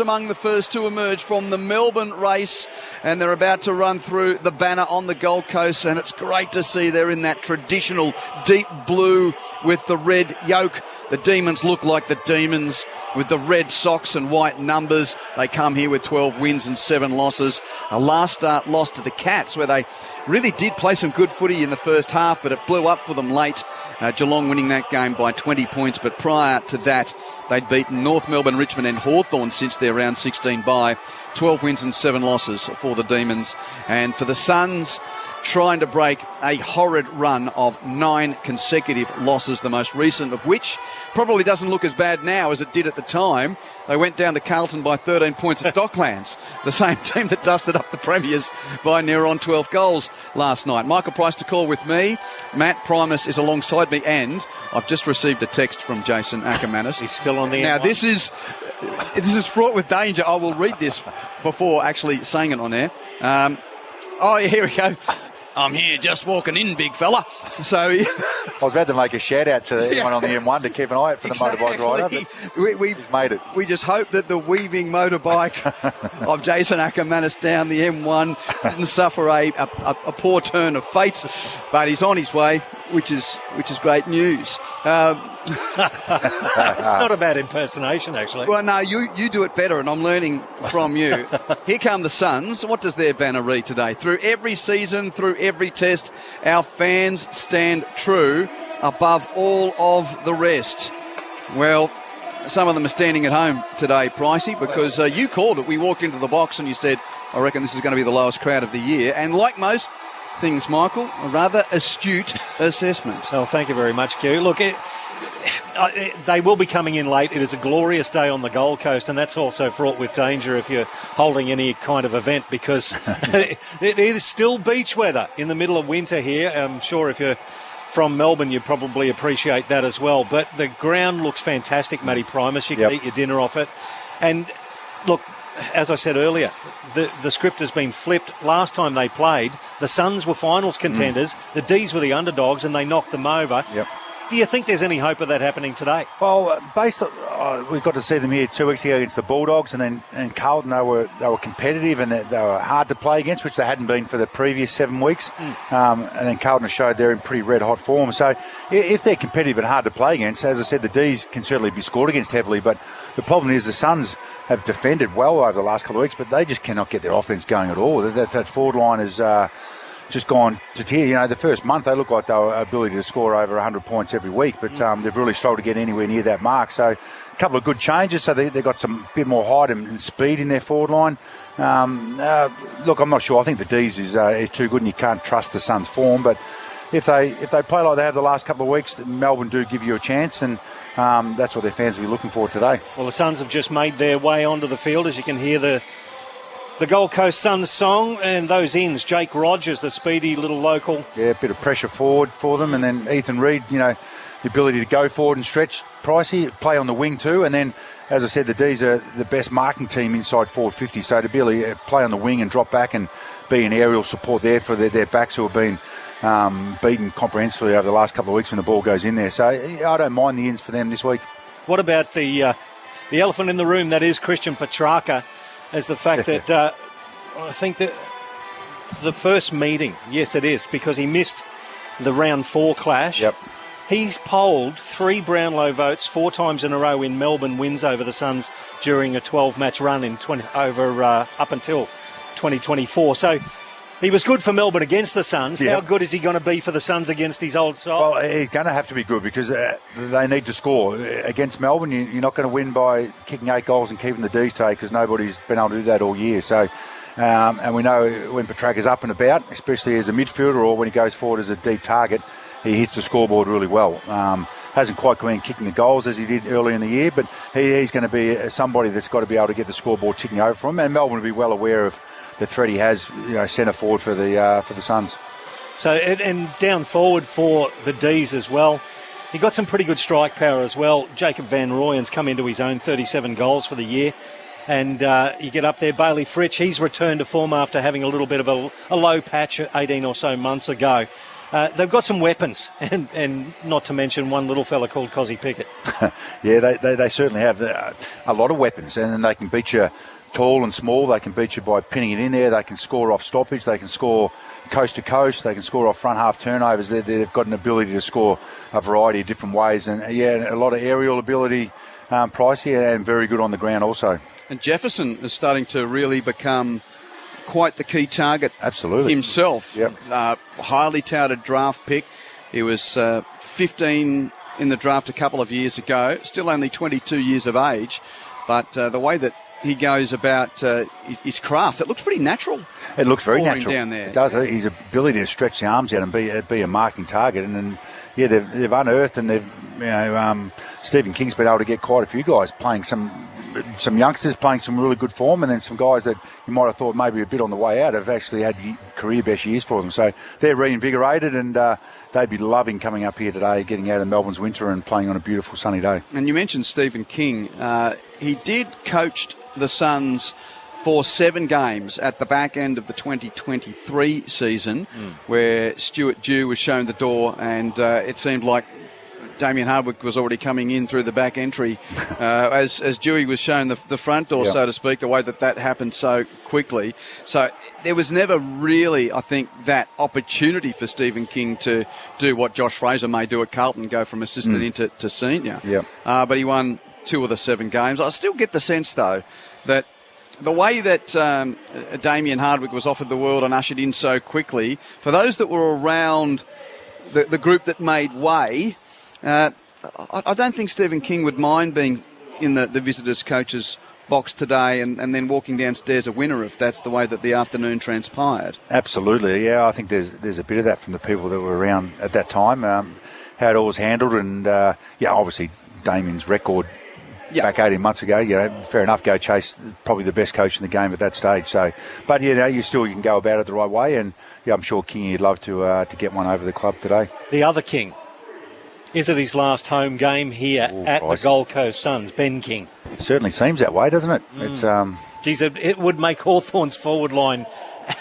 among the first to emerge from the Melbourne race, and they're about to run through the banner on the Gold Coast, and it's great to see they're in that traditional deep blue with the red yoke. The Demons look like the Demons with the red socks and white numbers. They come here with 12 wins and 7 losses. A last start loss to the Cats, where they really did play some good footy in the first half, but it blew up for them late. Geelong winning that game by 20 points, but prior to that, they'd beaten North Melbourne, Richmond and Hawthorn since their round 16 bye. 12 wins and 7 losses for the Demons. And for the Suns, trying to break a horrid run of 9 consecutive losses, the most recent of which probably doesn't look as bad now as it did at the time. They went down to Carlton by 13 points at Docklands, the same team that dusted up the Premiers by near on 12 goals last night. Michael Price to call with me. Matt Primus is alongside me, and I've just received a text from Jason Ackermanis. He's still on the Now, end. this is fraught with danger. I will read this before actually saying it on air. Here we go. I'm here just walking in, big fella. So I was about to make a shout out to anyone on the M1 to keep an eye out for the motorbike rider, but he's made it. We just hope that the weaving motorbike of Jason Ackermanis down the M1 didn't suffer a poor turn of fate, but he's on his way, which is great news. It's not a bad impersonation, actually. Well, no, you do it better, and I'm learning from you. Here come the Suns. What does their banner read today? Through every season, through every test, our fans stand true above all of the rest. Well, some of them are standing at home today, Pricey, because you called it. We walked into the box and you said, I reckon this is going to be the lowest crowd of the year. And like most things, Michael, a rather astute assessment. Oh, thank you very much, Q. Look, they will be coming in late. It is a glorious day on the Gold Coast, and that's also fraught with danger if you're holding any kind of event, because it is still beach weather in the middle of winter here. I'm sure if you're from Melbourne, you probably appreciate that as well. But the ground looks fantastic, Matty Primus. You can eat your dinner off it. And look, as I said earlier, the script has been flipped. Last time they played, the Suns were finals contenders, the D's were the underdogs, and they knocked them over. Yep. Do you think there's any hope of that happening today? Well, based on, we got to see them here 2 weeks ago against the Bulldogs, and then Carlton, they were competitive and they were hard to play against, which they hadn't been for the previous 7 weeks. And then Carlton showed they're in pretty red-hot form. So if they're competitive and hard to play against, as I said, the D's can certainly be scored against heavily, but the problem is the Suns have defended well over the last couple of weeks, but they just cannot get their offense going at all. That forward line is just gone to tear. You know, the first month they looked like they were ability to score over 100 points every week, but they've really struggled to get anywhere near that mark. So a couple of good changes, so they've got some bit more height and speed in their forward line. Look, I'm not sure. I think the D's is too good, and you can't trust the Suns' form, but if they play like they have the last couple of weeks, Melbourne do give you a chance, and that's what their fans will be looking for today. Well, the Suns have just made their way onto the field, as you can hear the Gold Coast Suns song, and those ends. Jake Rogers, the speedy little local. Yeah, a bit of pressure forward for them, and then Ethan Reid, you know, the ability to go forward and stretch. Pricey, play on the wing too, and then, as I said, the D's are the best marking team inside forward 50, so to be able to play on the wing and drop back and be an aerial support there for their backs who have been beaten comprehensively over the last couple of weeks when the ball goes in there. So I don't mind the ends for them this week. What about the elephant in the room, that is Christian Petrarca, as the fact that I think that the first meeting, yes it is, because he missed the round 4 clash. Yep. He's polled 3 Brownlow votes 4 times in a row in Melbourne wins over the Suns during a 12-match run in up until 2024. So he was good for Melbourne against the Suns. Yep. How good is he going to be for the Suns against his old side? Well, he's going to have to be good because they need to score. Against Melbourne, you're not going to win by kicking 8 goals and keeping the D's take, because nobody's been able to do that all year. So, and we know when Petrarca's up and about, especially as a midfielder or when he goes forward as a deep target, he hits the scoreboard really well. Hasn't quite come in kicking the goals as he did early in the year, but he's going to be somebody that's got to be able to get the scoreboard ticking over for him. And Melbourne will be well aware of the threat he has, centre forward for the Suns. So and down forward for the D's as well. He got some pretty good strike power as well. Jacob Van Rooyen's come into his own, 37 goals for the year. And you get up there, Bailey Fritsch, he's returned to form after having a little bit of a low patch 18 or so months ago. they've got some weapons, and not to mention one little fella called Cozzy Pickett. Yeah, they certainly have a lot of weapons, and then they can beat you tall and small. They can beat you by pinning it in there. They can score off stoppage. They can score coast to coast. They can score off front half turnovers. They've got an ability to score a variety of different ways, and a lot of aerial ability, pricey, and very good on the ground also. And Jefferson is starting to really become quite the key target. Absolutely. Himself. Yep. Highly touted draft pick. He was 15 in the draft a couple of years ago, still only 22 years of age, but the way that he goes about his craft, it looks pretty natural. It looks very natural down there. It does. His ability to stretch the arms out and be a marking target, and they've unearthed, and Stephen King's been able to get quite a few guys playing some youngsters playing some really good form, and then some guys that you might have thought maybe a bit on the way out have actually had career best years for them. So they're reinvigorated, and they'd be loving coming up here today, getting out of Melbourne's winter and playing on a beautiful sunny day. And you mentioned Stephen King. He did coach the Suns for 7 games at the back end of the 2023 season, where Stuart Dew was shown the door, and it seemed like Damien Hardwick was already coming in through the back entry as Dewey was shown the front door, so to speak, the way that happened so quickly. So there was never really, I think, that opportunity for Stephen King to do what Josh Fraser may do at Carlton, go from assistant into senior. But he won 2 of the 7 games. I still get the sense, though, that the way that Damien Hardwick was offered the world and ushered in so quickly, for those that were around the group that made way, I don't think Stephen King would mind being in the visitors' coaches' box today and then walking downstairs a winner if that's the way that the afternoon transpired. Absolutely, yeah. I think there's a bit of that from the people that were around at that time, how it all was handled, and obviously Damien's record back 18 months ago, fair enough, go chase probably the best coach in the game at that stage. So, but you can go about it the right way, and I'm sure King would love to get one over the club today. The other King. Is it his last home game here at the Gold Coast Suns, Ben King? It certainly seems that way, doesn't it? It's it would make Hawthorn's forward line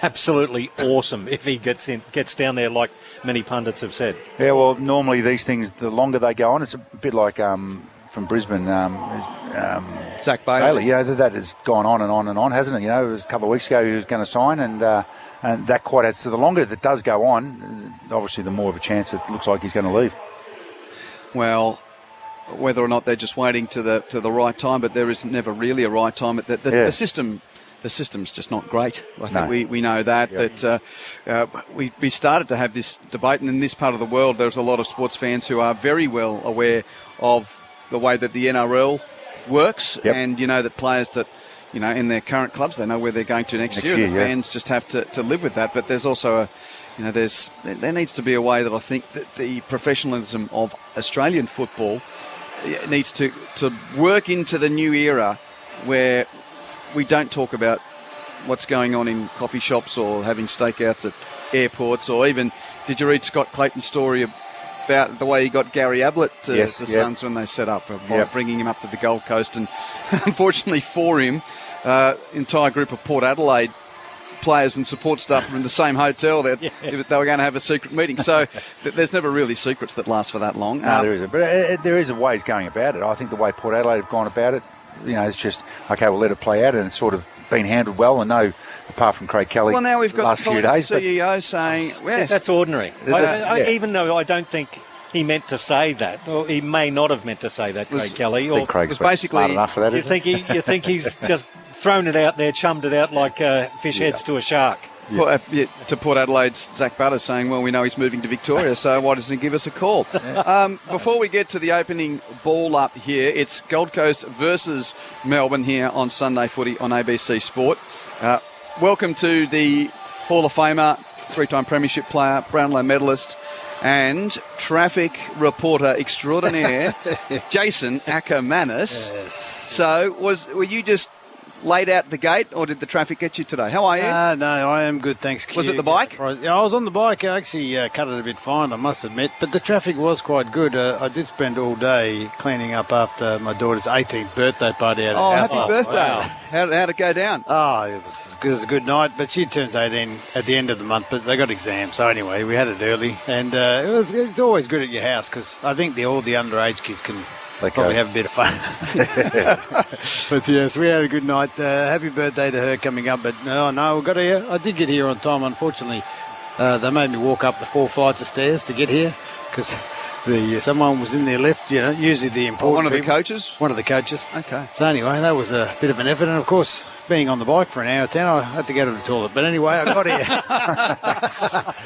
absolutely awesome if he gets down there, like many pundits have said. Yeah, well, normally these things, the longer they go on, it's a bit like from Brisbane, Zach Bailey. That has gone on and on and on, hasn't it? It was a couple of weeks ago he was going to sign, and that quite adds to the longer that does go on, obviously the more of a chance it looks like he's going to leave. Well, whether or not they're just waiting to the right time, but there is never really a right time. The system's just not great. I think we know that. Yep. That we started to have this debate, and in this part of the world, there's a lot of sports fans who are very well aware of the way that the NRL works, and that players that in their current clubs, they know where they're going to next year. The fans just have to live with that. But there's also there needs to be a way that I think that the professionalism of Australian football needs to work into the new era where we don't talk about what's going on in coffee shops or having stakeouts at airports, or even, did you read Scott Clayton's story about the way he got Gary Ablett to the Suns when they set up, by bringing him up to the Gold Coast? And unfortunately for him, entire group of Port Adelaide players and support staff were in the same hotel. They were going to have a secret meeting. So there's never really secrets that last for that long. No, there isn't. But there is a ways going about it. I think the way Port Adelaide have gone about it, it's just, okay, we'll let it play out, and it's sort of been handled well. And no, apart from Craig Kelly, now we've got last few days, the CEO saying, yes. That's ordinary. Even though I don't think he meant to say that, or he may not have meant to say that, Craig Kelly. I think Craig's basically smart enough for that. You think he's just thrown it out there, chummed it out like fish heads to a shark. To Port Adelaide's Zach Butter saying, well, we know he's moving to Victoria, so why doesn't he give us a call? Before we get to the opening ball up here, it's Gold Coast versus Melbourne here on Sunday Footy on ABC Sport. Welcome to the Hall of Famer, 3-time premiership player, Brownlow medalist, and traffic reporter extraordinaire, Jason Ackermanis. Yes. So were you just late out the gate, or did the traffic get you today? How are you? No, I am good, thanks. Was it the bike? Yeah, I was on the bike. I actually cut it a bit fine, I must admit. But the traffic was quite good. I did spend all day cleaning up after my daughter's 18th birthday party at her house. Happy birthday. Wow. How'd it go down? Oh, it was a good night. But she turns 18 at the end of the month, but they got exams. So anyway, we had it early. And it's always good at your house because I think all the underage kids can probably have a bit of fun. But yes, we had a good night. Happy birthday to her coming up. But no, we got here. I did get here on time. Unfortunately, they made me walk up the 4 flights of stairs to get here because someone was in their lift. Usually the important one of the people. coaches. One of the coaches. Okay. So anyway, that was a bit of an effort, and of course, being on the bike for an hour 10, I had to go to the toilet. But anyway, I got here.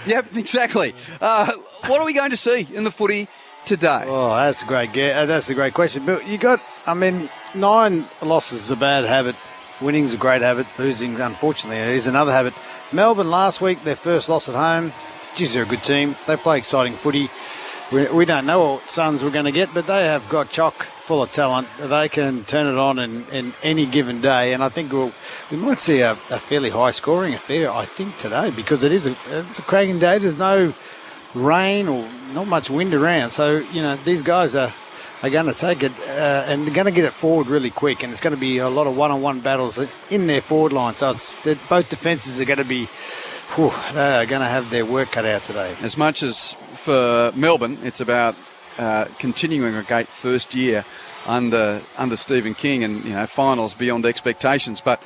Yep, exactly. What are we going to see in the footy today? Oh, that's a great question. But 9 losses is a bad habit. Winning's a great habit. Losing, unfortunately, is another habit. Melbourne last week, their first loss at home. Geez, they're a good team. They play exciting footy. We don't know what Suns we're going to get, but they have got chock full of talent. They can turn it on in any given day, and I think we might see a fairly high-scoring affair, I think, today, because it's a cracking day. There's no rain or not much wind around, so these guys are going to take it and they're going to get it forward really quick, and it's going to be a lot of one-on-one battles in their forward line. So both defences are going to be, they're going to have their work cut out today. As much as for Melbourne, it's about continuing a great first year under Stephen King, and finals beyond expectations. But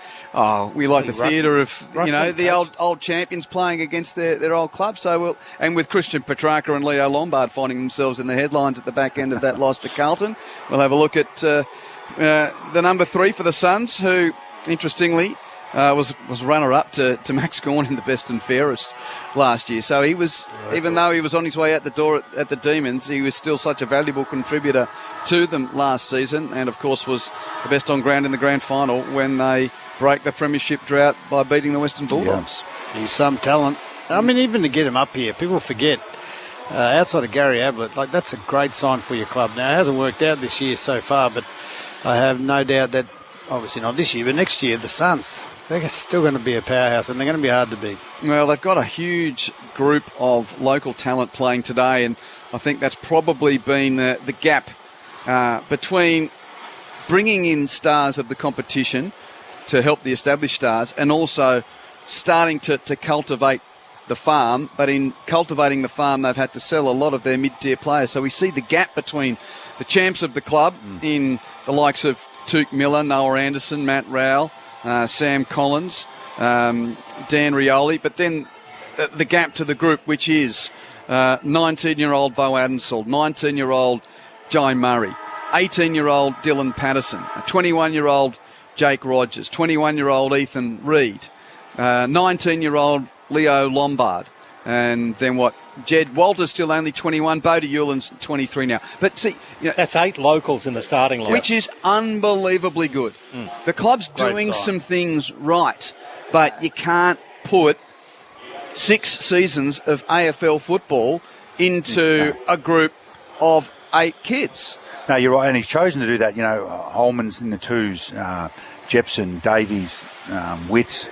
we like the theatre of the old champions playing against their old club. So and with Christian Petrarca and Leo Lombard finding themselves in the headlines at the back end of that loss to Carlton, we'll have a look at the number 3 for the Suns, who interestingly was runner-up to Max Gawn in the best and fairest last year. So he was, even though he was on his way out the door at the Demons, he was still such a valuable contributor to them last season, and of course was the best on ground in the grand final when they break the premiership drought by beating the Western Bulldogs. Yeah. He's some talent. Even to get him up here, people forget. Outside of Gary Ablett, that's a great sign for your club. Now, it hasn't worked out this year so far, but I have no doubt that, obviously not this year, but next year, the Suns, they're still going to be a powerhouse, and they're going to be hard to beat. Well, they've got a huge group of local talent playing today, and I think that's probably been the gap between bringing in stars of the competition to help the established stars and also starting to cultivate the farm. But in cultivating the farm, they've had to sell a lot of their mid-tier players. So we see the gap between the champs of the club in the likes of Tuke Miller, Noah Anderson, Matt Rowell, Sam Collins, Dan Rioli, but then the gap to the group, which is 19-year-old Bo Adensall, 19-year-old Jai Murray, 18-year-old Dylan Patterson, 21-year-old Jake Rogers, 21-year-old Ethan Reid, 19-year-old Leo Lombard, and then Jed Walter's still only 21, Bodie Hewlin's 23 now. But see, that's 8 locals in the starting line, which is unbelievably good. The club's doing some things right, but you can't put 6 seasons of AFL football into a group of 8 kids. No, you're right, and he's chosen to do that. Holman's in the 2s, Jepson, Davies, Witts,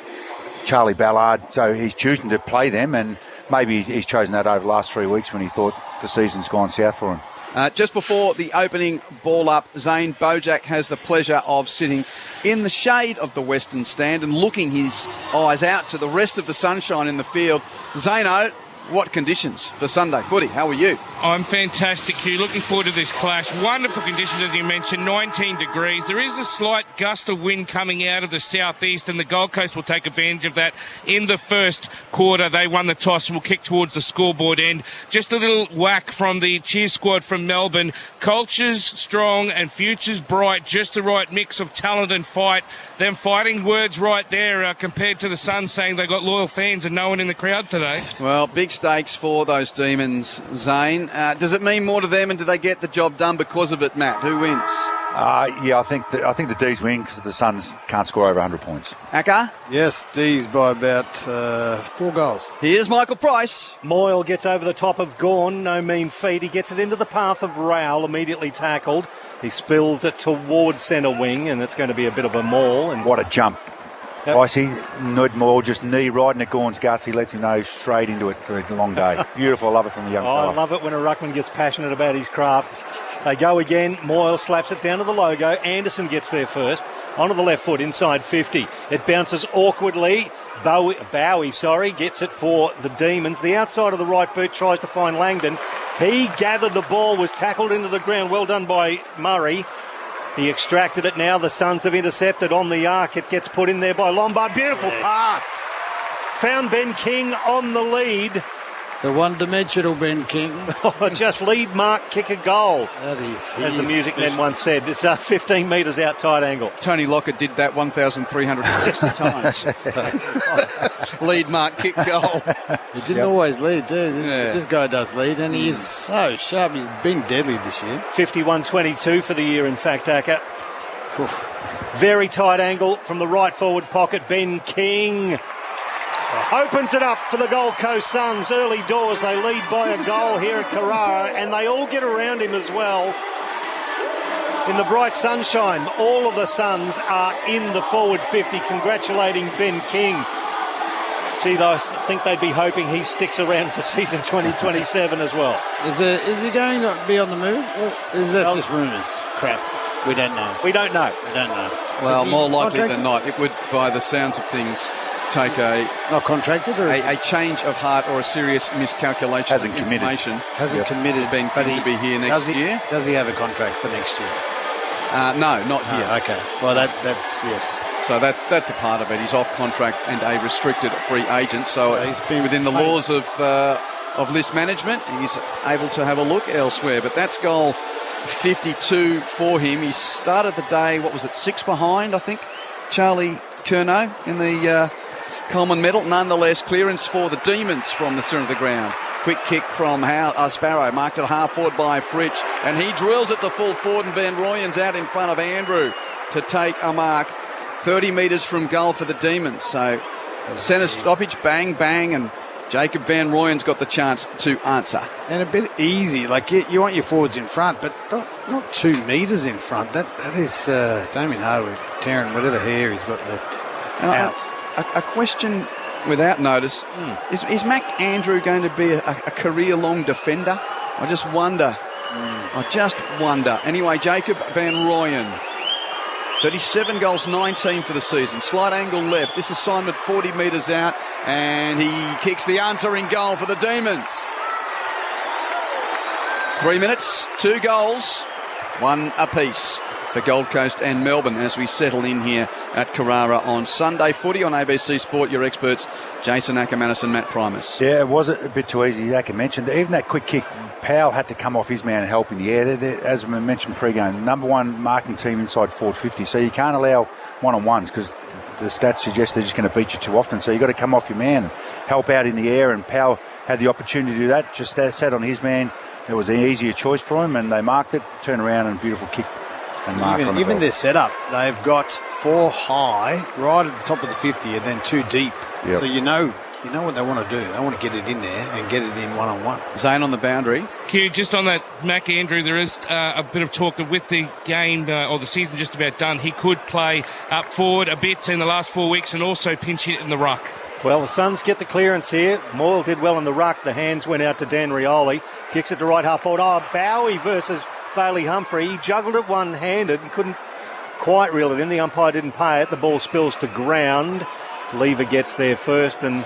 Charlie Ballard. So he's choosing to play them, and maybe he's chosen that over the last 3 weeks when he thought the season's gone south for him. Just before the opening ball up, Zane Bojack has the pleasure of sitting in the shade of the Western stand and looking his eyes out to the rest of the sunshine in the field. Zano, what conditions for Sunday footy? How are you? I'm fantastic, Hugh. Looking forward to this clash. Wonderful conditions, as you mentioned, 19 degrees. There is a slight gust of wind coming out of the southeast, and the Gold Coast will take advantage of that in the first quarter. They won the toss and will kick towards the scoreboard end. Just a little whack from the cheer squad from Melbourne. Culture's strong and future's bright. Just the right mix of talent and fight. Them fighting words right there compared to the Suns saying they got loyal fans and no one in the crowd today. Well, big stakes for those Demons, Zane. Does it mean more to them, and do they get the job done because of it, Matt? Who wins? Yeah, I think the D's win because the Suns can't score over 100 points. Akka? Yes, D's by about 4 goals. Here's Michael Price. Moyle gets over the top of Gawn, no mean feat. He gets it into the path of Rowell, immediately tackled. He spills it towards centre wing, and it's going to be a bit of a maul. And What a jump. Yep. Icy, Nod Moore, just knee right into Gawn's guts. He lets him know straight into it for a long day. Beautiful. I love it from the young I fella. love it when a ruckman gets passionate about his craft. They go again. Moyle slaps it down to the logo. Anderson gets there first. Onto the left foot, inside 50. It bounces awkwardly. Bowie, gets it for the Demons. The outside of the right boot tries to find Langdon. He gathered the ball, was tackled into the ground. Well done by Murray. He extracted it now. The Suns have intercepted on the arc. It gets put in there by Lombard. Beautiful pass. Found Ben King on the lead. The one-dimensional Ben King. Just lead mark, kick a goal. That is, as the music men once said. It's 15 metres out tight angle. Tony Lockett did that 1,360 times. Lead mark, kick goal. He didn't always lead, too. Yeah. This guy does lead, and he is so sharp. He's been deadly this year. 51-22 for the year, in fact, Akka. Very tight angle from the right forward pocket. Ben King opens it up for the Gold Coast Suns. Early doors, they lead by a goal here at Carrara, and they all get around him as well. In the bright sunshine, all of the Suns are in the forward 50, congratulating Ben King. Gee, though, I think they'd be hoping he sticks around for season 2027 as well. Is he going to be on the move? Or is that just rumours? Crap. We don't know. We don't know. Well, Is he more likely contracted? than not, it would, by the sounds of things, take Not contracted, or a change of heart or a serious miscalculation Hasn't of committed. information. hasn't committed? Ben but King to be here next year. Does he have a contract for next year? No, not here. Okay. Well, that's yes. So that's a part of it. He's off contract and a restricted free agent. So Yeah, he's been within the paid. laws of list management, he's able to have a look elsewhere. But that's goal 52 for him. He started the day, 6 behind, I think, Charlie Curnow in the Coleman medal. Nonetheless, clearance for the Demons from the centre of the ground. Quick kick from Sparrow, marked at half forward by Fritsch, and he drills it to full forward, and Van Rooyen's out in front of Andrew to take a mark. 30 metres from goal for the Demons. So centre stoppage, bang, bang, and Jacob Van Rooyen's got the chance to answer. And a bit easy. Like you want your forwards in front, but not 2 metres in front. That is Damien Hardwick tearing whatever hair he's got left out. A question without notice. Is Mac Andrew going to be a career-long defender? I just wonder. Anyway, Jacob Van Rooyen, 37 goals, 19 for the season. Slight angle left. This assignment 40 metres out, and he kicks the answering goal for the Demons. 3 minutes, 2 goals, 1 apiece for Gold Coast and Melbourne as we settle in here at Carrara on Sunday Footy on ABC Sport. Your experts, Jason Ackermanis and Matt Primus. Yeah, it was a bit too easy, like I mentioned. Even that quick kick, Powell had to come off his man and help in the air. They're, as we mentioned pre-game, number 1 marking team inside forward 50, so you can't allow one-on-ones because the stats suggest they're just going to beat you too often, so you've got to come off your man and help out in the air, and Powell had the opportunity to do that, just sat on his man. It was an easier choice for him, and they marked it, turned around, and beautiful kick. Even their setup, they've got 4 high right at the top of the 50 and then 2 deep. Yep. So you know what they want to do. They want to get it in there and get it in one-on-one. Zane on the boundary. Q, just on that Mac Andrew, there is a bit of talk that with the game or the season just about done, he could play up forward a bit in the last 4 weeks and also pinch hit in the ruck. Well, the Suns get the clearance here. Moyle did well in the ruck. The hands went out to Dan Rioli. Kicks it to right half forward. Bowie versus Bailey Humphrey. He juggled it one-handed and couldn't quite reel it in. The umpire didn't pay it. The ball spills to ground. Lever gets there first, and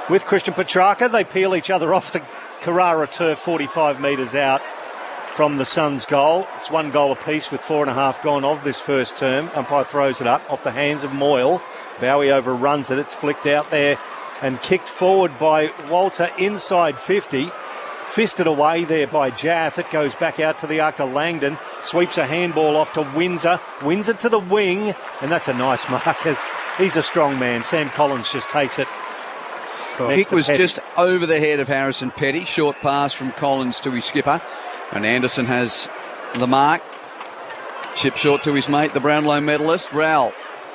with Christian Petrarca, they peel each other off the Carrara turf 45 metres out from the Suns' goal. It's 1 goal apiece with 4.5 gone of this first term. Umpire throws it up off the hands of Moyle. Bowie overruns it. It's flicked out there and kicked forward by Walter inside 50. Fisted away there by Jaff. It goes back out to the arc to Langdon. Sweeps a handball off to Windsor. Windsor to the wing. And that's a nice mark. He's a strong man. Sam Collins just takes it. Kick was just over the head of Harrison Petty. Short pass from Collins to his skipper. And Anderson has the mark. Chip short to his mate, the Brownlow medalist, Rowell.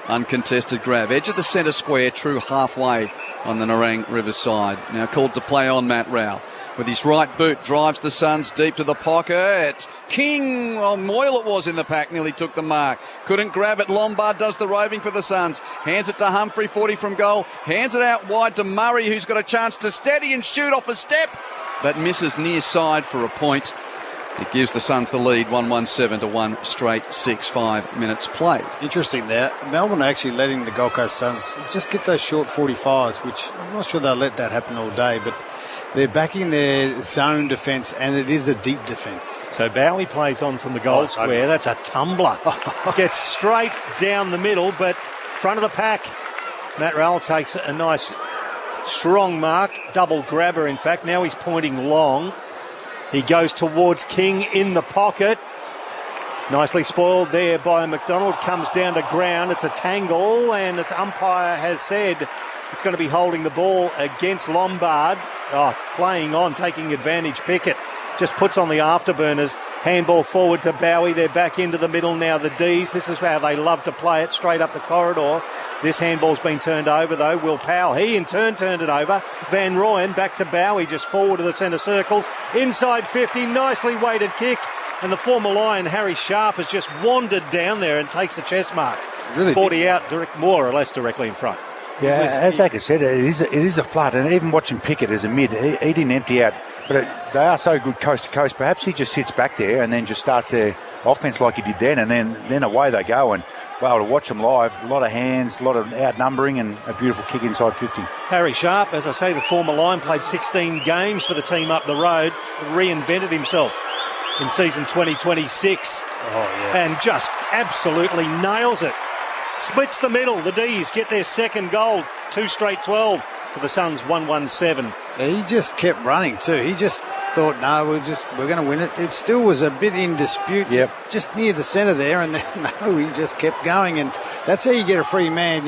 Uncontested grab. Edge of the centre square, true halfway on the Nerang River side. Now called to play on Matt Rowell. With his right boot, drives the Suns deep to the pocket. King, Moyle it was in the pack, nearly took the mark. Couldn't grab it. Lombard does the roving for the Suns. Hands it to Humphrey, 40 from goal. Hands it out wide to Murray, who's got a chance to steady and shoot off a step, but misses near side for a point. It gives the Suns the lead, 1-1-7 to 1 straight 6-5 minutes played. Interesting there. Melbourne are actually letting the Gold Coast Suns just get those short 45s, which I'm not sure they'll let that happen all day, but they're backing their zone defence, and it is a deep defence. So Bowie plays on from the goal square. That's a tumbler. Gets straight down the middle, but front of the pack. Matt Rowell takes a nice strong mark, double grabber in fact. Now he's pointing long. He goes towards King in the pocket. Nicely spoiled there by McDonald. Comes down to ground. It's a tangle, and its umpire has said it's going to be holding the ball against Lombard. Playing on, taking advantage. Pickett just puts on the afterburners. Handball forward to Bowie. They're back into the middle now, the D's. This is how they love to play it, straight up the corridor. This handball's been turned over, though. Will Powell, he in turn turned it over. Van Rooyen back to Bowie, just forward to the centre circles. Inside 50, nicely weighted kick. And the former Lion, Harry Sharp, has just wandered down there and takes the chest mark. Really 40 out, more or less directly in front. Yeah, as Aka said, it is a flood. And even watching Pickett as a mid, he didn't empty out. But they are so good coast to coast. Perhaps he just sits back there and then just starts their offence like he did then. And then away they go. And wow, to watch them live, a lot of hands, a lot of outnumbering, and a beautiful kick inside 50. Harry Sharp, as I say, the former Lion, played 16 games for the team up the road, reinvented himself in season 2026. And just absolutely nails it. Splits the middle. The D's get their second goal. 2 straight 12 for the Suns, 1-1-7. He just kept running too. He just thought, no, we're going to win it. It still was a bit in dispute, just near the centre there, and then no, he just kept going, and that's how you get a free man.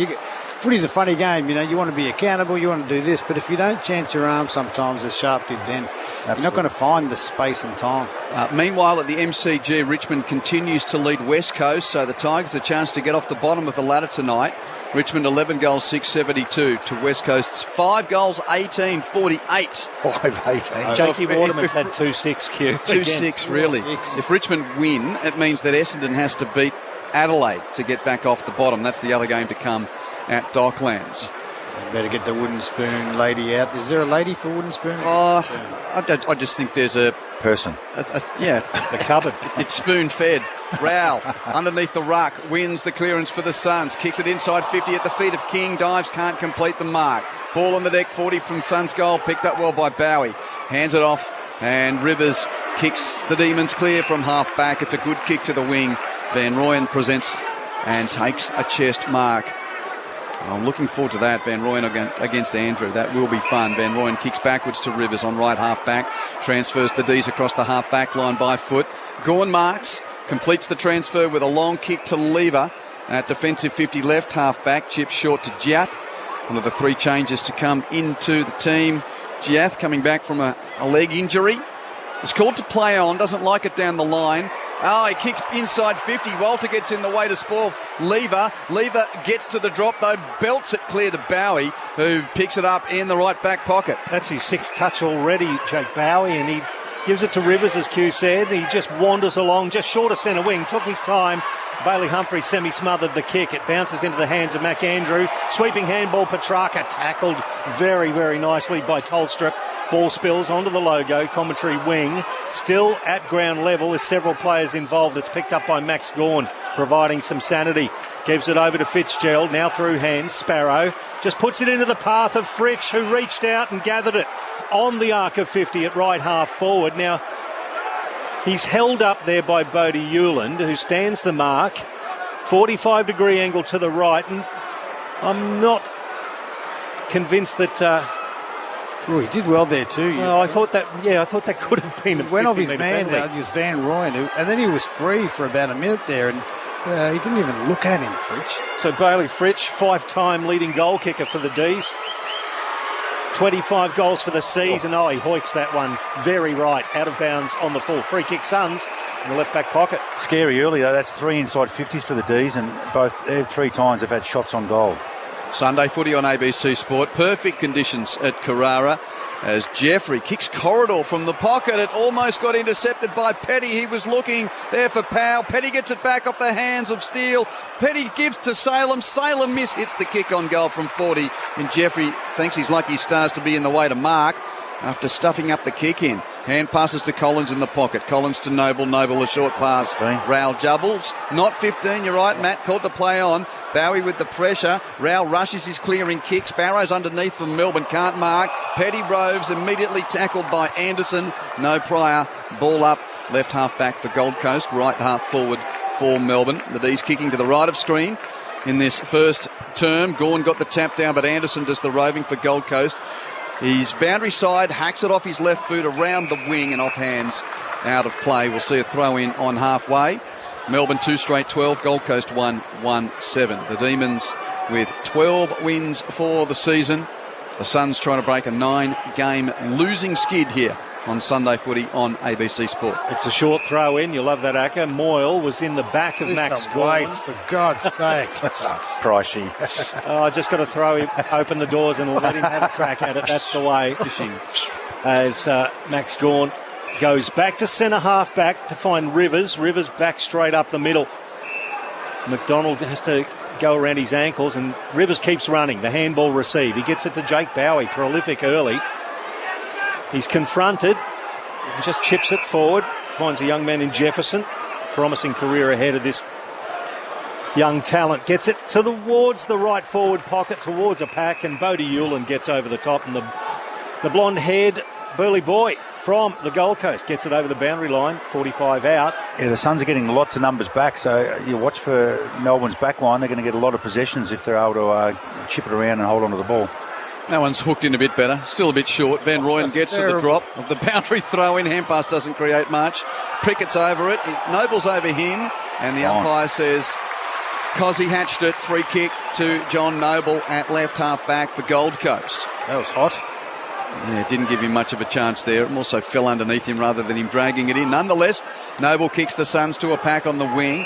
Footy's a funny game, you want to be accountable, you want to do this, but if you don't chance your arm sometimes, as Sharp did then, you're not going to find the space and time. Meanwhile, at the MCG, Richmond continues to lead West Coast, so the Tigers a chance to get off the bottom of the ladder tonight. Richmond 11 goals, 672 to West Coast's 5 goals, 18, 48. 5-18. Jakey Waterman's had 2-6, Q. 2-6, really. 2-6. If Richmond win, it means that Essendon has to beat Adelaide to get back off the bottom. That's the other game to come at Docklands. Better get the wooden spoon lady out. Is there a lady for wooden spoon? I just think there's a person. The cupboard. It's spoon-fed. Rowell underneath the ruck, wins the clearance for the Suns, kicks it inside 50 at the feet of King, dives, can't complete the mark. Ball on the deck, 40 from Suns goal, picked up well by Bowie. Hands it off, and Rivers kicks the Demons clear from half back. It's a good kick to the wing. Van Rooyen presents and takes a chest mark. I'm looking forward to that, Van Rooyen against Andrew. That will be fun. Van Rooyen kicks backwards to Rivers on right half-back. Transfers the D's across the half-back line by foot. Gawn marks, completes the transfer with a long kick to Lever at defensive 50 left half-back. Chip short to Giath. One of the 3 changes to come into the team. Giath coming back from a leg injury. Is called to play on, doesn't like it down the line. He kicks inside 50. Walter gets in the way to spoil Lever. Lever gets to the drop, though, belts it clear to Bowie, who picks it up in the right back pocket. That's his 6th touch already, Jake Bowie, and he gives it to Rivers, as Q said. He just wanders along, just short of centre wing, took his time. Bailey Humphrey semi-smothered the kick. It bounces into the hands of McAndrew. Sweeping handball, Petrarca tackled very, very nicely by Tolstrup. Ball spills onto the logo, commentary wing. Still at ground level, there's several players involved. It's picked up by Max Gawn, providing some sanity. Gives it over to Fitzgerald, now through hands. Sparrow just puts it into the path of Fritsch, who reached out and gathered it on the arc of 50 at right half forward. Now, he's held up there by Bodie Hewland, who stands the mark. 45-degree angle to the right, and I'm not convinced that... he did well there too. Well, I thought that could have been a 50-metre went off his man, penalty. just Van Rooyen, and then he was free for about a minute there, and he didn't even look at him, Fritsch. So Bailey Fritsch, 5-time leading goal kicker for the D's. 25 goals for the season. Oh, he hoiks that one very right, out of bounds on the full. Free kick, Suns, in the left back pocket. Scary early, though. That's 3 inside 50s for the D's, and both 3 times they've had shots on goal. Sunday footy on ABC Sport. Perfect conditions at Carrara as Jeffrey kicks corridor from the pocket. It almost got intercepted by Petty. He was looking there for Powell. Petty gets it back off the hands of Steele. Petty gives to Salem. Salem hits the kick on goal from 40. And Jeffrey thinks he's lucky stars to be in the way to mark after stuffing up the kick in. Hand passes to Collins in the pocket. Collins to Noble. Noble a short pass. 15. Rowell jubbles. Not 15, you're right, Matt. Called to play on. Bowie with the pressure. Rowell rushes his clearing kicks. Barrow's underneath from Melbourne. Can't mark. Petty roves. Immediately tackled by Anderson. No prior. Ball up. Left half back for Gold Coast. Right half forward for Melbourne. The D's kicking to the right of screen. In this first term, Gawn got the tap down, but Anderson does the roving for Gold Coast. He's boundary side, hacks it off his left boot around the wing and off hands out of play. We'll see a throw in on halfway. Melbourne 2 straight 12, Gold Coast 1-1-7. The Demons with 12 wins for the season. The Suns trying to break a 9-game losing skid here on Sunday footy on ABC Sport. It's a short throw in. You'll love that, Acker. Moyle was in the back of Max Gawn. For God's sake. Pricey. I just got to throw him, open the doors and let him have a crack at it. That's the way. Fishing. As Max Gawn goes back to centre half back to find Rivers. Rivers back straight up the middle. McDonald has to go around his ankles and Rivers keeps running. The handball receive. He gets it to Jake Bowie, prolific early. He's confronted and just chips it forward. Finds a young man in Jefferson. Promising career ahead of this young talent. Gets it towards the right forward pocket, towards a pack, and Bodie Hewlin gets over the top. And the blonde-haired burly boy from the Gold Coast gets it over the boundary line, 45 out. Yeah, the Suns are getting lots of numbers back, so you watch for Melbourne's back line. They're going to get a lot of possessions if they're able to chip it around and hold on to the ball. That one's hooked in a bit better. Still a bit short. Van Rooyen gets to the drop of the boundary throw in. Hand pass doesn't create much. Prickett's over it. Noble's over him. And the umpire says, cause he hatched it. Free kick to John Noble at left half back for Gold Coast. That was hot. Yeah, it didn't give him much of a chance there. It also fell underneath him rather than him dragging it in. Nonetheless, Noble kicks the Suns to a pack on the wing.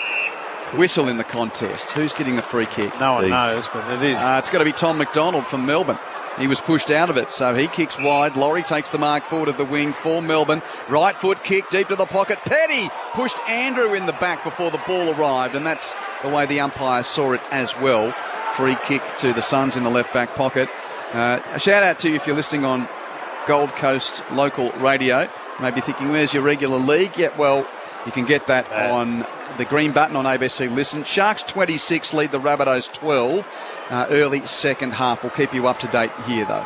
Whistle in the contest. Who's getting the free kick? No one knows, but it is. It's got to be Tom McDonald from Melbourne. He was pushed out of it, so he kicks wide. Laurie takes the mark forward of the wing for Melbourne. Right foot kick deep to the pocket. Petty pushed Andrew in the back before the ball arrived, and that's the way the umpire saw it as well. Free kick to the Suns in the left back pocket. A shout out to you if you're listening on Gold Coast local radio. Maybe thinking, where's your regular league? Yeah, well, you can get that on the green button on ABC Listen. Sharks 26 lead the Rabbitohs 12. Early second half. We'll keep you up to date here, though.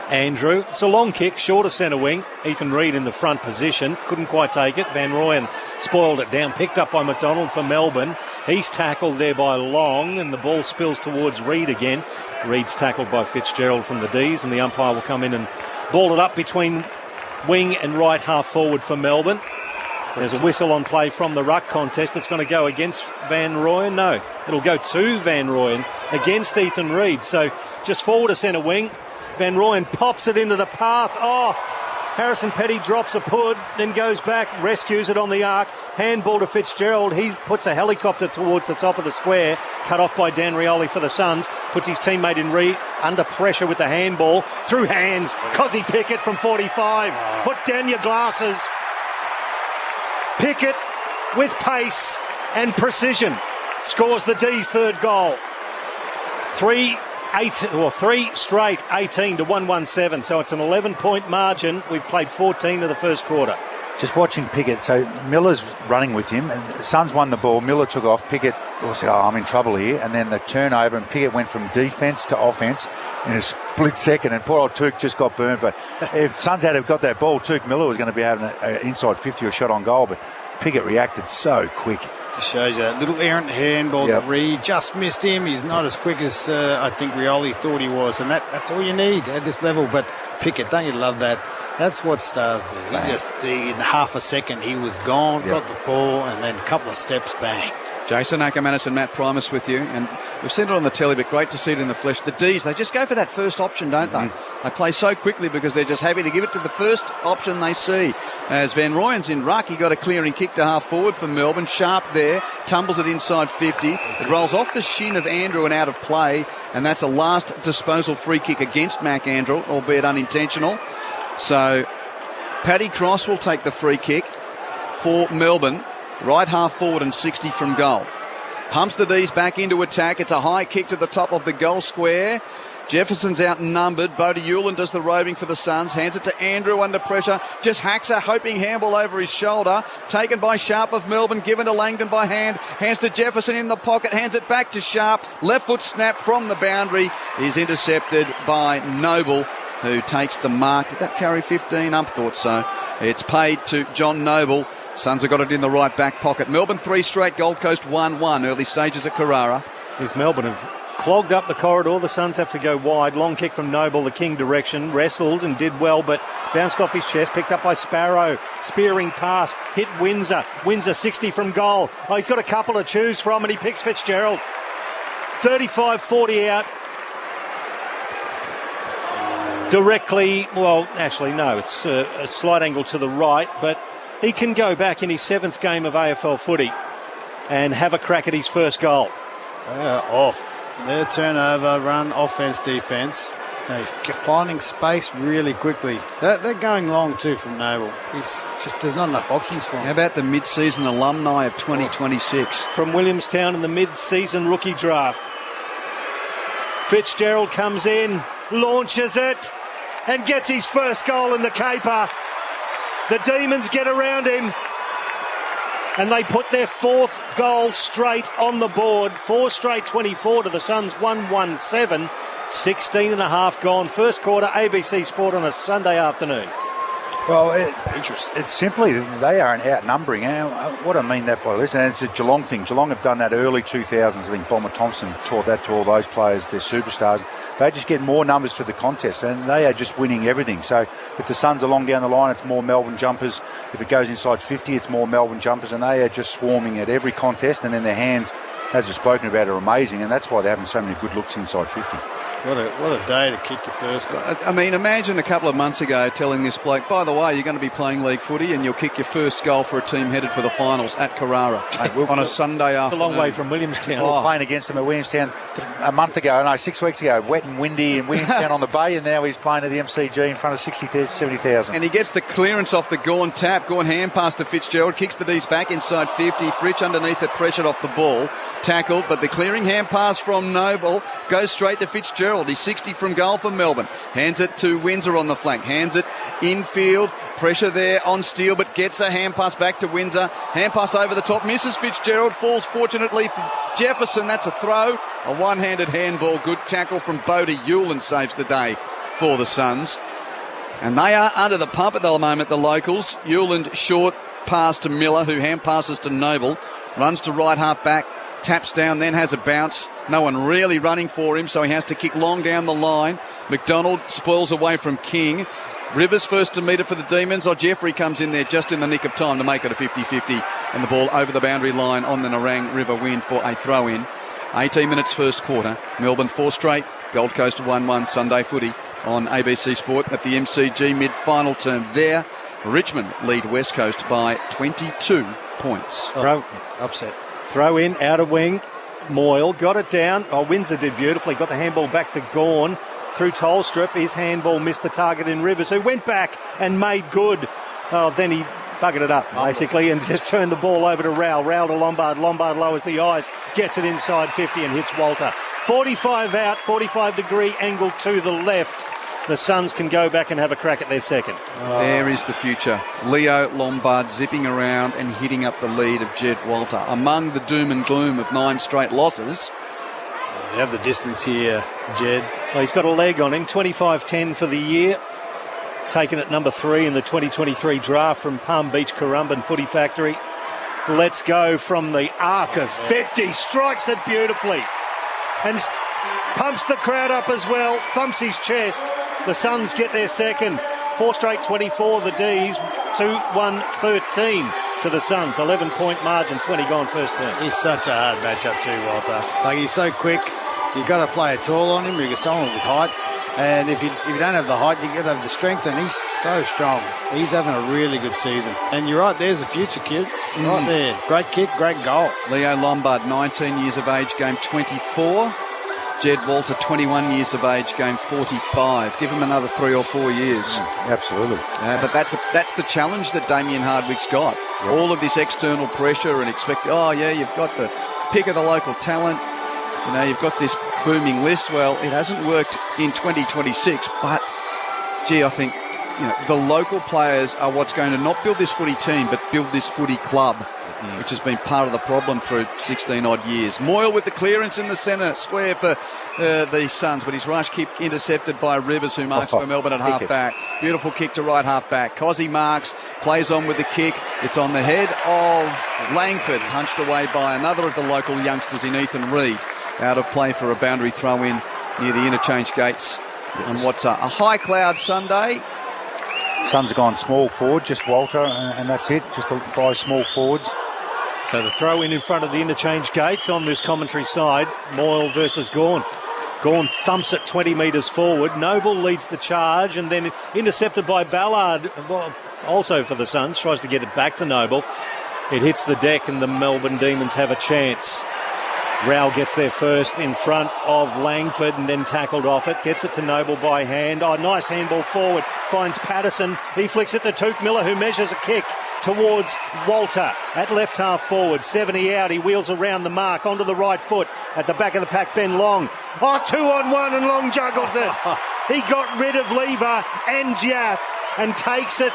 Andrew, it's a long kick, shorter centre wing. Ethan Reid in the front position. Couldn't quite take it. Van Rooyen spoiled it down. Picked up by McDonald for Melbourne. He's tackled there by Long, and the ball spills towards Reid again. Reid's tackled by Fitzgerald from the D's, and the umpire will come in and ball it up between wing and right half forward for Melbourne. There's a whistle on play from the ruck contest. It's going to go against Van Rooyen. No, it'll go to Van Rooyen against Ethan Reid. So just forward to centre wing. Van Rooyen pops it into the path. Oh, Harrison Petty drops a pud, then goes back, rescues it on the arc. Handball to Fitzgerald. He puts a helicopter towards the top of the square. Cut off by Dan Rioli for the Suns. Puts his teammate in Reid under pressure with the handball. Through hands. Cozzy Pickett from 45. Put down your glasses. Pickett with pace and precision scores the D's third goal. 3 straight 18 to 117. So it's an 11-point margin. We've played 14 of the first quarter. Just watching Pickett. So Miller's running with him, and the Suns won the ball. Miller took off. Pickett said, I'm in trouble here. And then the turnover, and Pickett went from defence to offence in a split second. And poor old Took just got burned. But if Suns had got that ball, Took Miller was going to be having an inside 50 or shot on goal. But Pickett reacted so quick. Just shows you that little errant handball that Reid just missed him. He's not as quick as I think Rioli thought he was, and that's all you need at this level. But Pickett, don't you love that? That's what stars do. He just, in half a second, he was gone, got the ball, and then a couple of steps, bang. Jason Ackermanis and Matt Primus with you, and we've seen it on the telly, but great to see it in the flesh. The D's, they just go for that first option, don't they? They play so quickly because they're just happy to give it to the first option they see. As Van Rooyen's in ruck, he got a clearing kick to half forward for Melbourne. Sharp there, tumbles it inside 50. It rolls off the shin of Andrew and out of play, and that's a last disposal free kick against Mac Andrew, albeit unintentional. So Paddy Cross will take the free kick for Melbourne. Right half forward and 60 from goal. Pumps the D's back into attack. It's a high kick to the top of the goal square. Jefferson's outnumbered. Bodie Hewland does the roving for the Suns. Hands it to Andrew under pressure. Just hacks a hoping handball over his shoulder. Taken by Sharp of Melbourne. Given to Langdon by hand. Hands to Jefferson in the pocket. Hands it back to Sharp. Left foot snap from the boundary. Is intercepted by Noble, who takes the mark. Did that carry 15? Thought so. It's paid to John Noble. Suns have got it in the right back pocket. Melbourne 3 straight, Gold Coast 1-1. Early stages at Carrara. Is Melbourne have clogged up the corridor. The Suns have to go wide. Long kick from Noble, the King direction. Wrestled and did well, but bounced off his chest. Picked up by Sparrow. Spearing pass. Hit Windsor. Windsor 60 from goal. Oh, he's got a couple to choose from, and he picks Fitzgerald. 35-40 out. Directly, well, actually, no. It's a slight angle to the right, but he can go back in his 7th game of AFL footy and have a crack at his first goal. Off. Their turnover, run, offence, defence. They're finding space really quickly. They're going long too from Noble. There's not enough options for him. How about the mid-season alumni of 2026? From Williamstown in the mid-season rookie draft. Fitzgerald comes in, launches it, and gets his first goal in the caper. The Demons get around him, and they put their 4th goal straight on the board. 4 straight 24 to the Suns, 1-1-7. 16 and a half gone. First quarter, ABC Sport on a Sunday afternoon. Well, it's simply they are an outnumbering. What I mean that by this, and it's a Geelong thing. Geelong have done that early 2000s. I think Bomber Thompson taught that to all those players, their superstars. They just get more numbers to the contest, and they are just winning everything. So if the Suns are long down the line, it's more Melbourne jumpers. If it goes inside 50, it's more Melbourne jumpers, and they are just swarming at every contest. And then their hands, as we've spoken about, are amazing, and that's why they're having so many good looks inside 50. What a day to kick your first goal. I mean, imagine a couple of months ago telling this bloke, by the way, you're going to be playing league footy and you'll kick your first goal for a team headed for the finals at Carrara on a Sunday afternoon. It's a long way from Williamstown. We were playing against them at Williamstown a month ago, no, 6 weeks ago, wet and windy in Williamstown on the bay, and now he's playing at the MCG in front of 60,000, 70,000. And he gets the clearance off the Gawn tap. Gawn hand pass to Fitzgerald, kicks the D's back inside 50. Fritsch underneath it, pressured off the ball. Tackled, but the clearing hand pass from Noble goes straight to Fitzgerald. He's 60 from goal for Melbourne. Hands it to Windsor on the flank. Hands it infield. Pressure there on Steele, but gets a hand pass back to Windsor. Hand pass over the top. Misses Fitzgerald. Falls fortunately for Jefferson. That's a throw. A one-handed handball. Good tackle from Bodie Hewland saves the day for the Suns. And they are under the pump at the moment, the locals. Hewland short pass to Miller, who hand passes to Noble. Runs to right half back. Taps down, then has a bounce. No one really running for him, so he has to kick long down the line. McDonald spoils away from King. Rivers first to meet it for the Demons. Jeffrey comes in there just in the nick of time to make it a 50-50. And the ball over the boundary line on the Nerang River win for a throw-in. 18 minutes first quarter. Melbourne 4 straight. Gold Coast 1-1 Sunday footy on ABC Sport at the MCG mid-final term there. Richmond lead West Coast by 22 points. Upset. Throw in, outer wing. Moyle got it down. Windsor did beautifully. Got the handball back to Gawn through Tolstrip. His handball missed the target in Rivers, who went back and made good. Then he buggered it up, basically, and just turned the ball over to Rowell. Rowell to Lombard. Lombard lowers the eyes, gets it inside 50 and hits Walter. 45 out, 45-degree angle to the left. The Suns can go back and have a crack at their second. There is the future. Leo Lombard zipping around and hitting up the lead of Jed Walter. Among the doom and gloom of 9 straight losses. You have the distance here, Jed. Well, he's got a leg on him, 25-10 for the year. Taken at number 3 in the 2023 draft from Palm Beach Currumbin Footy Factory. Let's go from the arc of 50. Strikes it beautifully. And pumps the crowd up as well. Thumps his chest. The Suns get their second. 4 straight 24, the D's. 2-1-13. to the Suns. 11-point margin, 20 gone first term. He's such a hard matchup too, Walter. Like, he's so quick. You've got to play a tall on him. You get someone with height. And if you don't have the height, you got to have the strength. And he's so strong. He's having a really good season. And you're right, there's a future kid. Right there. Great kick, great goal. Leo Lombard, 19 years of age, game 24. Jed Walter, 21 years of age, game 45. Give him another 3 or 4 years. Absolutely. But that's the challenge that Damien Hardwick's got. Yep. All of this external pressure and you've got the pick of the local talent. You know, you've got this booming list. Well, it hasn't worked in 2026, but, I think, the local players are what's going to not build this footy team, but build this footy club, which has been part of the problem through 16-odd years. Moyle with the clearance in the centre square for the Suns, but his rush kick intercepted by Rivers, who marks for Melbourne at half-back. Beautiful kick to right half-back. Cozzy marks, plays on with the kick. It's on the head of Langford, punched away by another of the local youngsters in Ethan Reid. Out of play for a boundary throw-in near the interchange gates on what's a high cloud Sunday. Suns have gone small forward, just Walter, and that's it. Just 5 small forwards. So the throw in front of the interchange gates on this commentary side. Moyle versus Gawn. Gawn thumps it 20 metres forward. Noble leads the charge and then intercepted by Ballard. Well, also for the Suns. Tries to get it back to Noble. It hits the deck and the Melbourne Demons have a chance. Rao gets there first in front of Langford and then tackled off it. Gets it to Noble by hand. Oh, nice handball forward. Finds Patterson. He flicks it to Tuke Miller, who measures a kick towards Walter at left half forward. 70 out. He wheels around the mark onto the right foot. At the back of the pack, Ben Long. Oh, 2-on-1 and Long juggles it. He got rid of Lever and Jaff and takes it.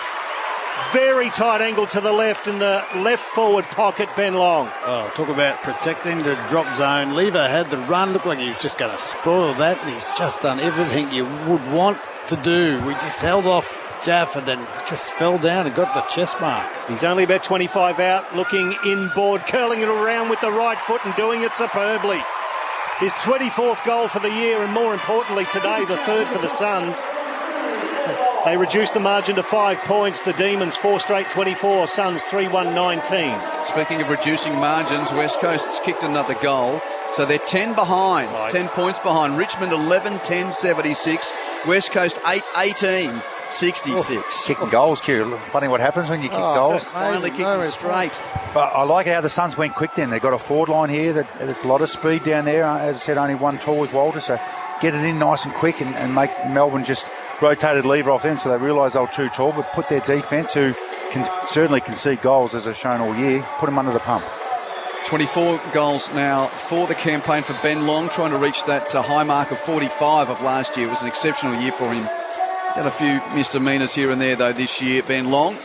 Very tight angle to the left in the left forward pocket, Ben Long. Oh, talk about protecting the drop zone. Lever had the run, looked like he was just going to spoil that, and he's just done everything you would want to do. We just held off Jaff and then just fell down and got the chest mark. He's only about 25 out, looking inboard, curling it around with the right foot and doing it superbly. His 24th goal for the year, and more importantly today, the 3rd for the Suns. They reduced the margin to 5 points. The Demons 4 straight 24. Suns 3-1-19. Speaking of reducing margins, West Coast's kicked another goal. So they're 10 behind. 10 points behind. Richmond 11-10, 76. West Coast 8-18, 66. Kicking goals, Q. Funny what happens when you kick goals. Finally kicking straight. But I like how the Suns went quick then. They've got a forward line here. There's a lot of speed down there. As I said, only one tall with Walter. So get it in nice and quick and make Melbourne just rotated Lever off them, so they realised they were too tall, but put their defence, who can certainly concede goals as they've shown all year, put them under the pump. 24 goals now for the campaign for Ben Long, trying to reach that high mark of 45 of last year. It was an exceptional year for him. He's had a few misdemeanours here and there, though, this year, Ben Long,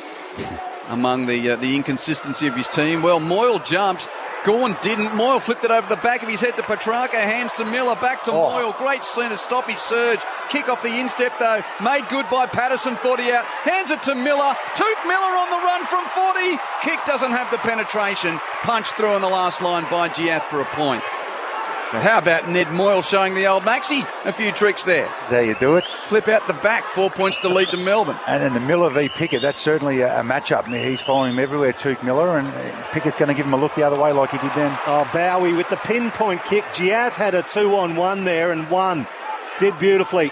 among the inconsistency of his team. Well, Moyle jumped. Gawn didn't. Moyle flipped it over the back of his head to Petrarca. Hands to Miller. Back to Moyle. Great centre stoppage surge. Kick off the instep, though. Made good by Patterson, 40 out. Hands it to Miller. Tuke Miller on the run from 40. Kick doesn't have the penetration. Punched through on the last line by Giath for a point. But how about Ned Moyle showing the old Maxi a few tricks there? This is how you do it. Flip out the back, 4 points to lead to Melbourne. And then the Miller v Pickett, that's certainly a matchup. He's following him everywhere, Tuke Miller, and Pickett's going to give him a look the other way like he did then. Oh, Bowie with the pinpoint kick. Giath had a 2-on-1 there and won. Did beautifully.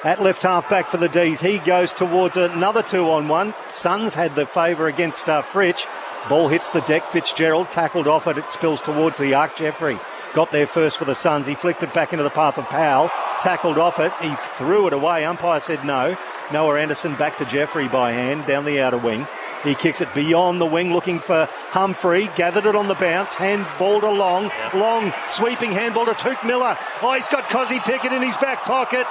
At left half back for the D's. He goes towards another 2-on-1. Suns had the favour against Fritsch. Ball hits the deck. Fitzgerald tackled off it. It spills towards the arc. Jeffrey got there first for the Suns. He flicked it back into the path of Powell. Tackled off it. He threw it away. Umpire said no. Noah Anderson back to Jeffrey by hand down the outer wing. He kicks it beyond the wing looking for Humphrey. Gathered it on the bounce. Handballed along. Long sweeping handball to Tuke Miller. Oh, he's got Cozzy Pickett in his back pocket.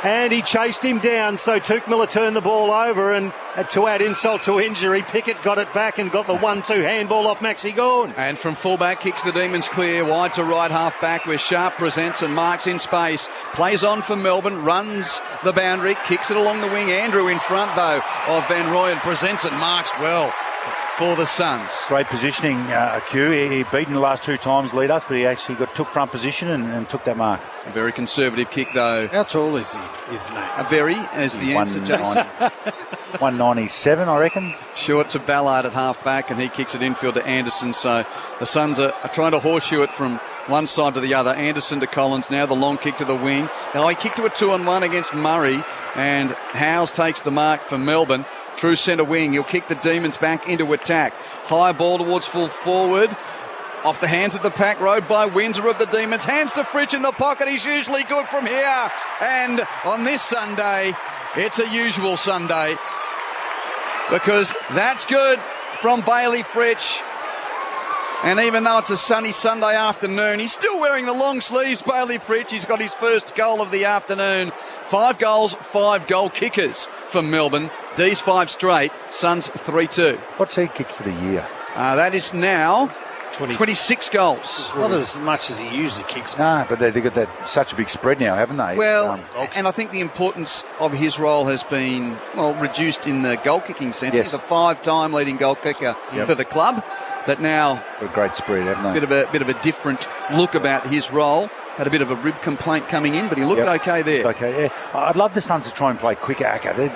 And he chased him down, so Tuke Miller turned the ball over, and to add insult to injury, Pickett got it back and got the 1-2 handball off Maxi Gawn. And from fullback, kicks the Demons clear, wide to right half back, where Sharp presents and marks in space. Plays on for Melbourne, runs the boundary, kicks it along the wing. Andrew in front, though, of Van Rooyen, presents and marks well. for the Suns. Great positioning, Q. He beaten the last 2 times lead us, but he actually took front position and took that mark. A very conservative kick, though. How tall is he, mate? A very, as the answer, Jason. 197, I reckon. Short to Ballard at half-back, and he kicks it infield to Anderson. So the Suns are trying to horseshoe it from one side to the other. Anderson to Collins, now the long kick to the wing. Now he kicked to a 2-on-1 against Murray, and Howes takes the mark for Melbourne. True centre wing, he'll kick the Demons back into attack. High ball towards full forward. Off the hands of the pack, rode by Windsor of the Demons. Hands to Fritsch in the pocket. He's usually good from here. And on this Sunday, it's a usual Sunday, because that's good from Bailey Fritsch. And even though it's a sunny Sunday afternoon, he's still wearing the long sleeves, Bailey Fritsch. He's got his first goal of the afternoon. 5 goals, 5 goal kickers for Melbourne. D's 5 straight, Suns 3-2. What's he kicked for the year? That is now 26 goals. It's not as much as he usually kicks. No, but they've got that such a big spread now, haven't they? Well, and I think the importance of his role has been, reduced in the goal-kicking sense. Yes. He's a 5-time leading goal kicker for the club. But now, a great spread, haven't they? Bit of a different look about his role. Had a bit of a rib complaint coming in, but he looked okay there. Okay, yeah. I'd love the Suns to try and play quicker, Aka.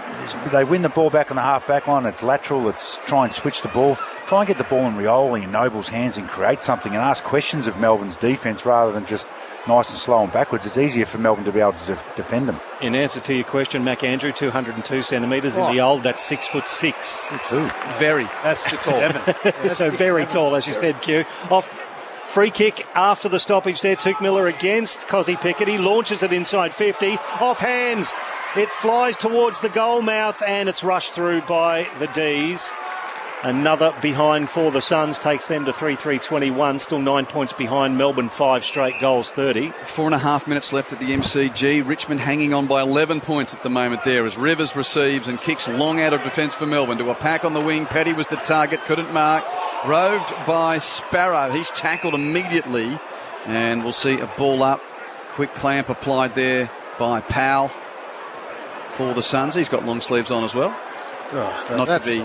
They win the ball back on the half-back line. It's lateral. It's try and switch the ball. Try and get the ball in Rioli and Noble's hands and create something and ask questions of Melbourne's defence rather than just nice and slow and backwards. It's easier for Melbourne to be able to defend them. In answer to your question, Mac Andrew, 202 centimetres. In the old, that's 6'6". Very. That's 6'7". So very tall, as you said, Q. Off free kick after the stoppage there. Tuke Miller against Cozzy Pickett. He launches it inside 50. Off hands. It flies towards the goal mouth and it's rushed through by the D's. Another behind for the Suns takes them to 3-3-21. Still 9 points behind Melbourne, 5 straight goals, 30. 4.5 minutes left at the MCG. Richmond hanging on by 11 points at the moment there as Rivers receives and kicks long out of defence for Melbourne to a pack on the wing. Petty was the target, couldn't mark. Roved by Sparrow. He's tackled immediately and we'll see a ball up. Quick clamp applied there by Powell for the Suns. He's got long sleeves on as well. Not to be,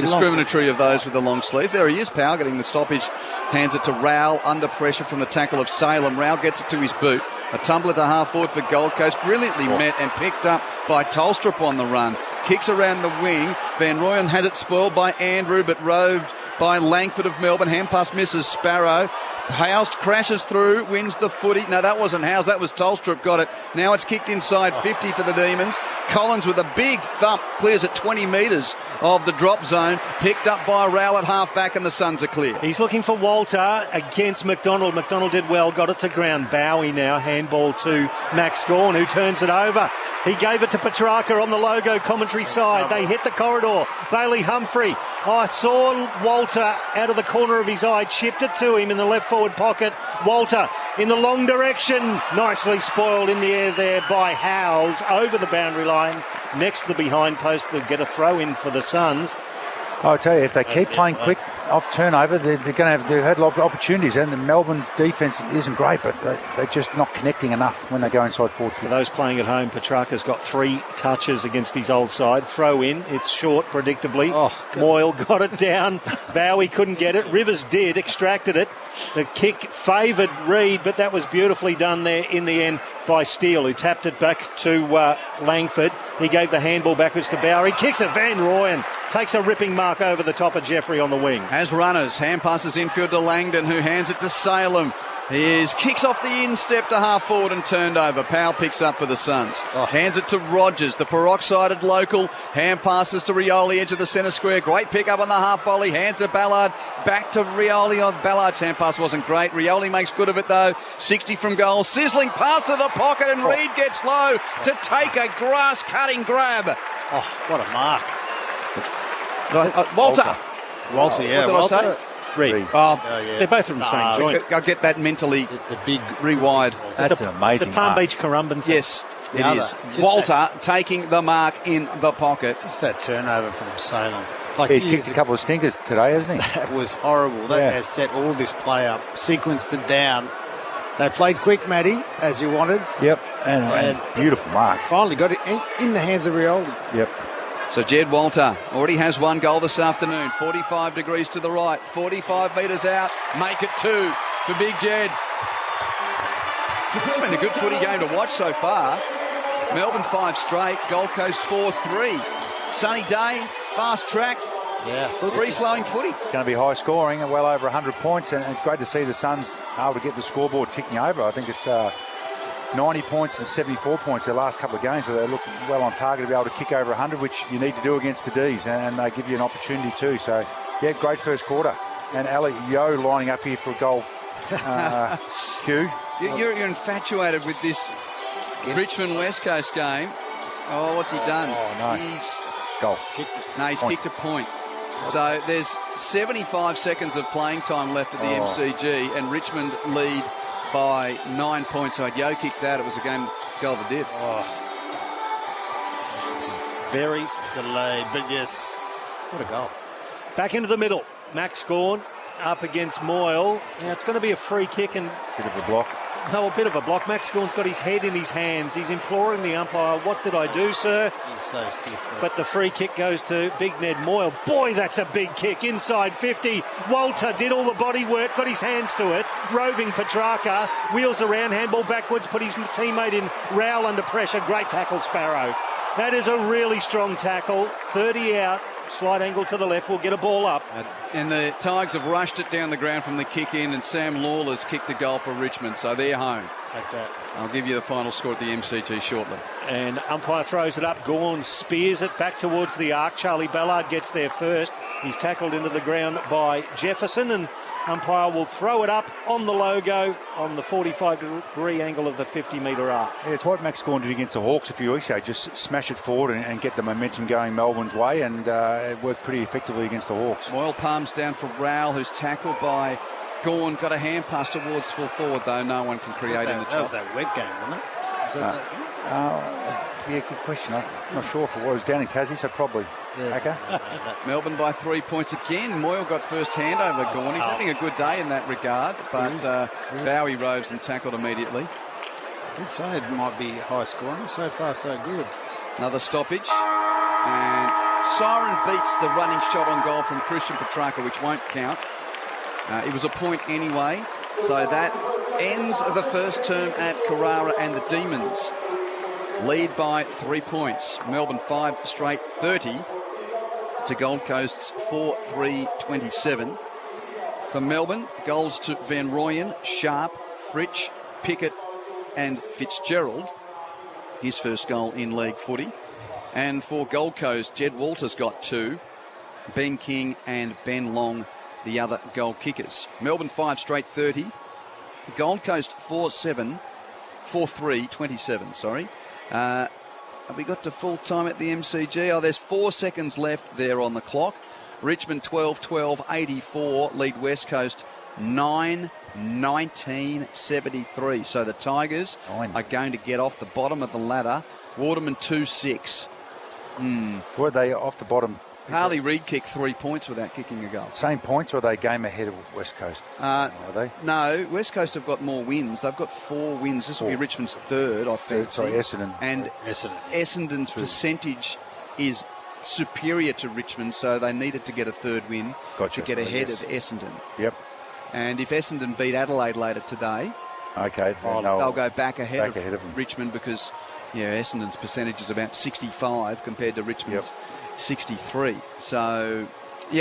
discriminatory of those with the long sleeve. There he is, Powell getting the stoppage. Hands it to Rowell under pressure from the tackle of Salem. Rowell gets it to his boot. A tumbler to half forward for Gold Coast. Brilliantly met and picked up by Tolstrup on the run. Kicks around the wing. Van Rooyen had it spoiled by Andrew, but roved by Langford of Melbourne. Hand pass misses Sparrow. Howes crashes through, wins the footy. No, that wasn't Howes, that was Tolstrup, got it. Now it's kicked inside 50 for the Demons. Collins with a big thump, clears at 20 metres of the drop zone. Picked up by Rowell at half-back and the Suns are clear. He's looking for Walter against McDonald. McDonald did well, got it to ground. Bowie now, handball to Max Gawn, who turns it over. He gave it to Petrarca on the logo commentary side. They hit the corridor. Bailey Humphrey. I saw Walter out of the corner of his eye, chipped it to him in the left forward pocket. Walter in the long direction. Nicely spoiled in the air there by Howes over the boundary line. Next to the behind post, they'll get a throw in for the Suns. I'll tell you, if they keep playing quick off turnover, they're going to have had a lot of opportunities. And the Melbourne's defence isn't great, but they're just not connecting enough when they go inside forward. For those playing at home, Petrarca's got 3 touches against his old side. Throw in, it's short, predictably. Moyle got it down. Bowie couldn't get it. Rivers did, extracted it. The kick favoured Reid, but that was beautifully done there in the end by Steele, who tapped it back to Langford. He gave the handball backwards to Bower. He kicks it. Van Rooyen takes a ripping mark over the top of Jeffrey on the wing. As runners, hand passes infield to Langdon, who hands it to Salem. Kicks off the instep to half forward and turned over. Powell picks up for the Suns. Hands it to Rogers, the peroxided local. Hand passes to Rioli, edge of the centre square. Great pick up on the half volley. Hands to Ballard. Back to Rioli. Ballard's hand pass wasn't great. Rioli makes good of it though. 60 from goal. Sizzling pass to the pocket and Reid gets low to take a grass cutting grab. What a mark. Walter. Walter, yeah. What did I say? Reid. They're both from the same joint. I'll get that mentally The big rewired. That's an amazing It's a Palm mark. Beach Currumbin thing. Yes, it is. Walter taking the mark in the pocket. Just that turnover from Salem. He's kicked a couple of stinkers today, hasn't he? That was horrible. That has set all this play up, sequenced it down. They played quick, Matty, as you wanted. Yep, and beautiful mark. Finally got it in the hands of Rioli. Yep. So Jed Walter already has one goal this afternoon. 45 degrees to the right, 45 metres out. Make it 2 for Big Jed. It's been a good footy game to watch so far. Melbourne 5 straight, Gold Coast 4-3. Sunny day, fast track, free-flowing footy. Going to be high scoring and well over 100 points, and it's great to see the Suns able to get the scoreboard ticking over. I think it's 90 points and 74 points their last couple of games, but they look well on target to be able to kick over 100, which you need to do against the Ds, and they give you an opportunity too. So, yeah, great first quarter. And Ali Yo lining up here for a goal. Q. You're infatuated with this Richmond West Coast game. Oh, what's he done? Oh, no. He's Goal. kicked a point. So there's 75 seconds of playing time left at the MCG, and Richmond lead by 9 points. So had Yo kicked that, it was a game goal of the div. It's very delayed, but yes, what a goal. Back into the middle. Max Gawn up against Moyle. Now it's going to be a free kick and Bit of a block. no, a bit of a block. Max Gawn's got his head in his hands. He's imploring the umpire, "What did I do, sir?" He's so stiff. But the free kick goes to Big Ned Moyle. Boy, that's a big kick. Inside 50. Walter did all the body work, got his hands to it. Roving Petrarca wheels around, handball backwards, put his teammate in Rowell under pressure. Great tackle, Sparrow. That is a really strong tackle. 30 out. Slight angle to the left, we'll get a ball up. And the Tigers have rushed it down the ground from the kick in, and Sam Lawler's kicked a goal for Richmond, so they're home. Take that. I'll give you the final score at the MCG shortly. And umpire throws it up. Gawn spears it back towards the arc. Charlie Ballard gets there first. He's tackled into the ground by Jefferson, and umpire will throw it up on the logo on the 45-degree angle of the 50-metre arc. Yeah, it's what Max Gawn did against the Hawks a few weeks ago. Just smash it forward and get the momentum going Melbourne's way, and it worked pretty effectively against the Hawks. Moyle palms down for Rowell, who's tackled by Gawn. Got a hand pass towards full forward, though. No one can create in the That was chop. that wet game, wasn't it? Was that that game? Yeah, good question. I'm not sure if it was down in Tassie, so probably. Okay. Melbourne by 3 points again. Moyle got first hand over Gawn. He's having a good day in that regard, but Bowie rose and tackled immediately. I did say it might be high scoring. So far, so good. Another stoppage. And Siren beats the running shot on goal from Christian Petrarca, which won't count. It was a point anyway. So that ends the first term at Carrara, and the Demons lead by 3 points. Melbourne 5 straight 30 to Gold Coast's 4-3-27. For Melbourne, goals to Van Rooyen, Sharp, Fritsch, Pickett and Fitzgerald. His first goal in league footy. And for Gold Coast, Jed Walters got 2. Ben King and Ben Long, the other goal kickers. Melbourne 5 straight 30. Gold Coast 4-3-27, sorry. Have we got to full time at the MCG? Oh, there's 4 seconds left there on the clock. Richmond 12-12-84, lead West Coast 9-19-73. So the Tigers are going to get off the bottom of the ladder. Waterman 2-6. Were they off the bottom? Harley Reid kicked 3 points without kicking a goal. Same points, or are they a game ahead of West Coast? Are they? No, West Coast have got more wins. They've got 4 wins. This will be Richmond's third, I fancy. Sorry, Essendon. And Essendon's percentage is superior to Richmond, so they needed to get a third win to get ahead of Essendon. Yep. And if Essendon beat Adelaide later today, they'll go back ahead of them. Richmond, because Essendon's percentage is about 65 compared to Richmond's 63. So,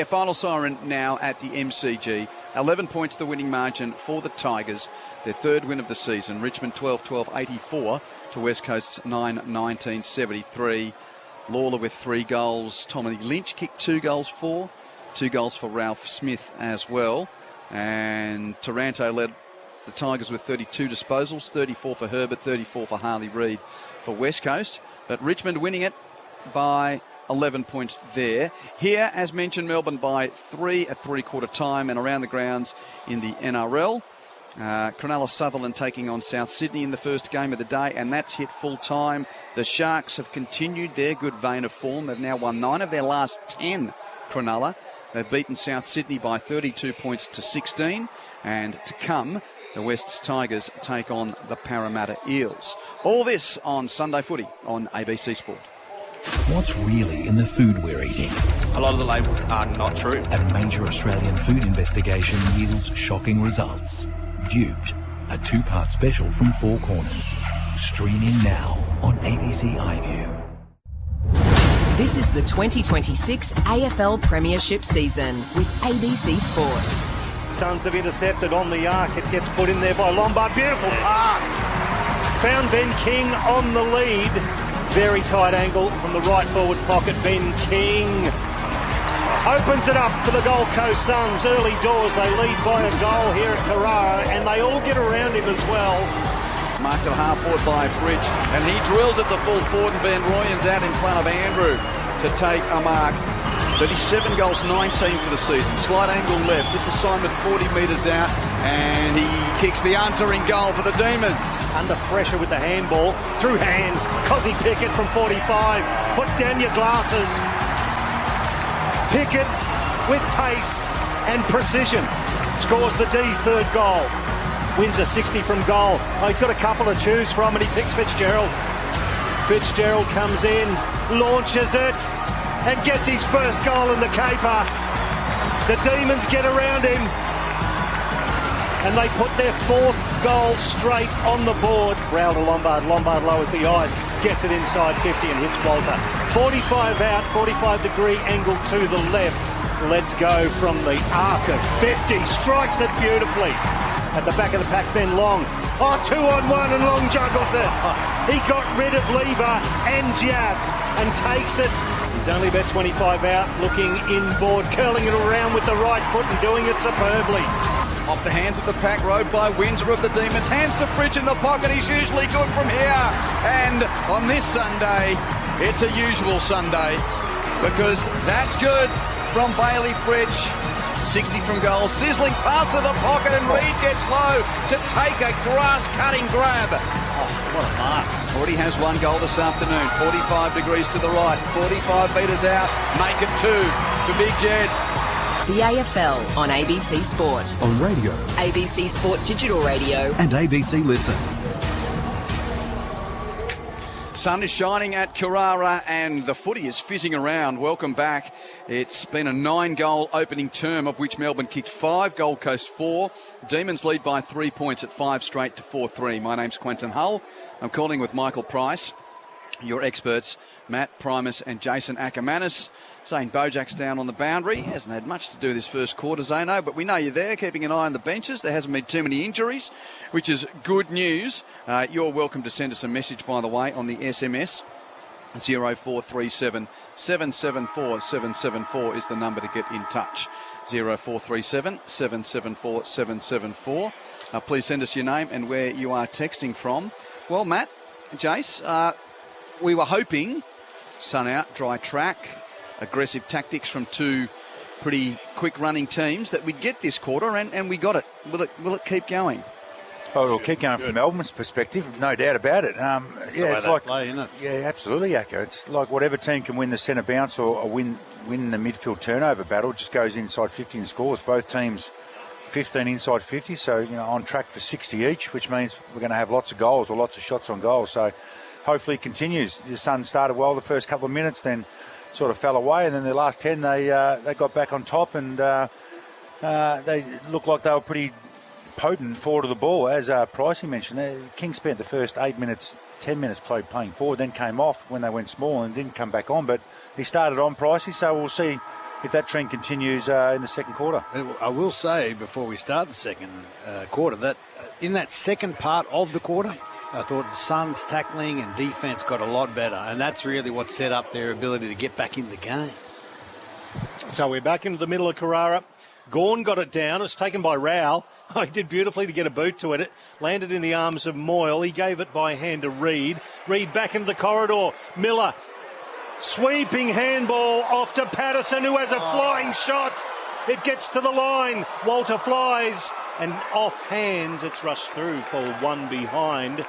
final siren now at the MCG. 11 points the winning margin for the Tigers. Their third win of the season. Richmond 12-12-84 to West Coast's 9-19-73. Lawler with 3 goals. Tommy Lynch kicked 2 goals for. 2 goals for Ralph Smith as well. And Taranto led the Tigers with 32 disposals. 34 for Herbert, 34 for Harley Reid for West Coast. But Richmond winning it by 11 points there. Here, as mentioned, Melbourne by 3 at 3/4 time, and around the grounds in the NRL. Cronulla Sutherland taking on South Sydney in the first game of the day, and that's hit full time. The Sharks have continued their good vein of form. They've now won 9 of their last 10, Cronulla. They've beaten South Sydney by 32 points to 16, and to come, the West's Tigers take on the Parramatta Eels. All this on Sunday Footy on ABC Sport. What's really in the food we're eating? A lot of the labels are not true. A major Australian food investigation yields shocking results. Duped, a 2-part special from Four Corners. Streaming now on ABC iView. This is the 2026 AFL Premiership season with ABC Sport. Suns have intercepted on the arc. It gets put in there by Lombard. Beautiful pass. Found Ben King on the lead. Very tight angle from the right forward pocket. Ben King opens it up for the Gold Coast Suns. Early doors, they lead by a goal here at Carrara, and they all get around him as well. Marked at half forward by Fridge, and he drills it to full forward, and Ben Royan's out in front of Andrew to take a mark. 37 goals, 19 for the season. Slight angle left. This assignment 40 metres out, and he kicks the answering goal for the Demons. Under pressure with the handball, through hands, Cozzy Pickett from 45. Put down your glasses. Pickett with pace and precision scores the D's third goal. Wins a 60 from goal. Oh, he's got a couple to choose from, and he picks Fitzgerald. Fitzgerald comes in, launches it, and gets his first goal in the caper. The Demons get around him, and they put their fourth goal straight on the board. Row to Lombard. Lombard lowers the eyes, gets it inside 50 and hits Walter. 45 out, 45-degree angle to the left. Let's go from the arc of 50. Strikes it beautifully. At the back of the pack, Ben Long. Oh, 2-on-1, and Long juggles it. He got rid of Lever and Jab and takes it. He's only about 25 out, looking inboard, curling it around with the right foot and doing it superbly. Off the hands of the pack, rowed by Windsor of the Demons. Hands to Fridge in the pocket. He's usually good from here. And on this Sunday, it's a usual Sunday because that's good from Bailey Fridge. 60 from goal. Sizzling pass to the pocket, and Reid gets low to take a grass-cutting grab. Oh, what a mark. Already has one goal this afternoon. 45 degrees to the right. 45 metres out. Make it 2 for Big Jed. The AFL on ABC Sport. On radio. ABC Sport Digital Radio. And ABC Listen. Sun is shining at Carrara and the footy is fizzing around. Welcome back. It's been a 9-goal opening term, of which Melbourne kicked 5, Gold Coast 4. Demons lead by 3 points at 5 straight to 4-3. My name's Quentin Hull. I'm calling with Michael Price. Your experts, Matt Primus and Jason Ackermanis, saying Bojak's down on the boundary. Hasn't had much to do this first quarter, Zano, but we know you're there, keeping an eye on the benches. There hasn't been too many injuries, which is good news. You're welcome to send us a message, by the way, on the SMS. 0437 774 774 is the number to get in touch. 0437 774 774. Please send us your name and where you are texting from. Well, Matt, Jace, we were hoping sun out, dry track, aggressive tactics from two pretty quick-running teams that we'd get this quarter, and we got it. Will it keep going? Oh, it'll keep going from Melbourne's perspective, no doubt about it. It's like play, isn't it? Yeah, absolutely, Acco. It's like whatever team can win the centre bounce or win the midfield turnover battle just goes inside 50 and scores. Both teams 15 inside 50, so on track for 60 each, which means we're going to have lots of goals or lots of shots on goal. So hopefully it continues. The Suns started well the first couple of minutes, then sort of fell away, and then the last 10 they got back on top, and they looked like they were pretty potent forward of the ball, as Pricey mentioned. King spent the first 10 minutes playing forward, then came off when they went small and didn't come back on, but he started on, Pricey, so we'll see if that trend continues in the second quarter. I will say before we start the second quarter that in that second part of the quarter, I thought the Suns' tackling and defence got a lot better, and that's really what set up their ability to get back in the game. So we're back into the middle of Carrara. Gawn got it down. It was taken by Rowell. Oh, he did beautifully to get a boot to it. It landed in the arms of Moyle. He gave it by hand to Reid. Reid back into the corridor. Miller, sweeping handball off to Patterson, who has a flying shot. It gets to the line. Walter flies, and off hands. It's rushed through for one behind.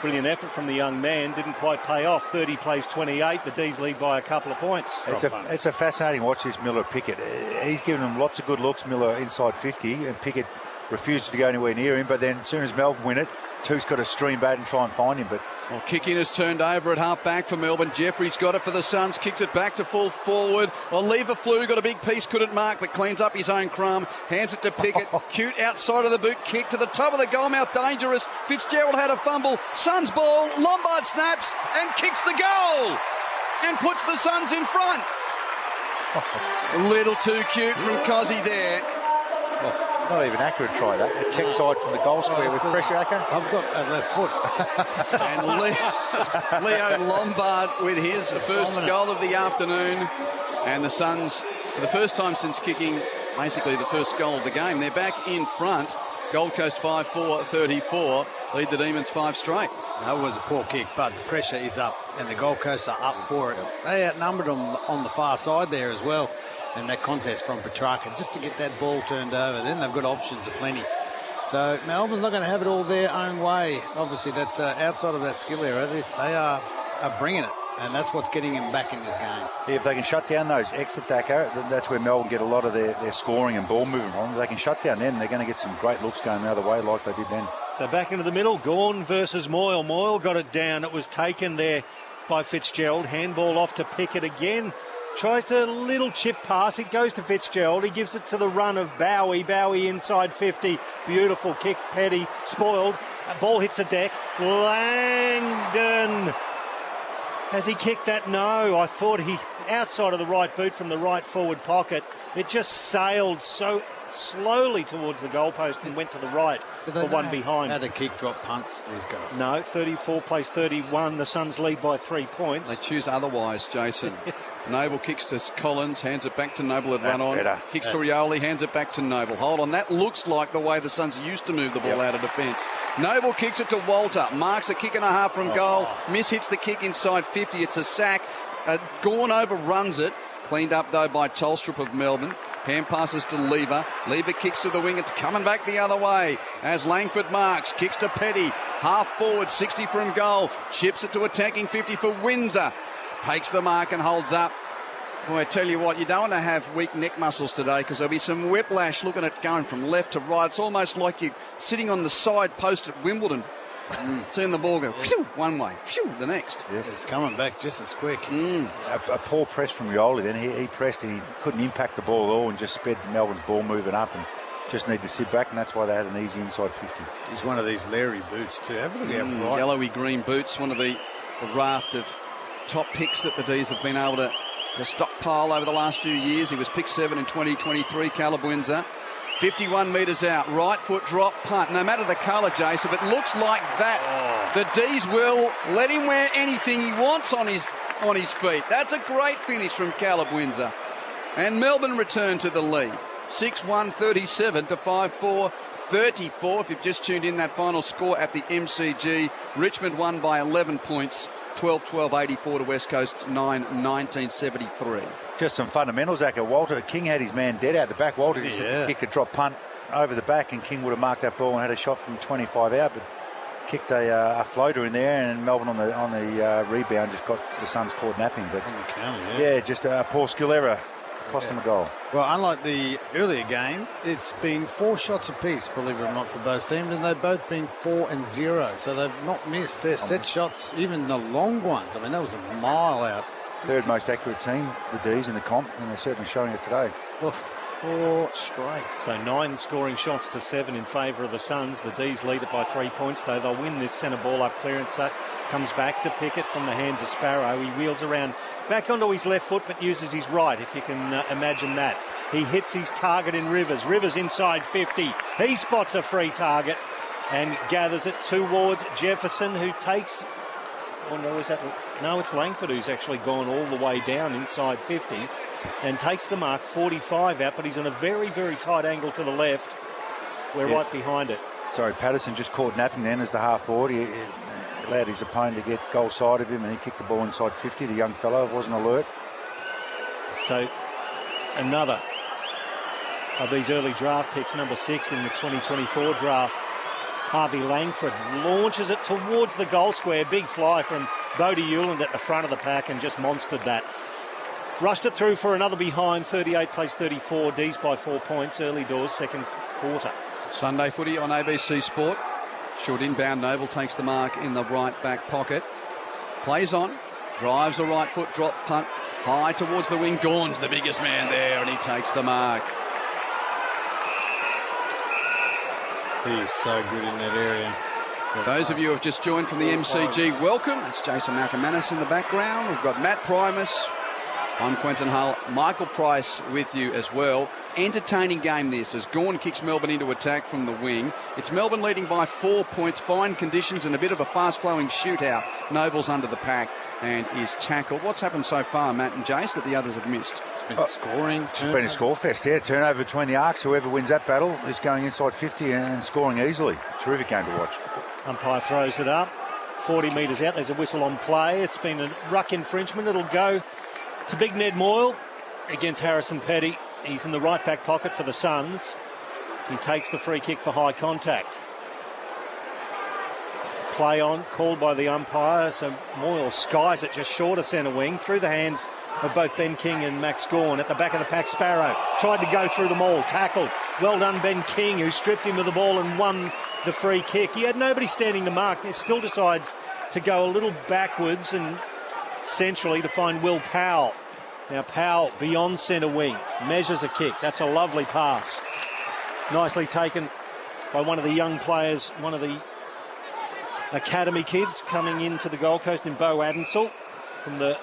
Brilliant effort from the young man. Didn't quite pay off. 30 plays 28. The D's lead by a couple of points. It's a fascinating watch, this Miller Pickett. He's given them lots of good looks, Miller inside 50, and Pickett refuses to go anywhere near him. But then as soon as Melbourne win it, Tuke's got to stream back and try and find him. But well, kick-in has turned over at half-back for Melbourne. Jeffrey's got it for the Suns, kicks it back to full forward. Well, Lever flew, got a big piece, couldn't mark, but cleans up his own crumb. Hands it to Pickett. Cute outside of the boot, kick to the top of the goal mouth, dangerous. Fitzgerald had a fumble. Suns ball, Lombard snaps and kicks the goal and puts the Suns in front. A little too cute from Cozzy there. not even accurate try that. A check side from the goal square with pressure, Acker. I've got a left foot. And Leo Lombard with his first goal of the afternoon. And the Suns, for the first time since kicking basically the first goal of the game, they're back in front. Gold Coast 5-4-34, lead the Demons 5 straight. That was a poor kick, but the pressure is up, and the Gold Coast are up for it. They outnumbered them on the far side there as well, in that contest from Petrarca, just to get that ball turned over. Then they've got options aplenty. So Melbourne's not going to have it all their own way. Obviously, that outside of that skill area, they are bringing it, and that's what's getting them back in this game. Yeah, if they can shut down those exits, Acker, that's where Melbourne get a lot of their scoring and ball movement from. If they can shut down them, they're going to get some great looks going the other way like they did then. So back into the middle, Gawn versus Moyle. Moyle got it down. It was taken there by Fitzgerald. Handball off to Pickett again. Tries to little chip pass. It goes to Fitzgerald. He gives it to the run of Bowie. Bowie inside 50. Beautiful kick. Petty spoiled. Ball hits the deck. Langdon. Has he kicked that? No. I thought he, outside of the right boot from the right forward pocket, it just sailed so slowly towards the goalpost and went to the right. The one behind. How to kick drop punts, these guys. No, 34 plays 31. The Suns lead by 3 points. They choose otherwise, Jason. Noble kicks to Collins, hands it back to Noble at run on. Better. Kicks to Rioli, hands it back to Noble. Hold on, that looks like the way the Suns used to move the ball out of defence. Noble kicks it to Walter, marks a kick and a half from goal, mishits the kick inside 50. It's a sack. Gawn overruns it. Cleaned up though by Tolstrup of Melbourne. Hand passes to Lever. Lever kicks to the wing. It's coming back the other way as Langford marks. Kicks to Petty. Half forward, 60 from goal. Chips it to attacking 50 for Windsor. Takes the mark and holds up. Boy, I tell you what, you don't want to have weak neck muscles today because there'll be some whiplash looking at going from left to right. It's almost like you're sitting on the side post at Wimbledon. Seeing the ball go phew, one way, phew, the next. Yes, it's coming back just as quick. A poor press from Rioli then. He pressed and he couldn't impact the ball at all and just sped Melbourne's ball moving up and just need to sit back, and that's why they had an easy inside 50. He's one of these Larry boots too. Have a look at him. Yellowy green boots, one of the raft of top picks that the D's have been able to stockpile over the last few years. He was pick 7 in 2023, Caleb Windsor. 51 metres out, right foot drop punt. No matter the colour, Jason, but it looks like that. The D's will let him wear anything he wants on his feet. That's a great finish from Caleb Windsor. And Melbourne return to the lead. 6-1, 37 to 5-4, 34. If you've just tuned in, that final score at the MCG. Richmond won by 11 points. 12-12, 84 to West Coast 9-19, 73. Just some fundamentals, Acker. Walter King had his man dead out the back. Walter just kicked a drop punt over the back, and King would have marked that ball and had a shot from 25 out, but kicked a floater in there, and Melbourne on the rebound just got the Suns caught napping. But on the counter, just a poor skill error. Cost them a goal. Well, unlike the earlier game, it's been 4 shots apiece, believe it or not, for both teams, and they've both been 4-0. So they've not missed their set shots, even the long ones. I mean, that was a mile out. Third most accurate team, the D's in the comp, and they're certainly showing it today. 4 straight. So 9 scoring shots to 7 in favour of the Suns. The D's lead it by 3 points, though they'll win this centre ball up clearance. That comes back to Pickett from the hands of Sparrow. He wheels around back onto his left foot, but uses his right, if you can imagine that. He hits his target in Rivers. Rivers inside 50. He spots a free target and gathers it towards Jefferson, who takes... No, it's Langford who's actually gone all the way down inside 50 and takes the mark 45 out, but he's on a very, very tight angle to the left. We're right behind it. Sorry, Patterson just caught napping then as the half forward. He allowed his opponent to get goal side of him, and he kicked the ball inside 50. The young fellow wasn't alert. So another of these early draft picks, number 6 in the 2024 draft, Harvey Langford launches it towards the goal square. Big fly from Bodie Hewland at the front of the pack and just monstered that. Rushed it through for another behind. 38 plays 34. D's by 4 points. Early doors, second quarter. Sunday footy on ABC Sport. Short inbound, Noble takes the mark in the right back pocket. Plays on, drives a right foot drop punt, high towards the wing. Gawn's the biggest man there, and he takes the mark. He is so good in that area. Those of you who have just joined from the MCG, welcome. That's Jason Malcolmanis in the background. We've got Matt Primus. I'm Quentin Hull. Michael Price with you as well. Entertaining game this as Gawn kicks Melbourne into attack from the wing. It's Melbourne leading by 4 points, fine conditions and a bit of a fast-flowing shootout. Noble's under the pack and is tackled. What's happened so far, Matt and Jace, that the others have missed? It's been scoring. It's been a score fest, yeah. Turnover between the arcs. Whoever wins that battle is going inside 50 and scoring easily. Terrific game to watch. Umpire throws it up, 40 metres out. There's a whistle on play. It's been a ruck infringement. It'll go to Big Ned Moyle against Harrison Petty. He's in the right back pocket for the Suns. He takes the free kick for high contact. Play on, called by the umpire. So Moyle skies it just short of centre wing through the hands of both Ben King and Max Gawn. At the back of the pack, Sparrow tried to go through them all, tackled. Well done, Ben King, who stripped him of the ball and won the free kick. He had nobody standing the mark. He still decides to go a little backwards and centrally to find Will Powell. Now Powell beyond centre wing, measures a kick. That's a lovely pass. Nicely taken by one of the young players, one of the academy kids coming into the Gold Coast in Bo Adensel from the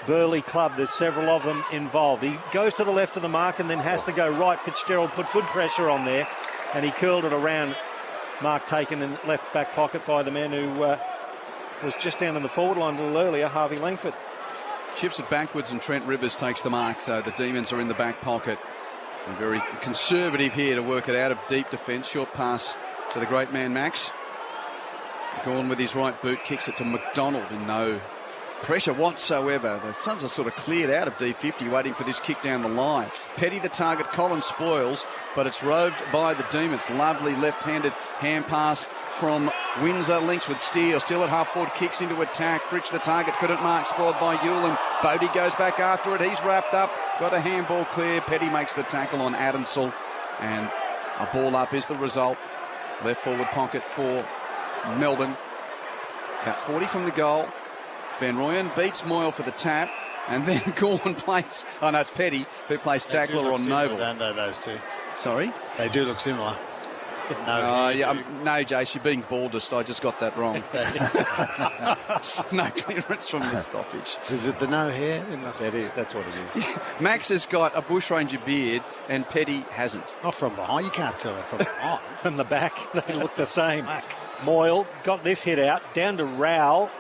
Burleigh club. There's several of them involved. He goes to the left of the mark and then has to go right. Fitzgerald put good pressure on there and he curled it around. Mark taken in left back pocket by the man who was just down in the forward line a little earlier, Harvey Langford. Chips it backwards and Trent Rivers takes the mark, so the Demons are in the back pocket. And very conservative here to work it out of deep defence. Short pass to the great man Max. Gawn with his right boot kicks it to McDonald and no pressure whatsoever. The Suns are sort of cleared out of D50 waiting for this kick down the line. Petty the target, Collins spoils, but it's roved by the Demons. Lovely left-handed hand pass from Windsor, links with Steele. Still at half-forward, kicks into attack. Fritsch the target, couldn't mark, spoiled by Hewlin. Bodie goes back after it, he's wrapped up, got a handball clear. Petty makes the tackle on Adamsel, and a ball up is the result. Left forward pocket for Melbourne. About 40 from the goal. Van Rooyen beats Moyle for the tap, and then Gawn plays. Oh no, it's Petty who plays tackler on Noble. Don't know those two. Sorry? They do look similar. No, Jace, you're being baldest. I just got that wrong. No clearance from the stoppage. Is it the no hair? It is, that's what it is. Max has got a bushranger beard and Petty hasn't. Not from behind. You can't tell it from behind. From the back, they look the same. Moyle got this hit out, down to Rowell.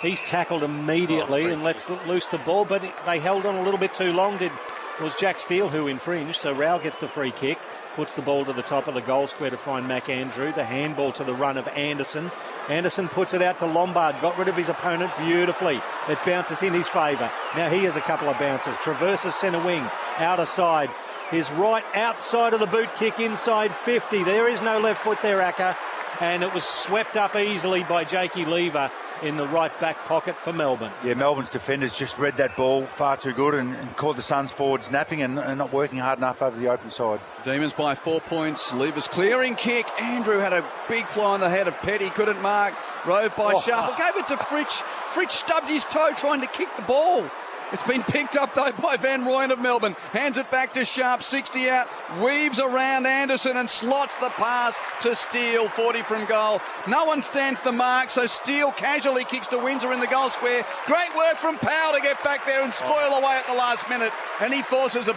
He's tackled immediately and lets loose the ball, but they held on a little bit too long. It was Jack Steele who infringed, so Rowell gets the free kick, puts the ball to the top of the goal square to find Mac Andrew. The handball to the run of Anderson. Anderson puts it out to Lombard, got rid of his opponent beautifully. It bounces in his favour. Now he has a couple of bounces. Traverses centre wing, outer side. His right outside of the boot kick, inside 50. There is no left foot there, Acker. And it was swept up easily by Jakey Lever in the right back pocket for Melbourne. Yeah, Melbourne's defenders just read that ball far too good and caught the Suns forwards napping and not working hard enough over the open side. Demons by 4 points. Lever's clearing kick. Andrew had a big fly on the head of Petty, couldn't mark. Rove by Sharp. Gave it to Fritsch. Fritsch stubbed his toe trying to kick the ball. It's been picked up, though, by Van Rooyen of Melbourne. Hands it back to Sharp, 60 out. Weaves around Anderson and slots the pass to Steele, 40 from goal. No one stands the mark, so Steele casually kicks to Windsor in the goal square. Great work from Powell to get back there and spoil away at the last minute. And he forces a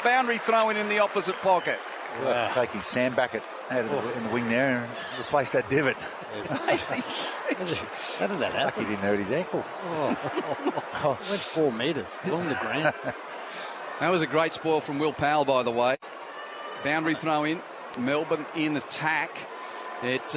boundary throw in the opposite pocket. Yeah. Take his sandbacket out of in the wing there and replace that divot. How did that happen? He didn't hurt his ankle. It went 4 metres along the ground. That was a great spoil from Will Powell, by the way. Boundary throw in. Melbourne in attack. It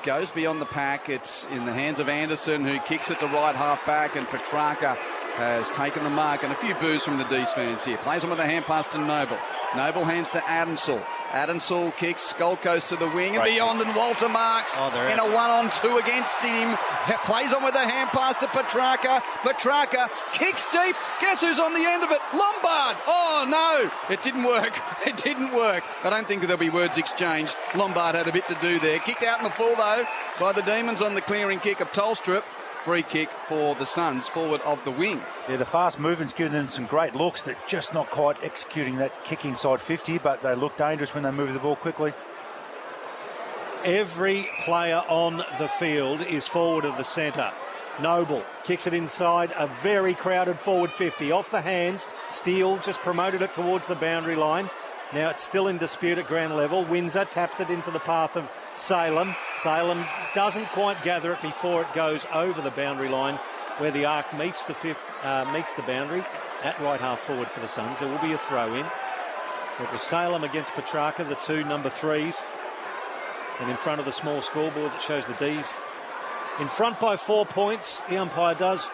goes beyond the pack. It's in the hands of Anderson, who kicks it to right half back, and Petrarca has taken the mark, and a few boos from the D's fans here. Plays on with a hand pass to Noble. Noble hands to Adensall. Adensall kicks Gold Coast to the wing and beyond, and Walter marks in a 1-on-2 against him. Plays on with a hand pass to Petrarca. Petrarca kicks deep. Guess who's on the end of it? Lombard. Oh no, it didn't work. It didn't work. I don't think there'll be words exchanged. Lombard had a bit to do there. Kicked out in the full though by the Demons on the clearing kick of Tolstrup. Free kick for the Suns, forward of the wing. Yeah, the fast movement's given them some great looks. They're just not quite executing that kick inside 50, but they look dangerous when they move the ball quickly. Every player on the field is forward of the centre. Noble kicks it inside a very crowded forward 50. Off the hands, Steele just promoted it towards the boundary line. Now it's still in dispute at ground level. Windsor taps it into the path of Salem. Salem doesn't quite gather it before it goes over the boundary line, where the arc meets the boundary at right half forward for the Suns. There will be a throw in. It was Salem against Petrarca, the two number 3s. And in front of the small scoreboard that shows the D's in front by 4 points. The umpire does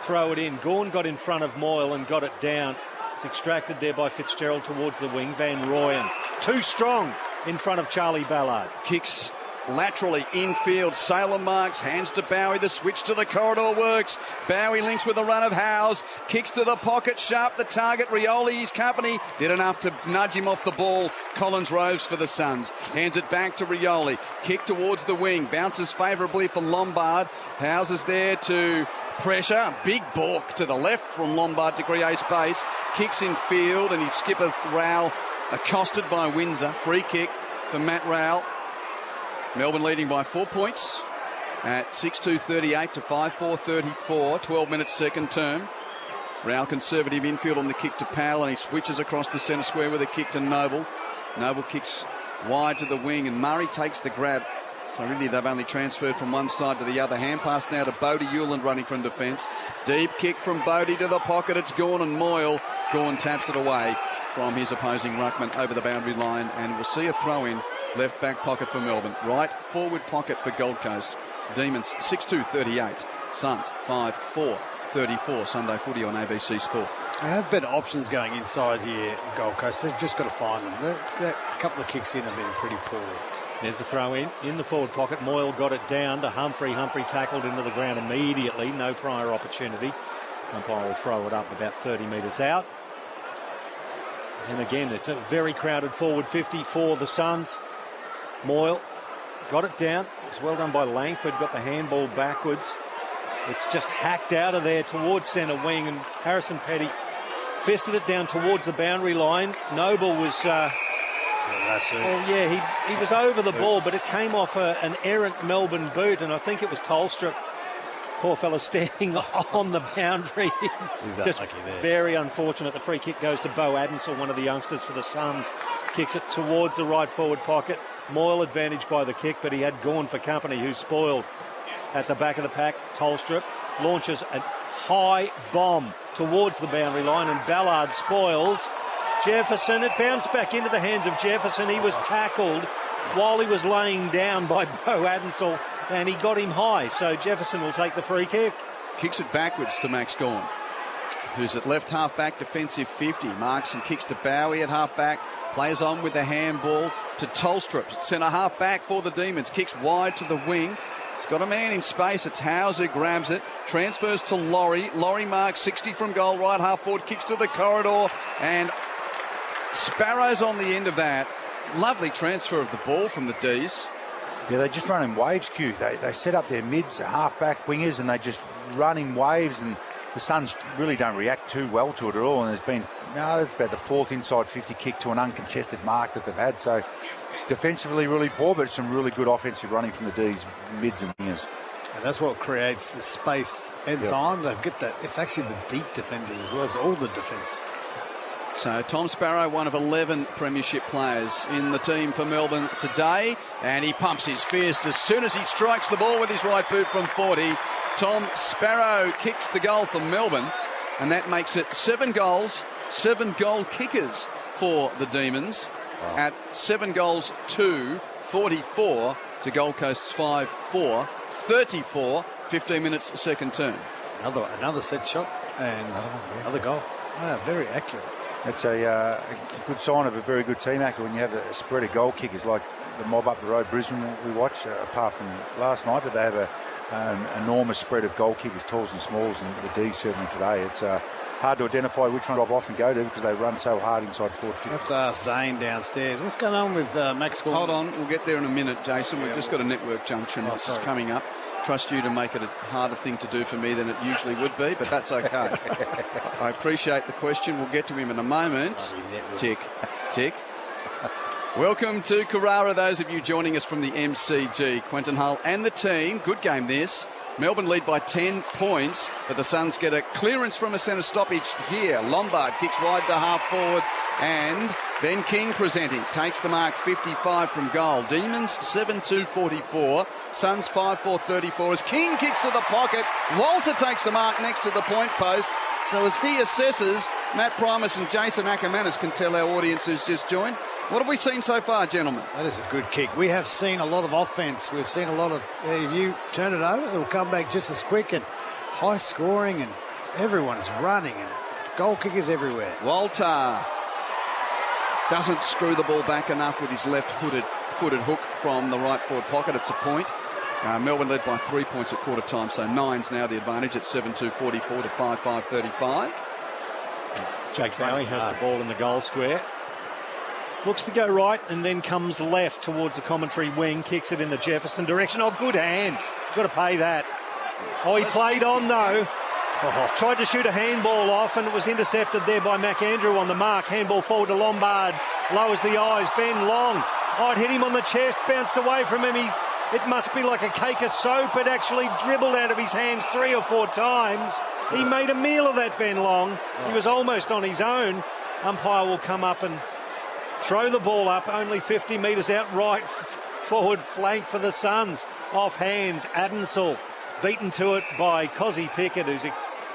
throw it in. Gawn got in front of Moyle and got it down. It's extracted there by Fitzgerald towards the wing. Van Rooyen too strong in front of Charlie Ballard. Kicks laterally infield. Salem marks, hands to Bowie. The switch to the corridor works. Bowie links with a run of Howes. Kicks to the pocket, sharp the target. Rioli's company did enough to nudge him off the ball. Collins Roves for the Suns. Hands it back to Rioli. Kick towards the wing. Bounces favourably for Lombard. Howes is there to pressure. Big balk to the left from Lombard to create space. Kicks in field and he skippers Rowell, accosted by Windsor. Free kick for Matt Rowell. Melbourne leading by 4 points at 6:2:38 to 5:4:34. 12 minutes second term. Rowell conservative infield on the kick to Powell, and he switches across the centre square with a kick to Noble. Noble kicks wide to the wing and Murray takes the grab. So really they've only transferred from one side to the other. Hand pass now to Bodie Hewland running from defence. Deep kick from Bodie to the pocket. It's Gawn and Moyle. Gawn taps it away from his opposing ruckman over the boundary line, and we'll see a throw in. Left back pocket for Melbourne. Right forward pocket for Gold Coast. Demons 6:2:38. Suns 5:4:34. Sunday footy on ABC Sport. They have better options going inside here, Gold Coast. They've just got to find them. That couple of kicks in have been pretty poor. There's the throw in the forward pocket. Moyle got it down to Humphrey. Humphrey tackled into the ground immediately. No prior opportunity. Umpire will throw it up about 30 metres out. And again, it's a very crowded forward 50 for the Suns. Moyle got it down. It was well done by Langford. Got the handball backwards. It's just hacked out of there towards centre wing, and Harrison Petty fisted it down towards the boundary line. Noble was... he was over the ball, but it came off an errant Melbourne boot, and I think it was Tolstrup, poor fella, standing on the boundary. Just very unfortunate. The free kick goes to Bo Adensall, one of the youngsters for the Suns. Kicks it towards the right forward pocket. Moyle advantage by the kick, but he had Gawn for company, who spoiled at the back of the pack. Tolstrup launches a high bomb towards the boundary line, and Ballard spoils. Jefferson, it bounced back into the hands of Jefferson. He was tackled while he was laying down by Bo Adensall, and he got him high. So Jefferson will take the free kick. Kicks it backwards to Max Gawn, who's at left half-back defensive 50. Marks and kicks to Bowie at half-back. Plays on with the handball to Tolstrup, centre half-back for the Demons. Kicks wide to the wing. He's got a man in space. It's Howes who grabs it. Transfers to Laurie. Laurie marks 60 from goal. Right half forward. Kicks to the corridor. And Sparrow's on the end of that. Lovely transfer of the ball from the D's. Yeah, they just run in waves, Q. They set up their mids, half-back wingers, and they just run in waves, and the Suns really don't react too well to it at all. And there's been, it's about the fourth inside 50 kick to an uncontested mark that they've had. So defensively really poor, but some really good offensive running from the D's, mids and wingers. And that's what creates the space and time. They've got that. It's actually the deep defenders as well as all the defence. So Tom Sparrow, one of 11 premiership players in the team for Melbourne today, and he pumps his fist as soon as he strikes the ball with his right boot from 40. Tom Sparrow kicks the goal for Melbourne, and that makes it 7 goals, 7 goal kickers for the Demons at 7 goals to 44 to Gold Coast's 5-4, 34, 15 minutes second term. Another set shot and another goal. Very accurate. It's a good sign of a very good team, Acker, when you have a spread of goal kickers like the mob up the road, Brisbane, we watch, apart from last night, but they have an enormous spread of goal kickers, talls and smalls, and the D's certainly today. It's hard to identify which one to drop off and go to because they run so hard inside 40. You have to ask Zane downstairs. What's going on with Max Gordon? Hold on, we'll get there in a minute, Jason. We've just got a network junction that's coming up. Trust you to make it a harder thing to do for me than it usually would be, but that's okay. I appreciate the question. We'll get to him in a moment. Tick, tick. Welcome to Carrara, those of you joining us from the MCG. Quentin Hull and the team. Good game this. Melbourne lead by 10 points, but the Suns get a clearance from a centre stoppage here. Lombard kicks wide to half forward, and Ben King presenting. Takes the mark 55 from goal. Demons 7-2-44. Suns 5-4-34 as King kicks to the pocket. Walter takes the mark next to the point post. So as he assesses, Matt Primus and Jason Ackermanis can tell our audience who's just joined. What have we seen so far, gentlemen? That is a good kick. We have seen a lot of offense. We've seen a lot of, if you turn it over, it'll come back just as quick, and high scoring, and everyone's running, and goal kickers everywhere. Walter doesn't screw the ball back enough with his left-footed hook from the right forward pocket. It's a point. Melbourne led by 3 points at quarter time, so 9's now the advantage at 7-2-44 to 5-5-35. Jake Bowie has the ball in the goal square. Looks to go right and then comes left towards the commentary wing, kicks it in the Jefferson direction. Oh, good hands. Got to pay that. Oh, he played on though. Tried to shoot a handball off and it was intercepted there by McAndrew on the mark. Handball forward to Lombard. Lowers the eyes. Ben Long. Oh, it hit him on the chest. Bounced away from him. It must be like a cake of soap. It actually dribbled out of his hands 3 or 4 times. He made a meal of that, Ben Long. He was almost on his own. Umpire will come up and throw the ball up, only 50 metres out, right forward flank for the Suns. Off hands, Adensall beaten to it by Cozzy Pickett,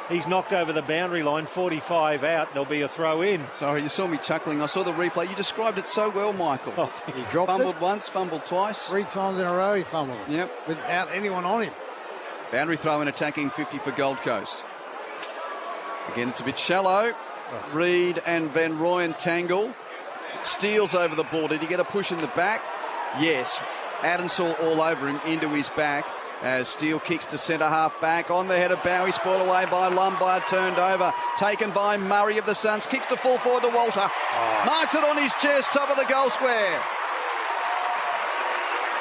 he's knocked over the boundary line, 45 out. There'll be a throw in. Sorry, you saw me chuckling. I saw the replay. You described it so well, Michael. Oh, he dropped fumbled once, fumbled twice. 3 times in a row he fumbled. Yep. Without anyone on him. Boundary throw in attacking 50 for Gold Coast. Again, it's a bit shallow. Reed and Van Rooyen tangle. Steals over the ball. Did he get a push in the back? Yes. Adensall all over him, into his back as Steele kicks to centre half back. On the head of Bowie, spoiled away by Lombard, turned over. Taken by Murray of the Suns. Kicks to full forward to Walter. Marks it on his chest, top of the goal square.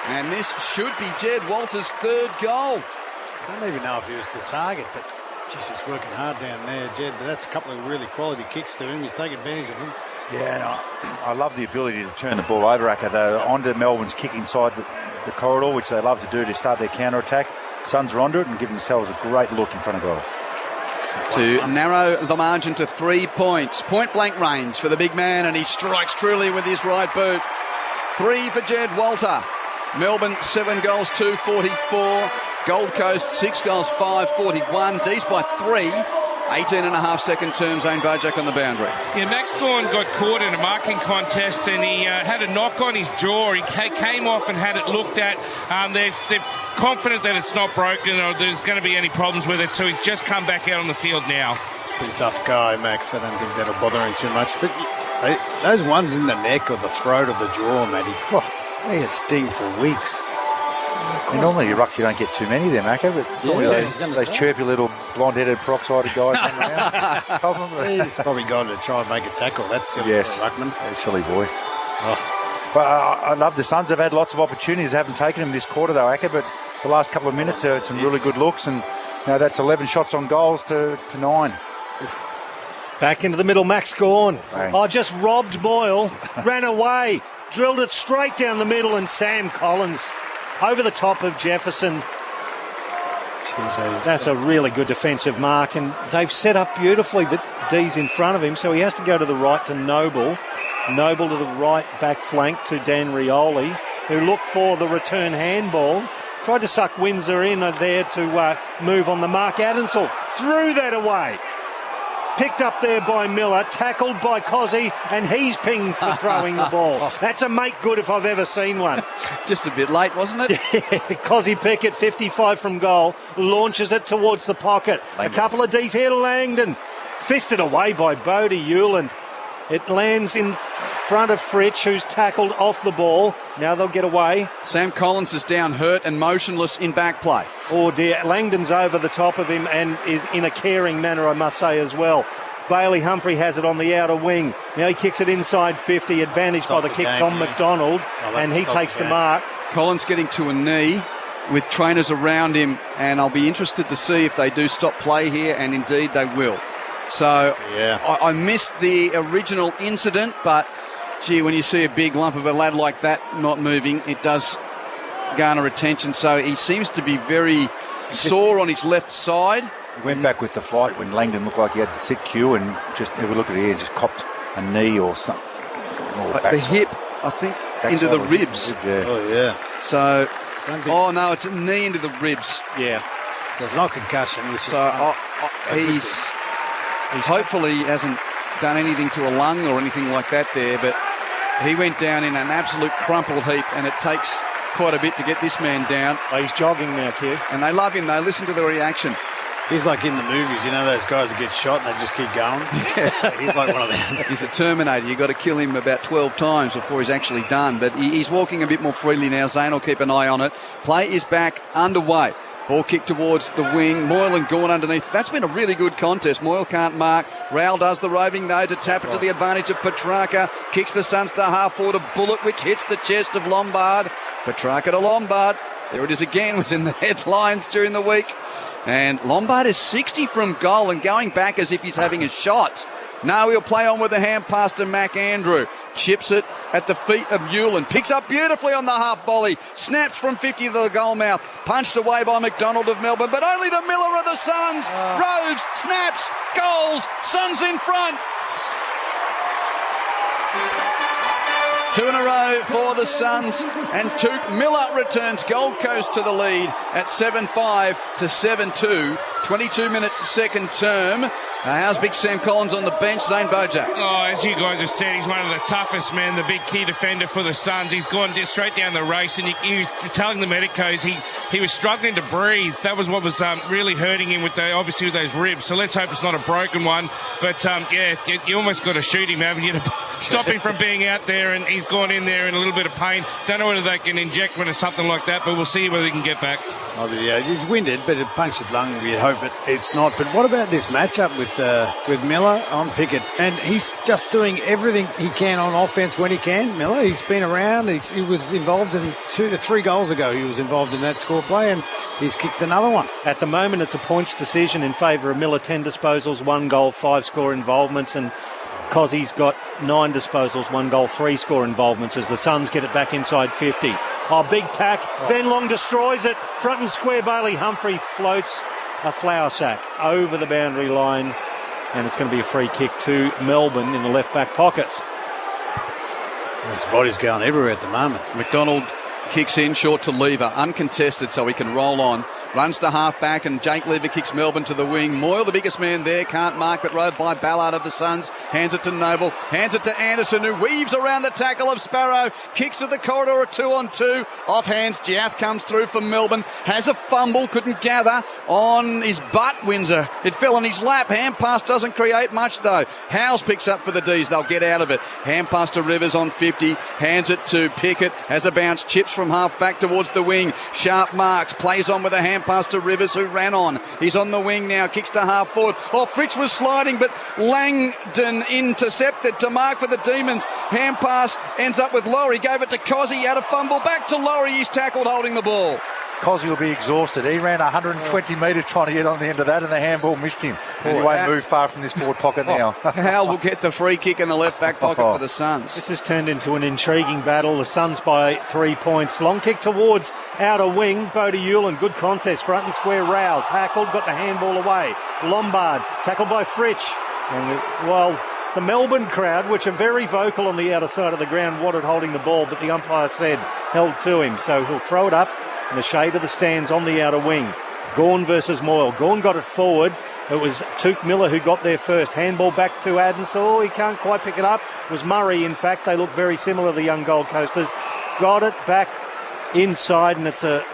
And this should be Jed Walter's 3rd goal. I don't even know if he was the target, but just he's working hard down there, Jed. But that's a couple of really quality kicks to him. He's taking advantage of them. Yeah, and I love the ability to turn the ball over, Acker, though, onto Melbourne's kick inside the corridor, which they love to do to start their counter-attack. Suns are onto it and give themselves a great look in front of goal. To narrow the margin to 3 points. Point-blank range for the big man, and he strikes truly with his right boot. 3 for Jed Walter. Melbourne, 7 goals, 2-44. Gold Coast, 6 goals, 5-41. D's by 3. 18.5 second term, Zane Bojack on the boundary. Yeah, Max Gawn got caught in a marking contest and he had a knock on his jaw. He came off and had it looked at. They're confident that it's not broken or there's going to be any problems with it, so he's just come back out on the field now. Pretty tough guy, Max. I don't think that'll bother him too much. But those ones in the neck or the throat or the jaw, Matty, they sting for weeks. And normally you don't get too many of them, Acker, but those chirpy little blonde-headed peroxided guys come around. He's probably gone to try and make a tackle. That's silly for Ruckman. Silly boy. But I love the Suns. Have had lots of opportunities. They haven't taken them this quarter, though, Acker, but the last couple of minutes there, some really good looks, and that's 11 shots on goals to 9. Back into the middle, Max Gawn. Bang. Just robbed Boyle, ran away, drilled it straight down the middle, and Sam Collins over the top of Jefferson. That's a really good defensive mark, and they've set up beautifully. The D's in front of him, so he has to go to the right to Noble. Noble to the right back flank to Dan Rioli, who looked for the return handball. Tried to suck Windsor in there to move on the mark. Adensall threw that away. Picked up there by Miller, tackled by Cozzy, and he's pinged for throwing the ball. That's a make good if I've ever seen one. Just a bit late, wasn't it? Cozzy Pickett, 55 from goal, launches it towards the pocket. A couple of D's here to Langdon. Fisted away by Bodie Hewland. It lands in front of Fritsch, who's tackled off the ball. Now they'll get away. Sam Collins is down hurt and motionless in back play. Oh dear, Langdon's over the top of him and is in a caring manner, I must say, as well. Bailey Humphrey has it on the outer wing. Now he kicks it inside 50, advantaged by the kick, Tom McDonald, and he takes the mark. Collins getting to a knee with trainers around him, and I'll be interested to see if they do stop play here, and indeed they will. So I missed the original incident, but gee, when you see a big lump of a lad like that not moving, it does garner attention. So he seems to be very sore on his left side. He went back with the fight when Langdon looked like he had the sit cue, and just have a look at it here, just copped a knee or something. The hip, I think, into the ribs. Oh, yeah. So, oh no, it's a knee into the ribs. Yeah. So it's not concussion, which so he's hopefully hasn't done anything to a lung or anything like that there, but he went down in an absolute crumpled heap, and it takes quite a bit to get this man down. Oh, he's jogging now, Q. And they love him. They listen to the reaction. he's like in the movies, you know, those guys that get shot and they just keep going. He's like one of them. He's a Terminator. You've got to kill him about 12 times before he's actually done. But he's walking a bit more freely now. Zane will keep an eye on it. Play is back underway. Ball kicked towards the wing. Moyle and Gawn underneath. That's been a really good contest. Moyle can't mark. Rowell does the roving though to tap it to the advantage of Petrarca. Kicks the Suns to half forward. A bullet which hits the chest of Lombard. Petrarca to Lombard. There it is again. Was in the headlines during the week. And Lombard is 60 from goal and going back as if he's having a shot. No, he'll play on with the hand pass to Mac Andrew. Chips it at the feet of Hewland. Picks up beautifully on the half volley. Snaps from 50 to the goal mouth. Punched away by McDonald of Melbourne, but only to Miller of the Suns. Rhodes snaps. Goals. Suns in front. 2 in a row for the Suns, and Touk Miller returns Gold Coast to the lead at 7-5 to 7-2. 22 minutes second term. How's Big Sam Collins on the bench? Zane Bojack. Oh, as you guys have said, he's one of the toughest men, the big key defender for the Suns. He's gone straight down the race, and he was telling the medicos he was struggling to breathe. That was what was really hurting him with obviously with those ribs. So let's hope it's not a broken one. But you almost got to shoot him, haven't you, to stop him from being out there, and he's gone in there in a little bit of pain. Don't know whether they can inject him or something like that, but we'll see whether he can get back. Oh, yeah, he's winded, but it punctured lung. We hope it's not. But what about this matchup with Miller on Pickett? And he's just doing everything he can on offense when he can. Miller, he's been around. He was involved in 2 to 3 goals ago. He was involved in that score play, and he's kicked another one. At the moment, it's a points decision in favour of Miller. 10 disposals, 1 goal, 5 score involvements, and Cozzy's got 9 disposals, 1 goal, 3 score involvements as the Suns get it back inside 50. Oh, big pack. Ben Long destroys it. Front and square, Bailey Humphrey floats a flour sack over the boundary line, and it's going to be a free kick to Melbourne in the left back pocket. His body's going everywhere at the moment. McDonald kicks in short to Lever, uncontested, so he can roll on. Runs to half back, and Jake Lever kicks Melbourne to the wing. Moyle, the biggest man there, can't mark, but rode by Ballard of the Suns. Hands it to Noble, hands it to Anderson, who weaves around the tackle of Sparrow. Kicks to the corridor, a 2-on-2. Off hands, Giath comes through for Melbourne. Has a fumble, couldn't gather on his butt, Windsor. It fell on his lap. Hand pass doesn't create much, though. Howes picks up for the D's. They'll get out of it. Hand pass to Rivers on 50. Hands it to Pickett. Has a bounce, chips from half back towards the wing. Sharp marks, plays on with a hand pass to Rivers, who ran on. He's on the wing now, kicks to half forward. Oh, Fritsch was sliding, but Langdon intercepted to mark for the Demons. Hand pass ends up with Laurie. Gave it to Cozzy, had a fumble. Back to Laurie. He's tackled holding the ball. Cozzy will be exhausted. He ran 120 metres trying to get on the end of that, and the handball missed him. And he won't move far from this forward pocket now. Howell will get the free kick in the left back pocket for the Suns. This has turned into an intriguing battle. The Suns by 3 points. Long kick towards outer wing. Bodie Hewland, good contest. Front and square, Rowell tackled, got the handball away. Lombard tackled by Fritsch. And the Melbourne crowd, which are very vocal on the outer side of the ground, wanted holding the ball, but the umpire said held to him. So he'll throw it up in the shade of the stands on the outer wing. Gawn versus Moyle. Gawn got it forward. It was Tuke Miller who got there first. Handball back to Addison. Oh, he can't quite pick it up. It was Murray, in fact. They look very similar, the young Gold Coasters. Got it back inside, and it's a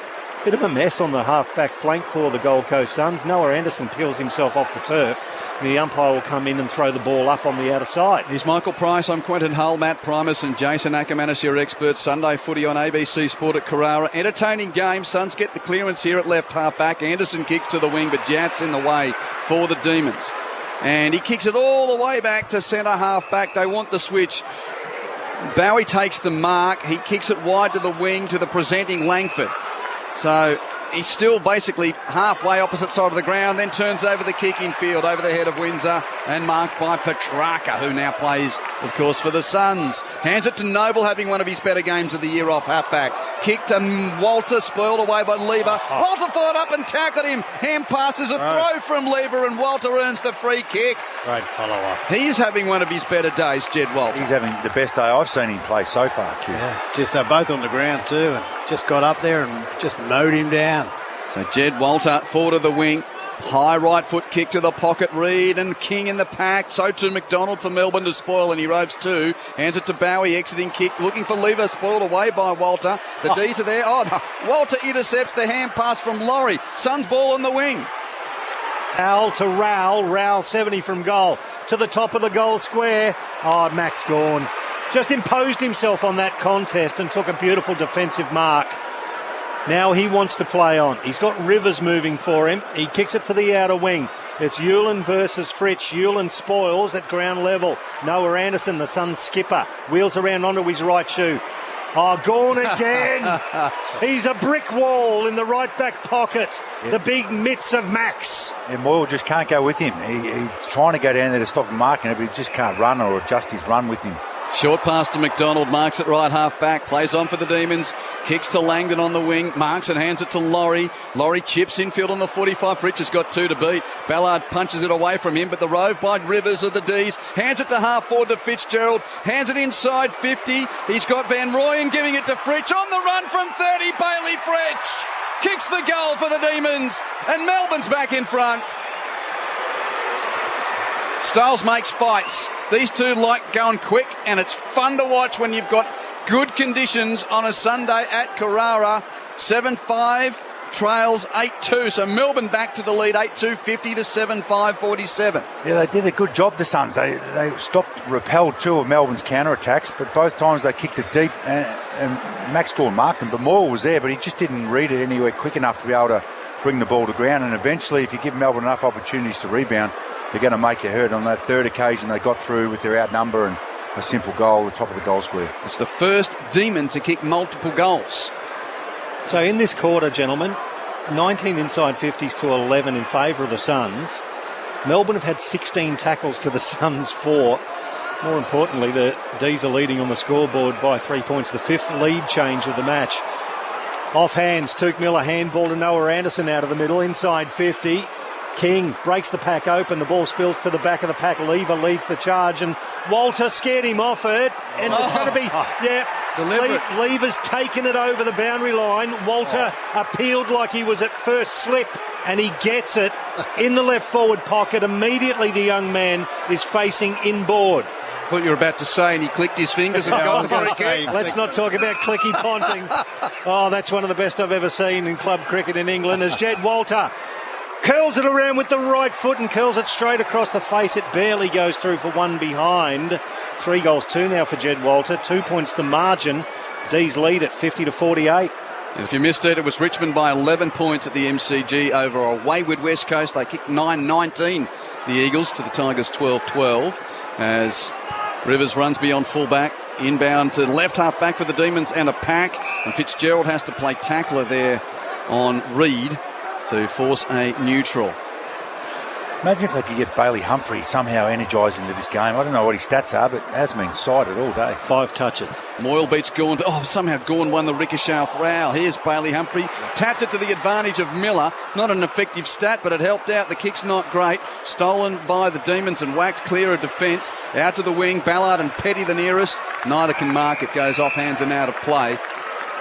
bit of a mess on the half-back flank for the Gold Coast Suns. Noah Anderson peels himself off the turf. The umpire will come in and throw the ball up on the outer side. Here's Michael Price. I'm Quentin Hull, Matt Primus and Jason Ackermanis, your experts. Sunday footy on ABC Sport at Carrara. Entertaining game. Suns get the clearance here at left half-back. Anderson kicks to the wing, but Jat's in the way for the Demons. And he kicks it all the way back to centre half-back. They want the switch. Bowie takes the mark. He kicks it wide to the wing to the presenting Langford. So he's still basically halfway opposite side of the ground, then turns over the kicking field over the head of Windsor and marked by Petrarca, who now plays, of course, for the Suns. Hands it to Noble, having one of his better games of the year off halfback. Kick to Walter, spoiled away by Lever. Walter followed up and tackled him. Hand passes a throw from Lever, and Walter earns the free kick. Great follow-up. He's having one of his better days, Jed Walter. He's having the best day I've seen him play so far, Q. Yeah, just they're both on the ground too, and just got up there and just mowed him down. So Jed Walter forward of the wing. High right foot kick to the pocket. Reed and King in the pack. So to McDonald for Melbourne to spoil, and he ropes two. Hands it to Bowie, exiting kick. Looking for Lever, spoiled away by Walter. The D's are there. Oh, no. Walter intercepts the hand pass from Laurie. Suns ball on the wing. Al to Rowell. Rowell 70 from goal. To the top of the goal square. Oh, Max Gawn just imposed himself on that contest and took a beautiful defensive mark. Now he wants to play on. He's got Rivers moving for him. He kicks it to the outer wing. It's Hewlin versus Fritsch. Hewlin spoils at ground level. Noah Anderson, the Suns skipper, wheels around onto his right shoe. Oh, Gawn again. He's a brick wall in the right back pocket. Yep. The big mitts of Max. And Moyle just can't go with him. He's trying to go down there to stop him marking it, but he just can't run or adjust his run with him. Short pass to McDonald, marks it right half back, plays on for the Demons, kicks to Langdon on the wing, marks and hands it to Laurie. Laurie chips infield on the 45. Fritsch has got two to beat. Ballard punches it away from him, but the rove by Rivers of the D's hands it to half forward to Fitzgerald, hands it inside 50. He's got Van Rooyen giving it to Fritsch on the run from 30. Bailey Fritsch kicks the goal for the Demons, and Melbourne's back in front. Styles makes fights. These two like going quick, and it's fun to watch when you've got good conditions on a Sunday at Carrara. 7-5, trails 8-2. So Melbourne back to the lead, 8-2, 50 to 7-5, 47. Yeah, they did a good job, the Suns. They repelled two of Melbourne's counter-attacks, but both times they kicked it deep, and Max Gawn marked them. But Moyle was there, but he just didn't read it anywhere quick enough to be able to bring the ball to ground. And eventually, if you give Melbourne enough opportunities to rebound, they're going to make you hurt. On that third occasion, they got through with their outnumber and a simple goal at the top of the goal square. It's the first Demon to kick multiple goals. So in this quarter, gentlemen, 19 inside 50s to 11 in favour of the Suns. Melbourne have had 16 tackles to the Suns 4. More importantly, the D's are leading on the scoreboard by 3 points. The fifth lead change of the match. Off hands, Tuke Miller handball to Noah Anderson out of the middle, inside 50. King breaks the pack open, the ball spills to the back of the pack. Lever leads the charge, and Walter scared him off it, and it's going to be Lever's taken it over the boundary line. Walter appealed like he was at first slip, and he gets it in the left forward pocket. Immediately the young man is facing inboard. I thought you were about to say, and he clicked his fingers and got the free kick. Let's not talk about clicky ponting. Oh, that's one of the best I've ever seen in club cricket in England, as Jed Walter curls it around with the right foot and curls it straight across the face. It barely goes through for one behind. 3-2 now for Jed Walter. 2 points the margin. D's lead at 50 to 48. And if you missed it, it was Richmond by 11 points at the MCG over a wayward West Coast. They kicked 9-19, the Eagles, to the Tigers 12-12, as Rivers runs beyond fullback. Inbound to left half back for the Demons and a pack. And Fitzgerald has to play tackler there on Reed to force a neutral. Imagine if they could get Bailey Humphrey somehow energised into this game. I don't know what his stats are, but hasn't been cited all day. 5 touches. Moyle beats Gawn. Somehow Gawn won the ricochet off Rowell. Here's Bailey Humphrey. Tapped it to the advantage of Miller. Not an effective stat, but it helped out. The kick's not great. Stolen by the Demons and whacked clear of defence. Out to the wing. Ballard and Petty the nearest. Neither can mark it. Goes off hands and out of play.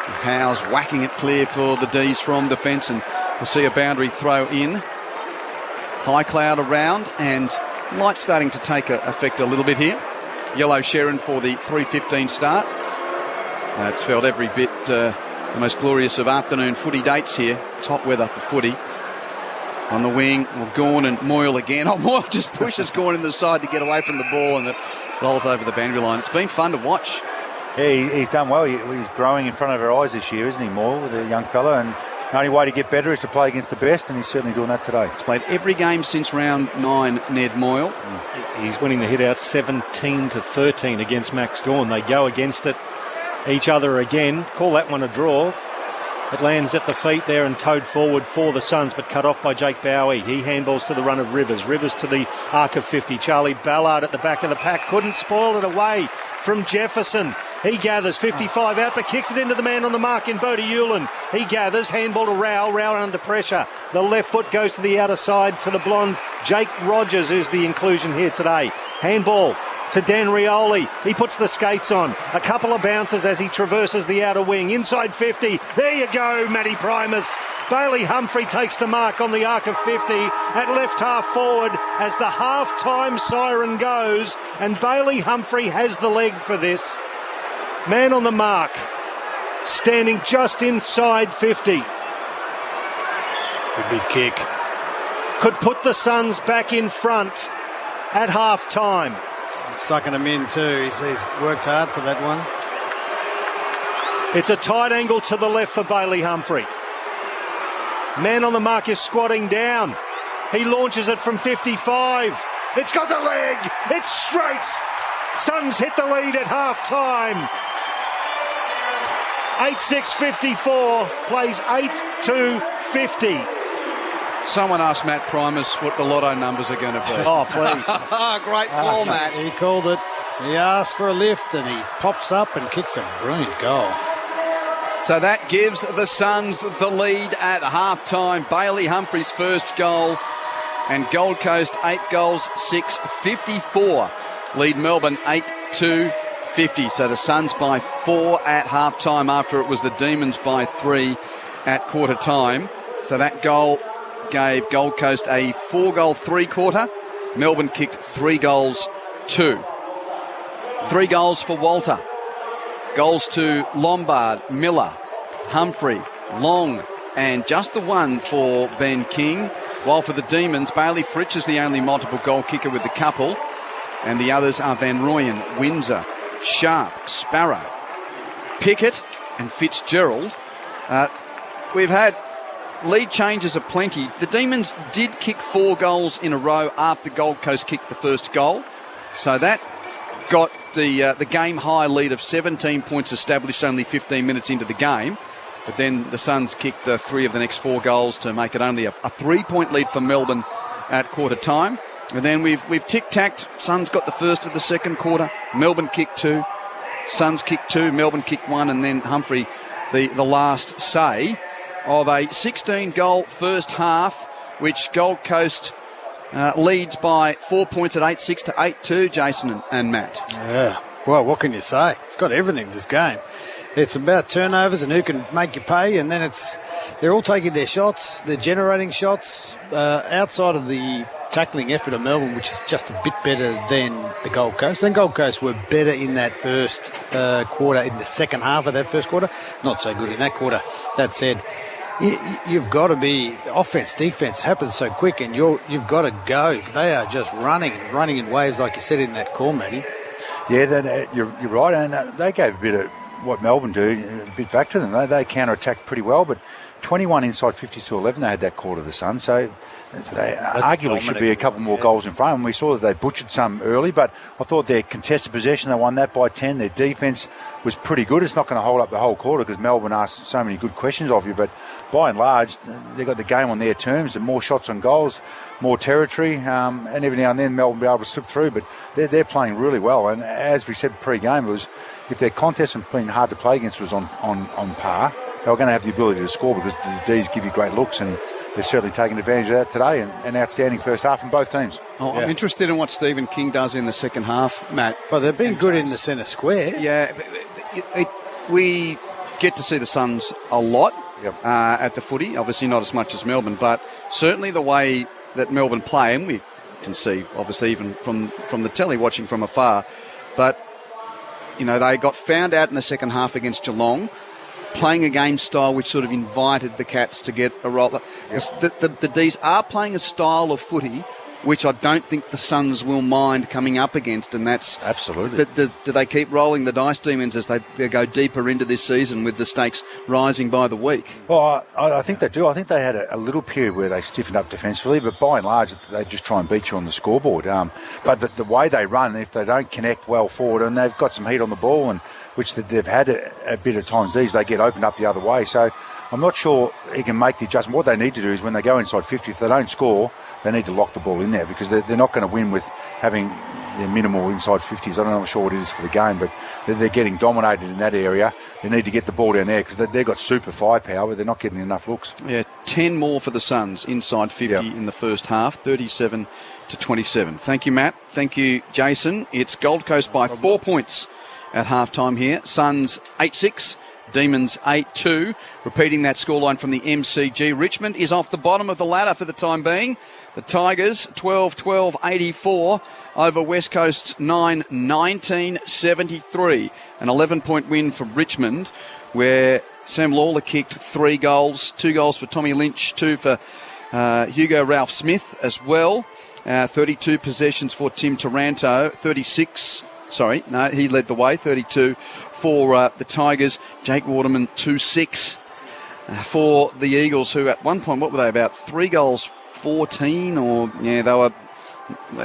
Howes whacking it clear for the D's from defence, and We'll see a boundary throw in. High cloud around and light starting to take effect a little bit here. Yellow Sharon for the 3:15 start. It's felt every bit the most glorious of afternoon footy dates here. Top weather for footy. On the wing, Gawn and Moyle again. Moyle just pushes Gawn in the side to get away from the ball, and it rolls over the boundary line. It's been fun to watch. Yeah, he's done well. He's growing in front of our eyes this year, isn't he, Moyle, the young fella? And the only way to get better is to play against the best, and he's certainly doing that today. He's played every game since round 9, Ned Moyle. He's winning the hit out 17-13 against Max Gawn. They go against it each other again. Call that one a draw. It lands at the feet there and towed forward for the Suns, but cut off by Jake Bowie. He handballs to the run of Rivers. Rivers to the arc of 50. Charlie Ballard at the back of the pack. Couldn't spoil it away from Jefferson. He gathers 55 out, but kicks it into the man on the mark in Bodie Hewlin. He gathers, handball to Rao. Rao under pressure. The left foot goes to the outer side to the blonde Jake Rogers, who's the inclusion here today. Handball to Dan Rioli. He puts the skates on. A couple of bounces as he traverses the outer wing. Inside 50. There you go, Matty Primus. Bailey Humphrey takes the mark on the arc of 50 at left half forward as the half-time siren goes, and Bailey Humphrey has the leg for this. Man on the mark, standing just inside 50. A big kick. Could put the Suns back in front at half-time. Sucking him in too. He's worked hard for that one. It's a tight angle to the left for Bailey Humphrey. Man on the mark is squatting down. He launches it from 55. It's got the leg. It's straight. Suns hit the lead at half-time. 8-6-54, plays 8-2-50. Someone asked Matt Primus what the lotto numbers are going to be. Oh, please. Great call, Matt. He called it. He asked for a lift and he pops up and kicks a brilliant goal. So that gives the Suns the lead at half-time. Bailey Humphrey's first goal, and Gold Coast 8 goals, 6-54. Lead Melbourne 8-2-50. So the Suns by 4 at half-time after it was the Demons by 3 at quarter-time. So that goal gave Gold Coast a 4-goal 3-quarter. Melbourne kicked 3 goals 2. 3 goals for Walter. Goals to Lombard, Miller, Humphrey, Long, and just the one for Ben King. While for the Demons, Bailey Fritsch is the only multiple goal kicker with the couple, and the others are Van Rooyen, Windsor, Sharp, Sparrow, Pickett and Fitzgerald. We've had lead changes aplenty. The Demons did kick 4 goals in a row after Gold Coast kicked the first goal, so that got the game high lead of 17 points established only 15 minutes into the game. But then the Suns kicked 3 of the next 4 goals to make it only a 3-point lead for Melbourne at quarter time. And then we've tic-tacked. Suns got the first of the second quarter. Melbourne kicked 2. Suns kicked 2. Melbourne kicked 1. And then Humphrey, the last say of a 16-goal first half, which Gold Coast leads by 4 points at 8-6 to 8-2, Jason and Matt. Yeah, well, what can you say? It's got everything, this game. It's about turnovers and who can make you pay, and then they're all taking their shots, they're generating shots outside of the tackling effort of Melbourne, which is just a bit better than the Gold Coast. Then Gold Coast were better in that first quarter, in the second half of that first quarter. Not so good in that quarter. That said, you've got to be offense, defense happens so quick, and you've got to go. They are just running in waves, like you said in that call, Matty. Yeah, you're right, and they gave a bit of what Melbourne do a bit back to them. They counter-attacked pretty well, but 21 inside 50-11 they had that quarter, the Sun. So they arguably should be a couple more goals in front. And we saw that they butchered some early, but I thought their contested possession, they won that by 10. Their defence was pretty good. It's not going to hold up the whole quarter because Melbourne asked so many good questions of you, but by and large, they got the game on their terms and more shots on goals, more territory, and every now and then Melbourne will be able to slip through, but they're playing really well. And as we said pre-game, it was if their contest and being hard to play against was on par, they were going to have the ability to score because the D's give you great looks, and they're certainly taking advantage of that today. And an outstanding first half from both teams. Oh, yeah. I'm interested in what Stephen King does in the second half, Matt. Well, they've been good in the centre square. Yeah, we get to see the Suns a lot Yep. at the footy. Obviously not as much as Melbourne, but certainly the way that Melbourne play, and we can see, obviously, even from the telly, watching from afar. But, you know, they got found out in the second half against Geelong, playing a game style which sort of invited the Cats to get a roll. The D's are playing a style of footy which I don't think the Suns will mind coming up against, and that's absolutely. Do they keep rolling the dice, Demons, as they go deeper into this season with the stakes rising by the week? Well, I think they do. I think they had a little period where they stiffened up defensively, but by and large, they just try and beat you on the scoreboard. But the way they run, if they don't connect well forward, and they've got some heat on the ball, and which they've had a bit of times, they get opened up the other way. So I'm not sure he can make the adjustment. What they need to do is when they go inside 50, if they don't score, they need to lock the ball in there, because they're not going to win with having their minimal inside 50s. I don't know, I'm sure what it is for the game, but they're getting dominated in that area. They need to get the ball down there because they've got super firepower, but they're not getting enough looks. Yeah, 10 more for the Suns inside 50 in the first half, 37-27. Thank you, Matt. Thank you, Jason. It's Gold Coast by 4 points at halftime here. Suns 8-6. Demons 8-2. Repeating that scoreline from the MCG. Richmond is off the bottom of the ladder for the time being. The Tigers 12-12-84 over West Coast's 9-19-73. An 11-point win for Richmond, where Sam Lawler kicked 3 goals, 2 goals for Tommy Lynch, 2 for Hugo Ralph Smith as well. 32 possessions for Tim Taranto, 36. Sorry, no, he led the way, 32 for the Tigers. Jake Waterman, 2-6 for the Eagles, who at one point, what were they, about 3 goals, 14, or, yeah, they were,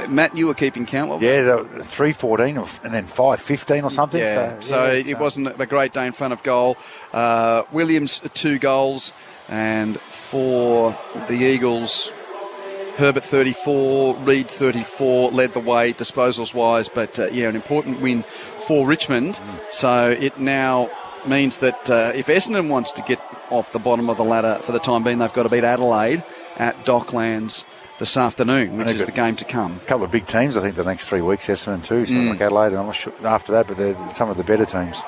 Matt, you were keeping count. Yeah, they were 3-14 and then 5-15 or something. Yeah, so it wasn't a great day in front of goal. Williams, 2 goals, and for the Eagles, Herbert 34, Reed 34, led the way disposals-wise, but an important win for Richmond. So it now means that if Essendon wants to get off the bottom of the ladder for the time being, they've got to beat Adelaide at Docklands this afternoon, which is the game to come. A couple of big teams, I think, the next 3 weeks, Essendon too, so like Adelaide, and I'm not sure after that, but they're some of the better teams.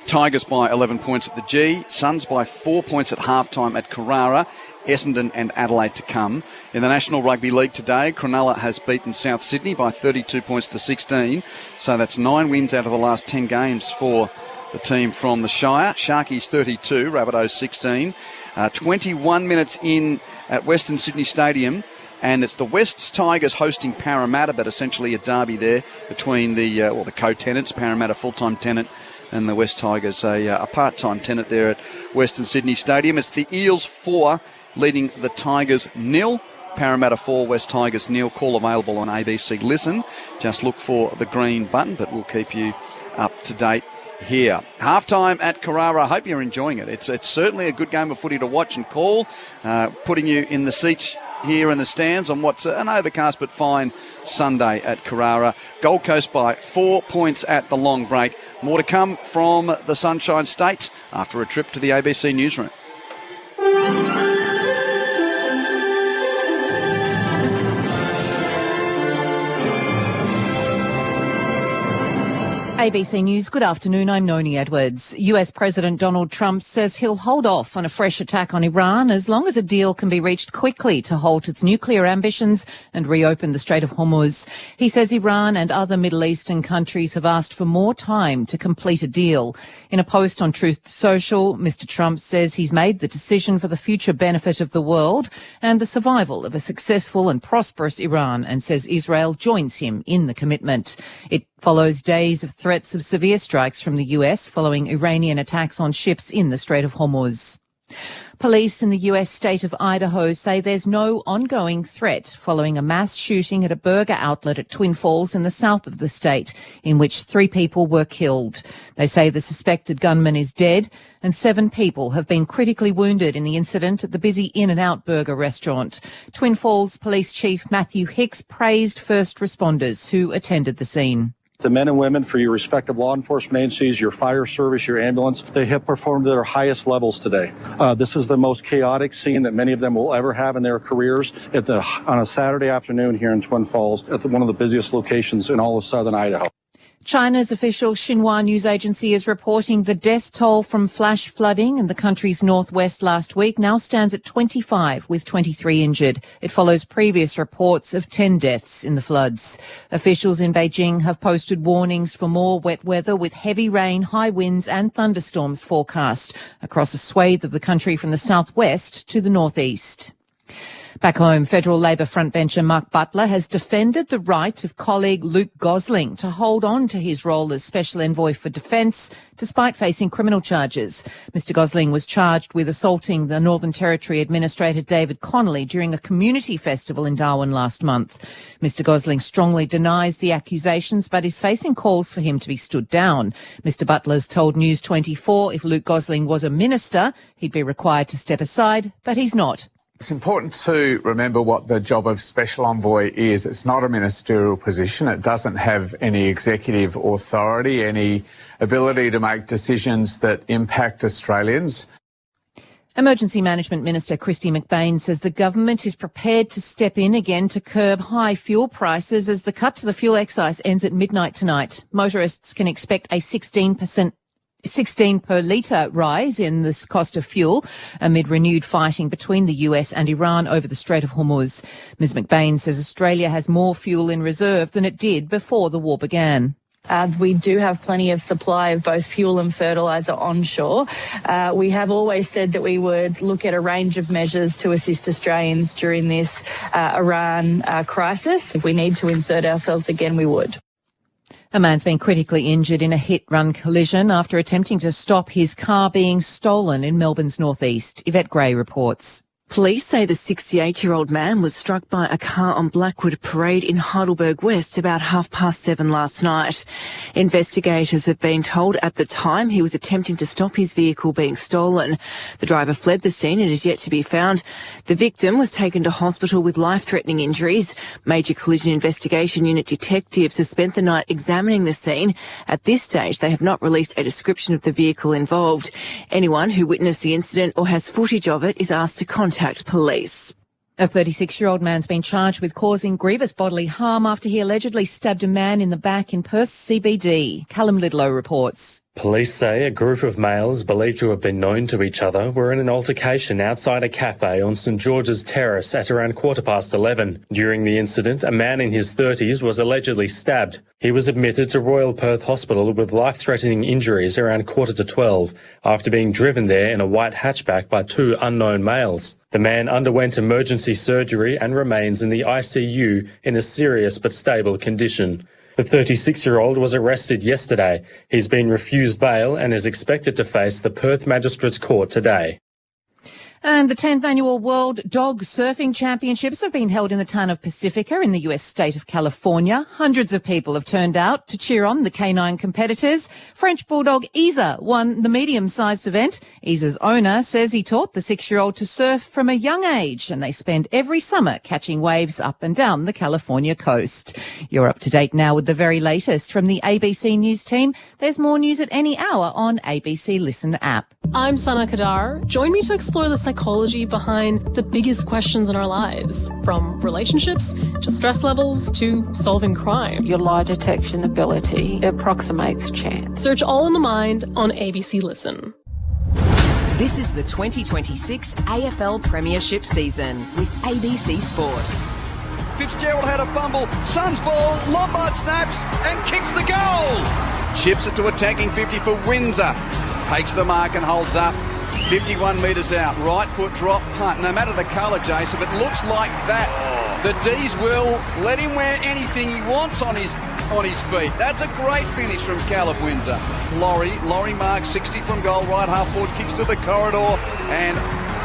Tigers by 11 points at the G, Suns by 4 points at halftime at Carrara, Essendon and Adelaide to come. In the National Rugby League today, Cronulla has beaten South Sydney by 32 points to 16. So that's 9 wins out of the last 10 games for the team from the Shire. Sharkies 32, Rabbitohs 16. 21 minutes in at Western Sydney Stadium. And it's the Wests Tigers hosting Parramatta, but essentially a derby there between the co-tenants, Parramatta full-time tenant and the West Tigers, a part-time tenant there at Western Sydney Stadium. It's the Eels 4 leading the Tigers 0. Parramatta 4, West Tigers 0. Call available on ABC Listen. Just look for the green button, but we'll keep you up to date here. Halftime at Carrara. I hope you're enjoying it. It's certainly a good game of footy to watch and call, putting you in the seats here in the stands on what's an overcast but fine Sunday at Carrara. Gold Coast by 4 points at the long break. More to come from the Sunshine State after a trip to the ABC newsroom. ABC News, good afternoon. I'm Noni Edwards. US President Donald Trump says he'll hold off on a fresh attack on Iran as long as a deal can be reached quickly to halt its nuclear ambitions and reopen the Strait of Hormuz. He says Iran and other Middle Eastern countries have asked for more time to complete a deal. In a post on Truth Social, Mr. Trump says he's made the decision for the future benefit of the world and the survival of a successful and prosperous Iran, and says Israel joins him in the commitment. It follows days of threats of severe strikes from the US following Iranian attacks on ships in the Strait of Hormuz. Police in the US state of Idaho say there's no ongoing threat following a mass shooting at a burger outlet at Twin Falls in the south of the state, in which 3 people were killed. They say the suspected gunman is dead and 7 people have been critically wounded in the incident at the busy In-N-Out burger restaurant. Twin Falls Police Chief Matthew Hicks praised first responders who attended the scene. The men and women for your respective law enforcement agencies, your fire service, your ambulance, they have performed at their highest levels today. This is the most chaotic scene that many of them will ever have in their careers on a Saturday afternoon here in Twin Falls at one of the busiest locations in all of southern Idaho. China's official Xinhua news agency is reporting the death toll from flash flooding in the country's northwest last week now stands at 25, with 23 injured. It follows previous reports of 10 deaths in the floods. Officials in Beijing have posted warnings for more wet weather, with heavy rain, high winds and thunderstorms forecast across a swathe of the country from the southwest to the northeast. Back home, federal Labor frontbencher Mark Butler has defended the right of colleague Luke Gosling to hold on to his role as Special Envoy for Defence, despite facing criminal charges. Mr Gosling was charged with assaulting the Northern Territory Administrator David Connolly during a community festival in Darwin last month. Mr Gosling strongly denies the accusations, but is facing calls for him to be stood down. Mr Butler's told News 24 if Luke Gosling was a minister, he'd be required to step aside, but he's not. It's important to remember what the job of Special Envoy is. It's not a ministerial position. It doesn't have any executive authority, any ability to make decisions that impact Australians. Emergency Management Minister Kristy McBain says the government is prepared to step in again to curb high fuel prices as the cut to the fuel excise ends at midnight tonight. Motorists can expect a 16 per litre rise in this cost of fuel amid renewed fighting between the US and Iran over the Strait of Hormuz. Ms McBain says Australia has more fuel in reserve than it did before the war began. We do have plenty of supply of both fuel and fertiliser onshore. We have always said that we would look at a range of measures to assist Australians during this Iran crisis. If we need to insert ourselves again, we would. A man's been critically injured in a hit-run collision after attempting to stop his car being stolen in Melbourne's northeast. Yvette Gray reports. Police say the 68-year-old man was struck by a car on Blackwood Parade in Heidelberg West about 7:30 last night. Investigators have been told at the time he was attempting to stop his vehicle being stolen. The driver fled the scene and is yet to be found. The victim was taken to hospital with life-threatening injuries. Major Collision Investigation Unit detectives have spent the night examining the scene. At this stage, they have not released a description of the vehicle involved. Anyone who witnessed the incident or has footage of it is asked to contact police. A 36-year-old man's been charged with causing grievous bodily harm after he allegedly stabbed a man in the back in Perth CBD. Callum Lidlow reports. Police say a group of males believed to have been known to each other were in an altercation outside a cafe on St George's Terrace at around 11:15. During the incident, a man in his 30s was allegedly stabbed. He was admitted to Royal Perth Hospital with life-threatening injuries around 11:45 after being driven there in a white hatchback by two unknown males. The man underwent emergency surgery and remains in the ICU in a serious but stable condition. The 36-year-old was arrested yesterday. He's been refused bail and is expected to face the Perth Magistrates Court today. And the 10th Annual World Dog Surfing Championships have been held in the town of Pacifica in the US state of California. Hundreds of people have turned out to cheer on the canine competitors. French Bulldog Isa won the medium-sized event. Isa's owner says he taught the 6-year-old to surf from a young age, and they spend every summer catching waves up and down the California coast. You're up to date now with the very latest from the ABC News team. There's more news at any hour on ABC Listen app. I'm Sana Kadar. Join me to explore the psychology behind the biggest questions in our lives, from relationships to stress levels to solving crime. Your lie detection ability approximates chance. Search All in the Mind on ABC Listen. This is the 2026 AFL Premiership season with ABC Sport. Fitzgerald had a fumble. Suns ball. Lombard snaps and kicks the goal. Chips it to attacking 50 for Windsor. Takes the mark and holds up. 51 metres out. Right foot drop punt. No matter the colour, Jace, if it looks like that, the D's will let him wear anything he wants on his feet. That's a great finish from Caleb Windsor. Laurie marks 60 from goal. Right half forward, kicks to the corridor, and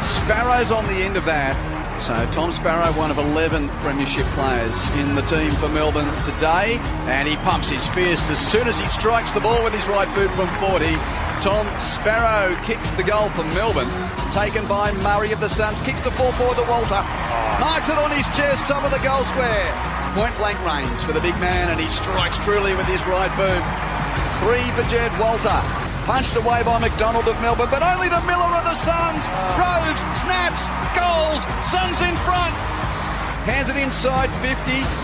Sparrow's on the end of that. So Tom Sparrow, one of 11 premiership players in the team for Melbourne today, and he pumps his fist as soon as he strikes the ball with his right boot from 40. Tom Sparrow kicks the goal for Melbourne, taken by Murray of the Suns, kicks the ball forward to Walter, marks it on his chest, top of the goal square. Point blank range for the big man, and he strikes truly with his right boot. 3 for Jed Walter. Punched away by McDonald of Melbourne, but only to Miller of the Suns. Rose, snaps, goals, Suns in front. hands it inside 50.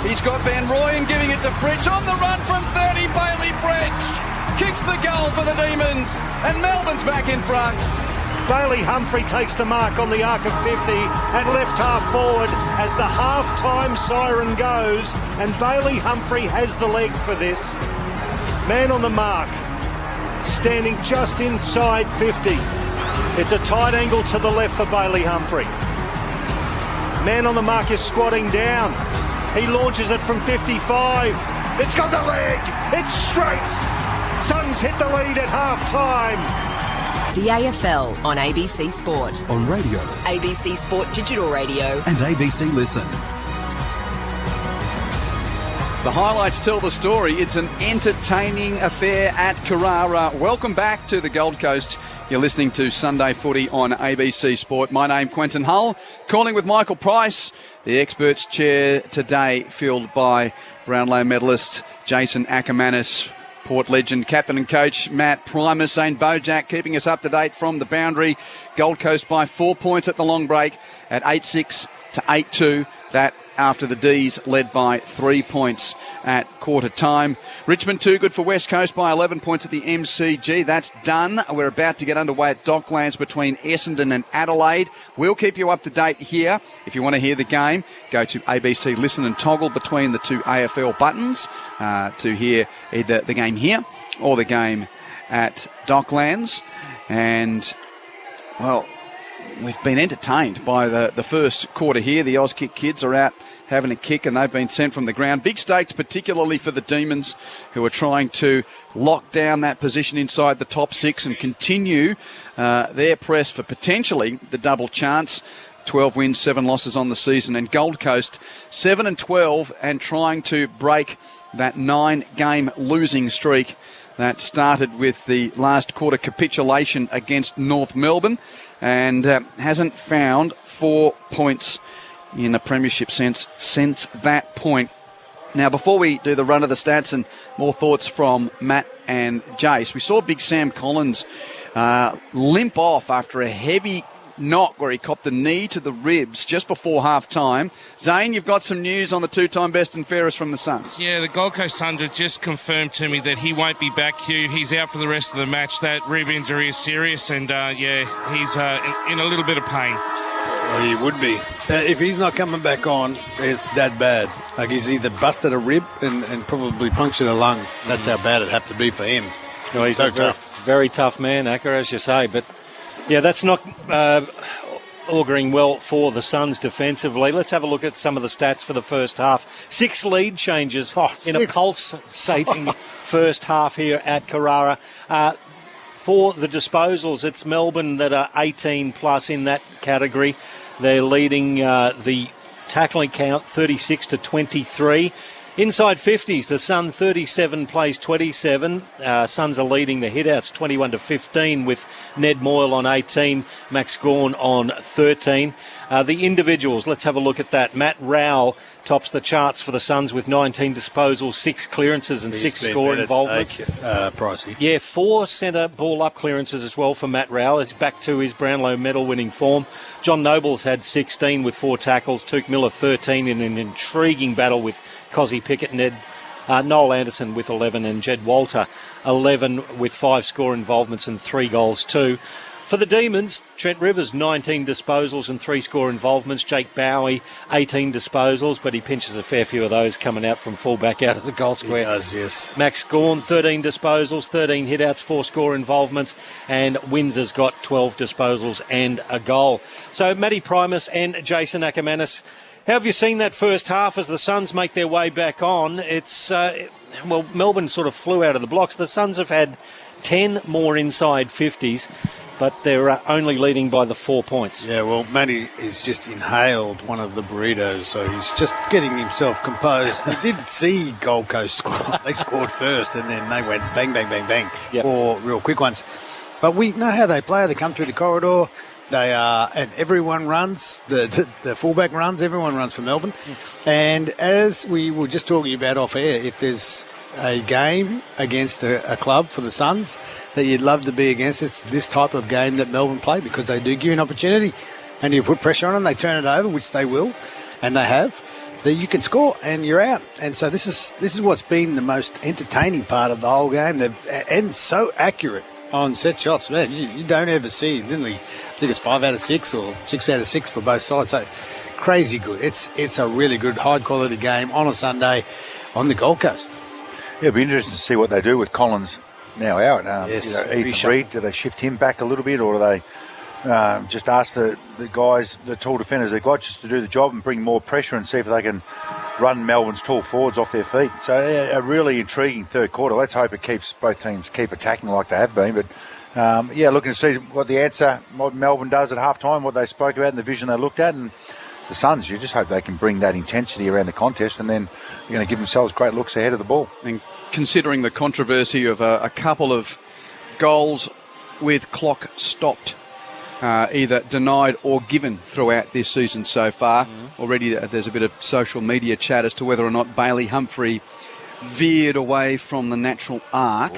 He's got Van Rooyen giving it to Fritsch. On the run from 30, Bailey Fritsch kicks the goal for the Demons, and Melbourne's back in front. Bailey Humphrey takes the mark on the arc of 50 and left half forward as the half-time siren goes, and Bailey Humphrey has the leg for this. Man on the mark, standing just inside 50. It's a tight angle to the left for Bailey Humphrey. Man on the mark is squatting down. He launches it from 55. It's got the leg. It's straight. Suns hit the lead at half-time. The AFL on ABC Sport. On radio. ABC Sport Digital Radio. And ABC Listen. The highlights tell the story. It's an entertaining affair at Carrara. Welcome back to the Gold Coast. You're listening to Sunday Footy on ABC Sport. My name's Quentin Hull, calling with Michael Price. The experts chair today filled by Brownlow medalist Jason Ackermanis, Port legend, captain and coach Matt Primus, Zane Bojack keeping us up to date from the boundary. Gold Coast by 4 points at the long break at 8-6 to 8-2. That after the D's led by 3 points at quarter time. Richmond too good for West Coast by 11 points at the MCG. That's done. We're about to get underway at Docklands between Essendon and Adelaide. We'll keep you up to date here. If you want to hear the game, go to ABC Listen and toggle between the two AFL buttons to hear either the game here or the game at Docklands. And, well, we've been entertained by the first quarter here. The Auskick kids are out having a kick and they've been sent from the ground. Big stakes, particularly for the Demons, who are trying to lock down that position inside the top six and continue their press for potentially the double chance. 12 wins, 7 losses on the season. And Gold Coast 7-12 and trying to break that 9-game losing streak that started with the last quarter capitulation against North Melbourne, and hasn't found 4 points in the premiership since that point. Now, before we do the run of the stats and more thoughts from Matt and Jace, we saw Big Sam Collins limp off after a heavy knock where he copped a knee to the ribs just before half-time. Zane, you've got some news on the two-time best and fairest from the Suns. Yeah, the Gold Coast Suns have just confirmed to me that he won't be back, Hugh. He's out for the rest of the match. That rib injury is serious, and, he's in a little bit of pain. Well, he would be. If he's not coming back on, it's that bad. Like, he's either busted a rib and probably punctured a lung. That's how bad it'd have to be for him. No, he's so tough. Very tough man, Acker, as you say, but yeah, that's not auguring well for the Suns defensively. Let's have a look at some of the stats for the first half. 6 lead changes in a pulsating first half here at Carrara. For the disposals, it's Melbourne that are 18 plus in that category. They're leading the tackling count 36 to 23. Inside 50s, the Sun 37 plays 27. Suns are leading the hitouts 21 to 15 with Ned Moyle on 18, Max Gawn on 13. The individuals, let's have a look at that. Matt Rowell tops the charts for the Suns with 19 disposals, 6 clearances and 6 score involvements. Pricey. Yeah, 4 centre ball up clearances as well for Matt Rowell. He's back to his Brownlow medal winning form. John Noble's had 16 with 4 tackles. Tuke Miller 13 in an intriguing battle with Cozzy Pickett, Noel Anderson with 11 and Jed Walter 11 with 5 score involvements and 3 goals too. For the Demons, Trent Rivers 19 disposals and 3 score involvements. Jake Bowie 18 disposals, but he pinches a fair few of those coming out from fullback out of the goal square. He does, yes. Max Gawn 13 disposals, 13 hitouts, 4 score involvements, and Windsor's got 12 disposals and a goal. So Matty Primus and Jason Ackermanis, how have you seen that first half as the Suns make their way back on? It's, Melbourne sort of flew out of the blocks. The Suns have had 10 more inside 50s, but they're only leading by the 4 points. Yeah, well, Matty has just inhaled one of the burritos, so he's just getting himself composed. We did see Gold Coast score. They scored first, and then they went bang, bang, bang, bang, 4 real quick ones. But we know how they play. They come through the corridor. They are, and everyone runs, the fullback runs, everyone runs for Melbourne. And as we were just talking about off air, if there's a game against a club for the Suns that you'd love to be against, it's this type of game that Melbourne play, because they do give you an opportunity and you put pressure on them, they turn it over, which they will, and they have. that you can score and you're out. And so this is what's been the most entertaining part of the whole game. And so accurate on set shots, man. You don't ever see, I think it's 5 out of 6 or 6 out of 6 for both sides. So crazy good. It's a really good, high-quality game on a Sunday on the Gold Coast. Yeah, it'll be interesting to see what they do with Collins now out. Yes, Ethan Reid, do they shift him back a little bit, or do they just ask the guys, the tall defenders they've got, just to do the job and bring more pressure and see if they can run Melbourne's tall forwards off their feet? So a really intriguing third quarter. Let's hope it keeps both teams keep attacking like they have been. But looking to see what the answer, what Melbourne does at halftime, what they spoke about in the vision they looked at, and the Suns, you just hope they can bring that intensity around the contest, and then you're going to give themselves great looks ahead of the ball. And considering the controversy of a couple of goals with clock stopped, either denied or given throughout this season so far, already there's a bit of social media chat as to whether or not Bailey Humphrey veered away from the natural arc.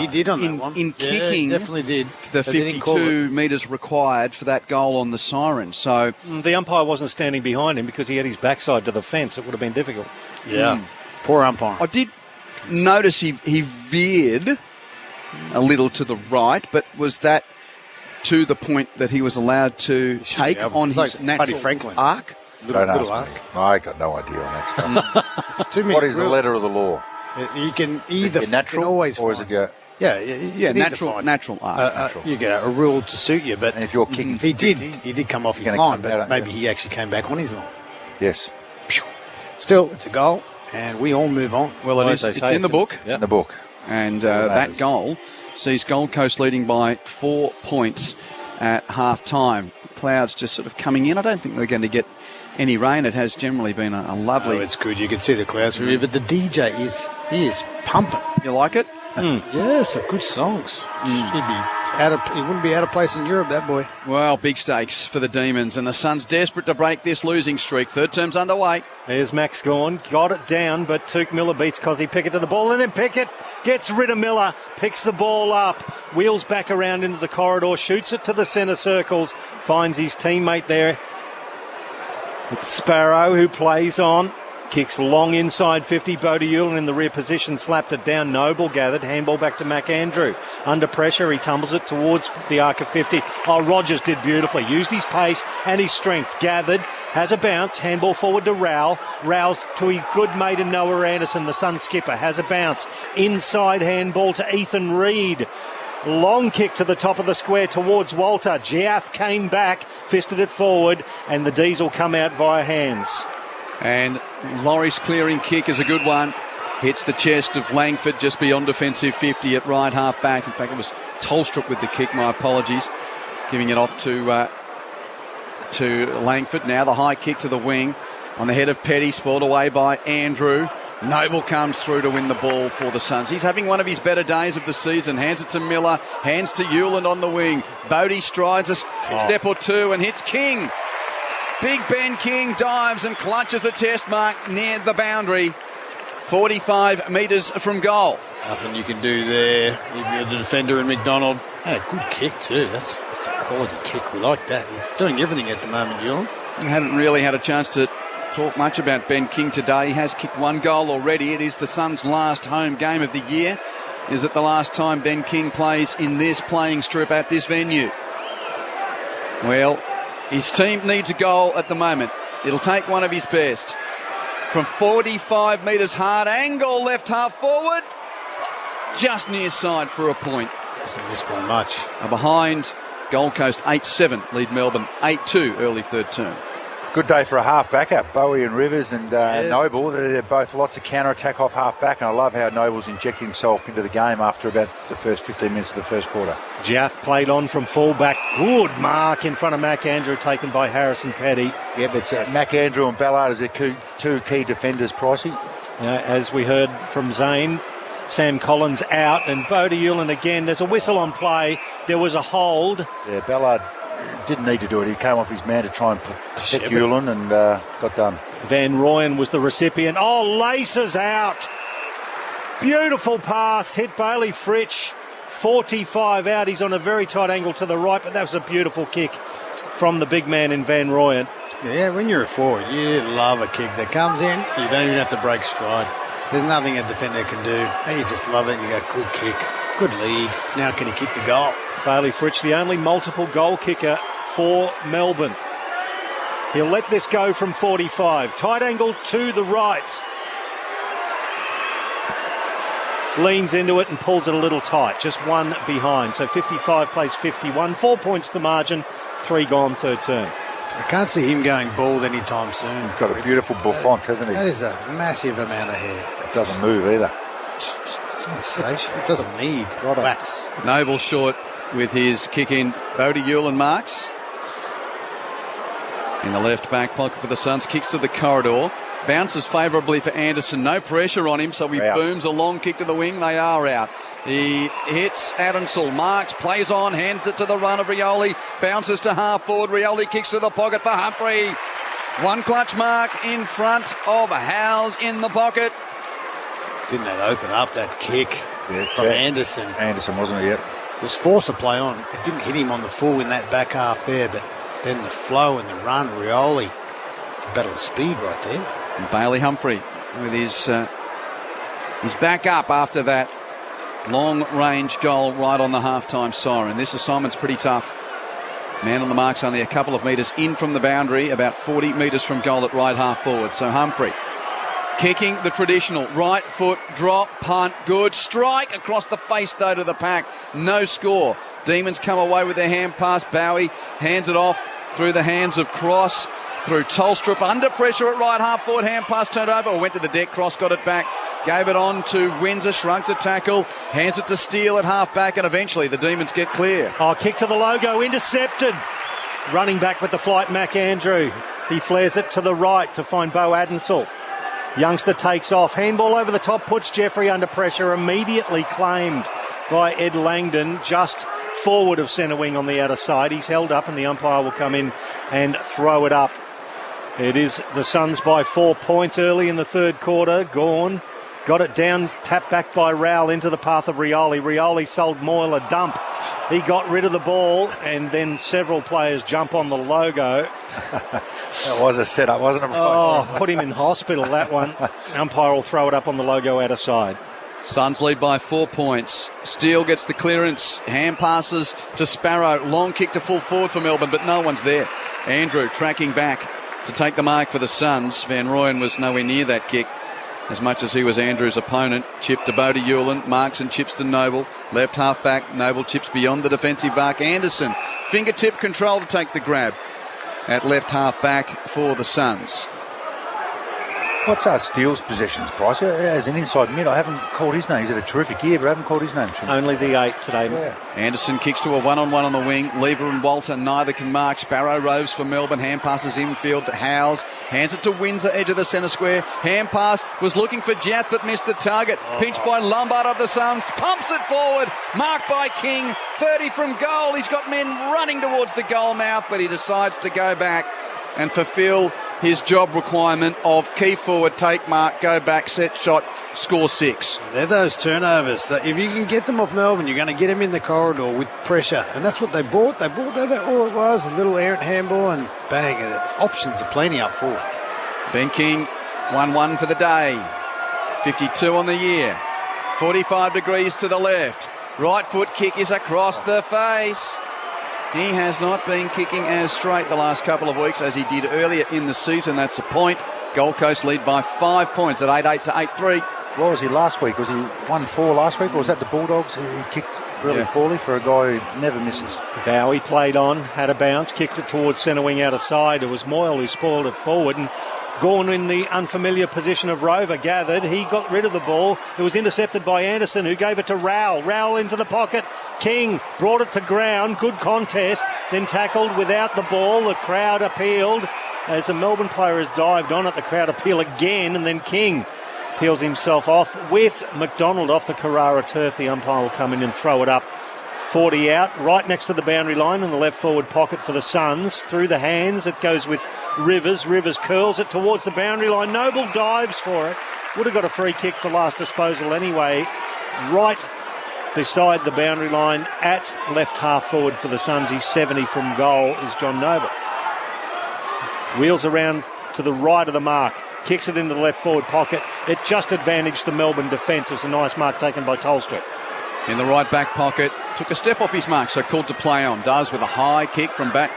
He did on that one. In kicking, definitely did. The 52 metres required for that goal on the siren. So the umpire wasn't standing behind him because he had his backside to the fence. It would have been difficult. Yeah. Poor umpire. I did notice he veered a little to the right, but was that to the point that he was allowed to take on his natural arc? Don't ask me. I got no idea on that stuff. It's too many what is the rules. letter of the law? You can either is it natural, can always or is it your... natural arc. You get a rule to suit you, but and if you're kicking, he did come off his line, but maybe he actually came back on his line. Yes. Still, it's a goal, and we all move on. Well, it's in the book. In the book. And that goal sees Gold Coast leading by 4 points at half-time. Clouds just sort of coming in. I don't think they're going to get any rain. It has generally been a lovely... Oh, it's good. You can see the clouds from here, but the DJ is pumping. You like it? Yes, they're good songs. He wouldn't be out of place in Europe, that boy. Well, big stakes for the Demons, and the Suns desperate to break this losing streak. Third term's underway. There's Max Gawn, got it down, but Tuke Miller beats Cozzy Pickett to the ball, and then Pickett gets rid of Miller, picks the ball up, wheels back around into the corridor, shoots it to the centre circles, finds his teammate there. It's Sparrow who plays on, kicks long inside 50. Bodie Hewlin in the rear position, slapped it down. Noble gathered, handball back to McAndrew. Under pressure, he tumbles it towards the arc of 50. Oh, Rogers did beautifully, used his pace and his strength, gathered, has a bounce, handball forward to Rowell. Rowell's to his good mate in Noah Anderson, the Sun skipper, has a bounce. Inside handball to Ethan Reid. Long kick to the top of the square towards Walter. Giath came back, fisted it forward, and the Diesel come out via hands. And Laurie's clearing kick is a good one. Hits the chest of Langford just beyond defensive 50 at right half back. In fact, it was Tolstrup with the kick. My apologies. Giving it off to Langford. Now the high kick to the wing on the head of Petty, spoiled away by Andrew. Noble comes through to win the ball for the Suns. He's having one of his better days of the season. Hands it to Miller, hands to Hewland on the wing. Bodie strides a step or two and hits King. Big Ben King dives and clutches a test mark near the boundary. 45 metres from goal. Nothing you can do there if you're the defender in McDonald. Had a good kick too. That's a quality kick. We like that. He's doing everything at the moment, Hewland. I haven't really had a chance to talk much about Ben King today. He has kicked one goal already. It is the Suns' last home game of the year. Is it the last time Ben King plays in this playing strip at this venue? Well, his team needs a goal at the moment. It'll take one of his best. From 45 metres hard angle, left half forward. Just near side for a point. Doesn't miss by much. Behind Gold Coast 8-7, lead Melbourne 8-2 early third term. It's a good day for a half backup. Bowie and Rivers and Noble, they're both lots of counter-attack off half back, and I love how Noble's injected himself into the game after about the first 15 minutes of the first quarter. Giath played on from fullback. Good mark in front of McAndrew, taken by Harrison Petty. Yeah, but McAndrew and Ballard as their two key defenders, Pricey. As we heard from Zane, Sam Collins out, and Bodie Hewlin again. There's a whistle on play. There was a hold. Yeah, Ballard didn't need to do it. He came off his man to try and protect Hewlin and got done. Van Rooyen was the recipient. Oh, laces out. Beautiful pass. Hit Bailey Fritsch. 45 out. He's on a very tight angle to the right, but that was a beautiful kick from the big man in Van Rooyen. Yeah, when you're a forward, you love a kick that comes in. You don't even have to break stride. There's nothing a defender can do. And you just love it. You go, good kick, good lead. Now can he kick the goal? Bailey Fritsch, the only multiple goal kicker for Melbourne. He'll let this go from 45. Tight angle to the right. Leans into it and pulls it a little tight. Just one behind. So 55 plays 51. 4 points the margin. 3 gone, third term. I can't see him going bald anytime soon. He's got a beautiful bouffant, hasn't he? That is a massive amount of hair. It doesn't move either. Sensation. It doesn't need wax. Noble short with his kick in. Bodie Hewlin marks. In the left back pocket for the Suns. Kicks to the corridor. Bounces favourably for Anderson. No pressure on him, so he booms a long kick to the wing. They are out. He hits Adamsel. Marks, plays on, hands it to the run of Rioli. Bounces to half forward. Rioli kicks to the pocket for Humphrey. One clutch mark in front of Howes in the pocket. Didn't that open up that kick from Anderson? Anderson, wasn't it yet? Was forced to play on. It didn't hit him on the full in that back half there, but then the flow and the run, Rioli. It's a battle of speed right there. And Bailey Humphrey with his back up after that long-range goal right on the half-time siren. This assignment's pretty tough. Man on the mark's only a couple of metres in from the boundary, about 40 metres from goal at right half forward. So Humphrey kicking the traditional right foot drop, punt, good. Strike across the face, though, to the pack. No score. Demons come away with their hand pass. Bowie hands it off through the hands of Cross. Through Tolstrup, under pressure at right half forward, hand pass turned over, or went to the deck, Cross got it back, gave it on to Windsor, shrugs a tackle, hands it to Steele at half back, and eventually the Demons get clear. Oh, kick to the logo, intercepted. Running back with the flight, McAndrew. He flares it to the right to find Bo Adensel. Youngster takes off, handball over the top, puts Jeffrey under pressure, immediately claimed by Ed Langdon, just forward of centre wing on the outer side. He's held up and the umpire will come in and throw it up. It is the Suns by 4 points early in the third quarter. Gawn got it down, tapped back by Rowell into the path of Rioli. Rioli sold Moyle a dump. He got rid of the ball, and then several players jump on the logo. That was a setup, wasn't it? Oh, put him in hospital, that one. Umpire will throw it up on the logo out of side. Suns lead by 4 points. Steele gets the clearance. Hand passes to Sparrow. Long kick to full forward for Melbourne, but no one's there. Andrew tracking back to take the mark for the Suns. Van Rooyen was nowhere near that kick as much as he was Andrew's opponent. Chip to Bodie Hewlin. Marks and chips to Noble. Left half back. Noble chips beyond the defensive arc. Anderson. Fingertip control to take the grab at left half back for the Suns. What's our Steele's possessions, Bryce? As an inside mid, I haven't called his name. He's had a terrific year, but I haven't called his name. Only the 8 today. Yeah. Anderson kicks to a one-on-one on the wing. Lever and Walter, neither can mark. Sparrow roves for Melbourne. Hand passes infield to Howes. Hands it to Windsor, edge of the centre square. Hand pass was looking for Jath, but missed the target. Pinched by Lombard of the Suns. Pumps it forward. Marked by King. 30 from goal. He's got men running towards the goal mouth, but he decides to go back and fulfil his job requirement of key forward, take mark, go back, set shot, score 6. They're those turnovers that if you can get them off Melbourne, you're going to get them in the corridor with pressure. And that's what they bought. They bought that all it was, a little errant handball, and bang, options are plenty up forward. Ben King, 1-1 for the day. 52 on the year. 45 degrees to the left. Right foot kick is across the face. He has not been kicking as straight the last couple of weeks as he did earlier in the season. That's a point. Gold Coast lead by 5 points at 8-8 to 8-3. What was he last week? Was he 1-4 last week, or was that the Bulldogs? He kicked really poorly for a guy who never misses. Bowie played on, had a bounce, kicked it towards centre wing out of side. It was Moyle who spoiled it forward, and Gawn in the unfamiliar position of Rover gathered. He got rid of the ball. It was intercepted by Anderson, who gave it to Rowell. Rowell into the pocket. King brought it to ground. Good contest. Then tackled without the ball. The crowd appealed as a Melbourne player has dived on it. The crowd appeal again, and then King peels himself off with McDonald off the Carrara turf. The umpire will come in and throw it up. 40 out, right next to the boundary line in the left forward pocket for the Suns. Through the hands, it goes with Rivers. Rivers curls it towards the boundary line. Noble dives for it. Would have got a free kick for last disposal anyway. Right beside the boundary line at left half forward for the Suns. He's 70 from goal is John Noble. Wheels around to the right of the mark. Kicks it into the left forward pocket. It just advantaged the Melbourne defence. It's a nice mark taken by Tolstrup. In the right back pocket. Took a step off his mark, so called to play on. Does with a high kick from back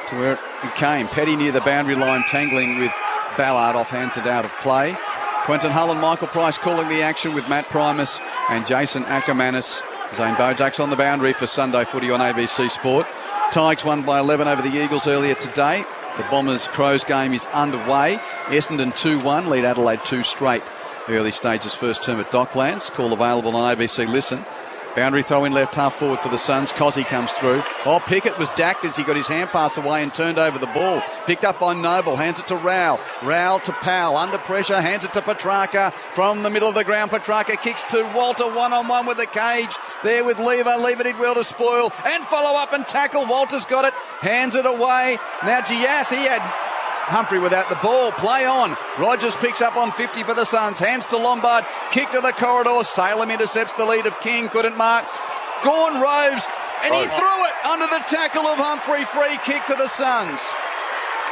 to where it came. Petty near the boundary line, tangling with Ballard, off hands it out of play. Quentin Hull and Michael Price calling the action with Matt Primus and Jason Ackermanis. Zane Bojak's on the boundary for Sunday footy on ABC Sport. Tigers won by 11 over the Eagles earlier today. The Bombers-Crows game is underway. Essendon 2-1, lead Adelaide 2 straight. Early stages first term at Docklands. Call available on ABC Listen. Boundary throw in left half forward for the Suns. Cozzy comes through. Oh, Pickett was dacked as he got his hand pass away and turned over the ball. Picked up by Noble. Hands it to Rowell. Rowell to Powell. Under pressure. Hands it to Petrarca. From the middle of the ground, Petrarca kicks to Walter. One-on-one with the cage. There with Lever. Lever did well to spoil. And follow up and tackle. Walter's got it. Hands it away. Now Giath. He had Humphrey without the ball. Play on. Rogers picks up on 50 for the Suns. Hands to Lombard. Kick to the corridor. Salem intercepts the lead of King. Couldn't mark. Gawn roves. And he threw it under the tackle of Humphrey. Free kick to the Suns.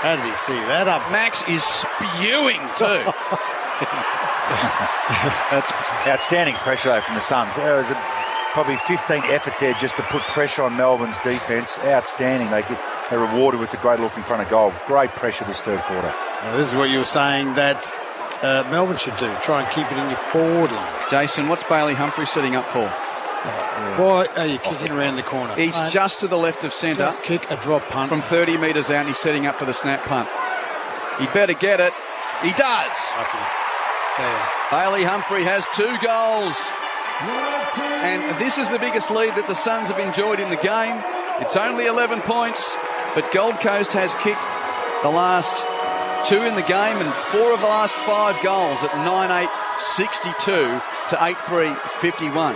How did he see that up? Max is spewing too. That's outstanding pressure though from the Suns. There was probably 15 efforts there just to put pressure on Melbourne's defence. Outstanding. They're rewarded with the great look in front of goal. Great pressure this third quarter. Well, this is what you were saying that Melbourne should do. Try and keep it in your forward line. Jason, what's Bailey Humphrey setting up for? Why are you kicking around the corner? He's just to the left of centre. Just kick a drop punt. From 30 metres out, and he's setting up for the snap punt. He better get it. He does. Bailey Humphrey has 2 goals. And this is the biggest lead that the Suns have enjoyed in the game. It's only 11 points, but Gold Coast has kicked the last 2 in the game and 4 of the last 5 goals at 9-8, 62 to 8-3, 51.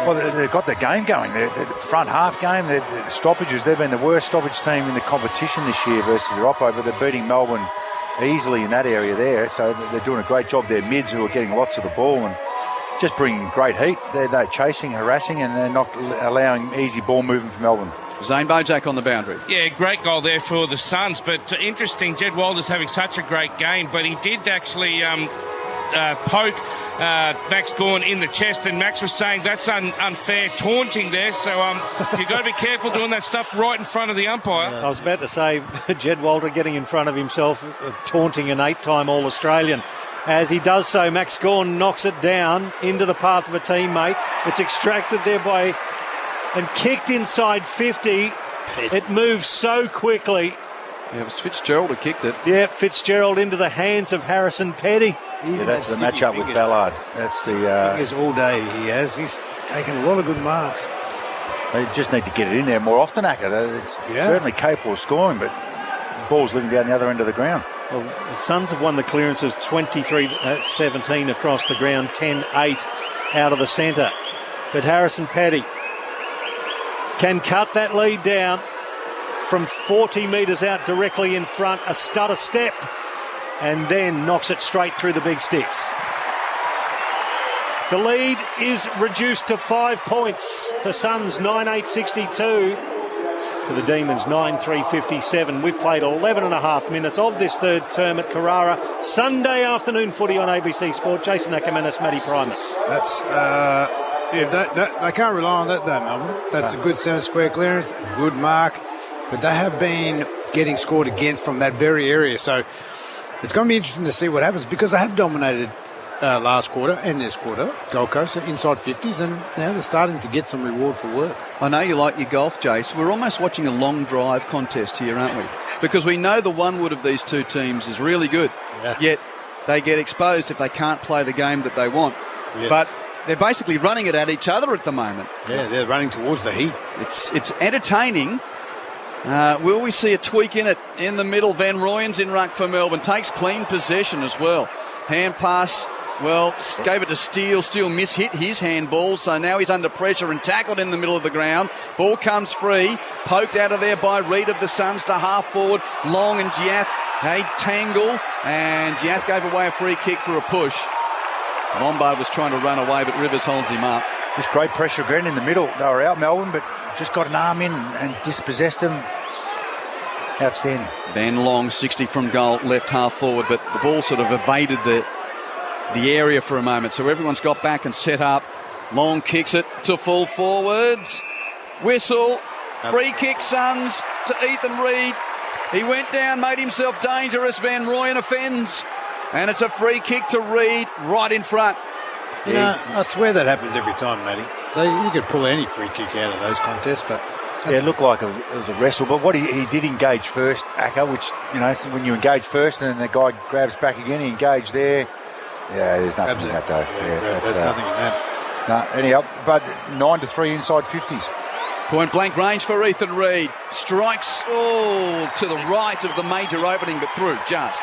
Well, they've got the game going. The front half game, the stoppages, they've been the worst stoppage team in the competition this year versus their oppo, but they're beating Melbourne easily in that area there. So they're doing a great job. Their mids who are getting lots of the ball and just bringing great heat. They're chasing, harassing, and they're not allowing easy ball movement from Melbourne. Zane Bojak on the boundary. Yeah, great goal there for the Suns. But interesting, Jed Walder's having such a great game, but he did actually poke Max Gawn in the chest, and Max was saying that's unfair taunting there. So you've got to be careful doing that stuff right in front of the umpire. I was about to say, Jed Walder getting in front of himself, taunting an 8-time All-Australian. As he does so, Max Gawn knocks it down into the path of a teammate. It's extracted there by and kicked inside 50. It moves so quickly. Yeah, it was Fitzgerald who kicked it. Yeah, Fitzgerald into the hands of Harrison Petty. Yeah, that's the matchup with Ballard. That's the fingers all day he has. He's taken a lot of good marks. They just need to get it in there more often, Acker. It's certainly capable of scoring, but the ball's living down the other end of the ground. Well, the Suns have won the clearances 23-17 across the ground, 10-8 out of the centre. But Harrison Petty can cut that lead down from 40 metres out directly in front, a stutter step, and then knocks it straight through the big sticks. The lead is reduced to 5 points. The Suns 9-8-62 to the Demons 9-3-57. We've played 11 and a half minutes of this third term at Carrara. Sunday afternoon footy on ABC Sport. Jason Ackermanis, Matty Primus. That's they can't rely on that though, Melbourne. That's a good centre square clearance, good mark, but they have been getting scored against from that very area. So it's going to be interesting to see what happens because they have dominated last quarter and this quarter. Gold Coast are inside 50s, and now they're starting to get some reward for work. I know you like your golf, Jace. We're almost watching a long drive contest here, aren't we? Because we know the one wood of these two teams is really good, yet they get exposed if they can't play the game that they want. Yes. But they're basically running it at each other at the moment. Yeah, they're running towards the heat. It's entertaining. Will we see a tweak in it in the middle? Van Rooyen's in ruck for Melbourne. Takes clean possession as well. Hand pass, well, gave it to Steele. Steele mishit his handball, so now he's under pressure and tackled in the middle of the ground. Ball comes free. Poked out of there by Reid of the Suns to half forward. Long and Giath, a tangle, and Giath gave away a free kick for a push. Lombard was trying to run away, but Rivers holds him up. Just great pressure again in the middle. They were out, Melbourne, but just got an arm in and dispossessed them. Outstanding. Ben Long, 60 from goal, left half forward, but the ball sort of evaded the area for a moment. So everyone's got back and set up. Long kicks it to full forwards. Whistle. Free kick, Suns, to Ethan Reid. He went down, made himself dangerous. Van Rooyen offends. And it's a free kick to Reid right in front. You know, I swear that happens every time, Matty. You could pull any free kick out of those contests, but... Yeah, it looked like it was a wrestle, but what he did engage first, Acker, which, you know, when you engage first and then the guy grabs back again, he engaged there. Yeah, there's nothing in that, though. Yeah, there's nothing in that. No, anyhow, but 9-3 inside 50s. Point blank range for Ethan Reid. Strikes to the right of the major opening, but through just.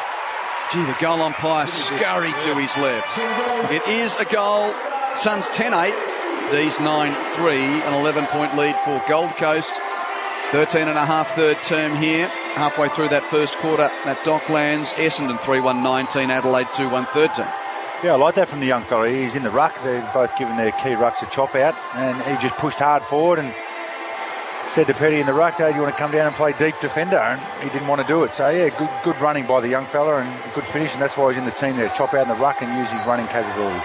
Gee, the goal umpire scurried to his left. It is a goal. Suns 10-8. D's 9-3, an 11-point lead for Gold Coast. 13.5 third term here. Halfway through that first quarter at Docklands. Essendon 3-1-19, Adelaide 2-1 third term. Yeah, I like that from the young fella. He's in the ruck. They're both giving their key rucks a chop out, and he just pushed hard forward and said to Petty in the ruck, "Hey, do you want to come down and play deep defender?" And he didn't want to do it. So, yeah, good running by the young fella and good finish, and that's why he's in the team there. Chop out in the ruck and use his running capability.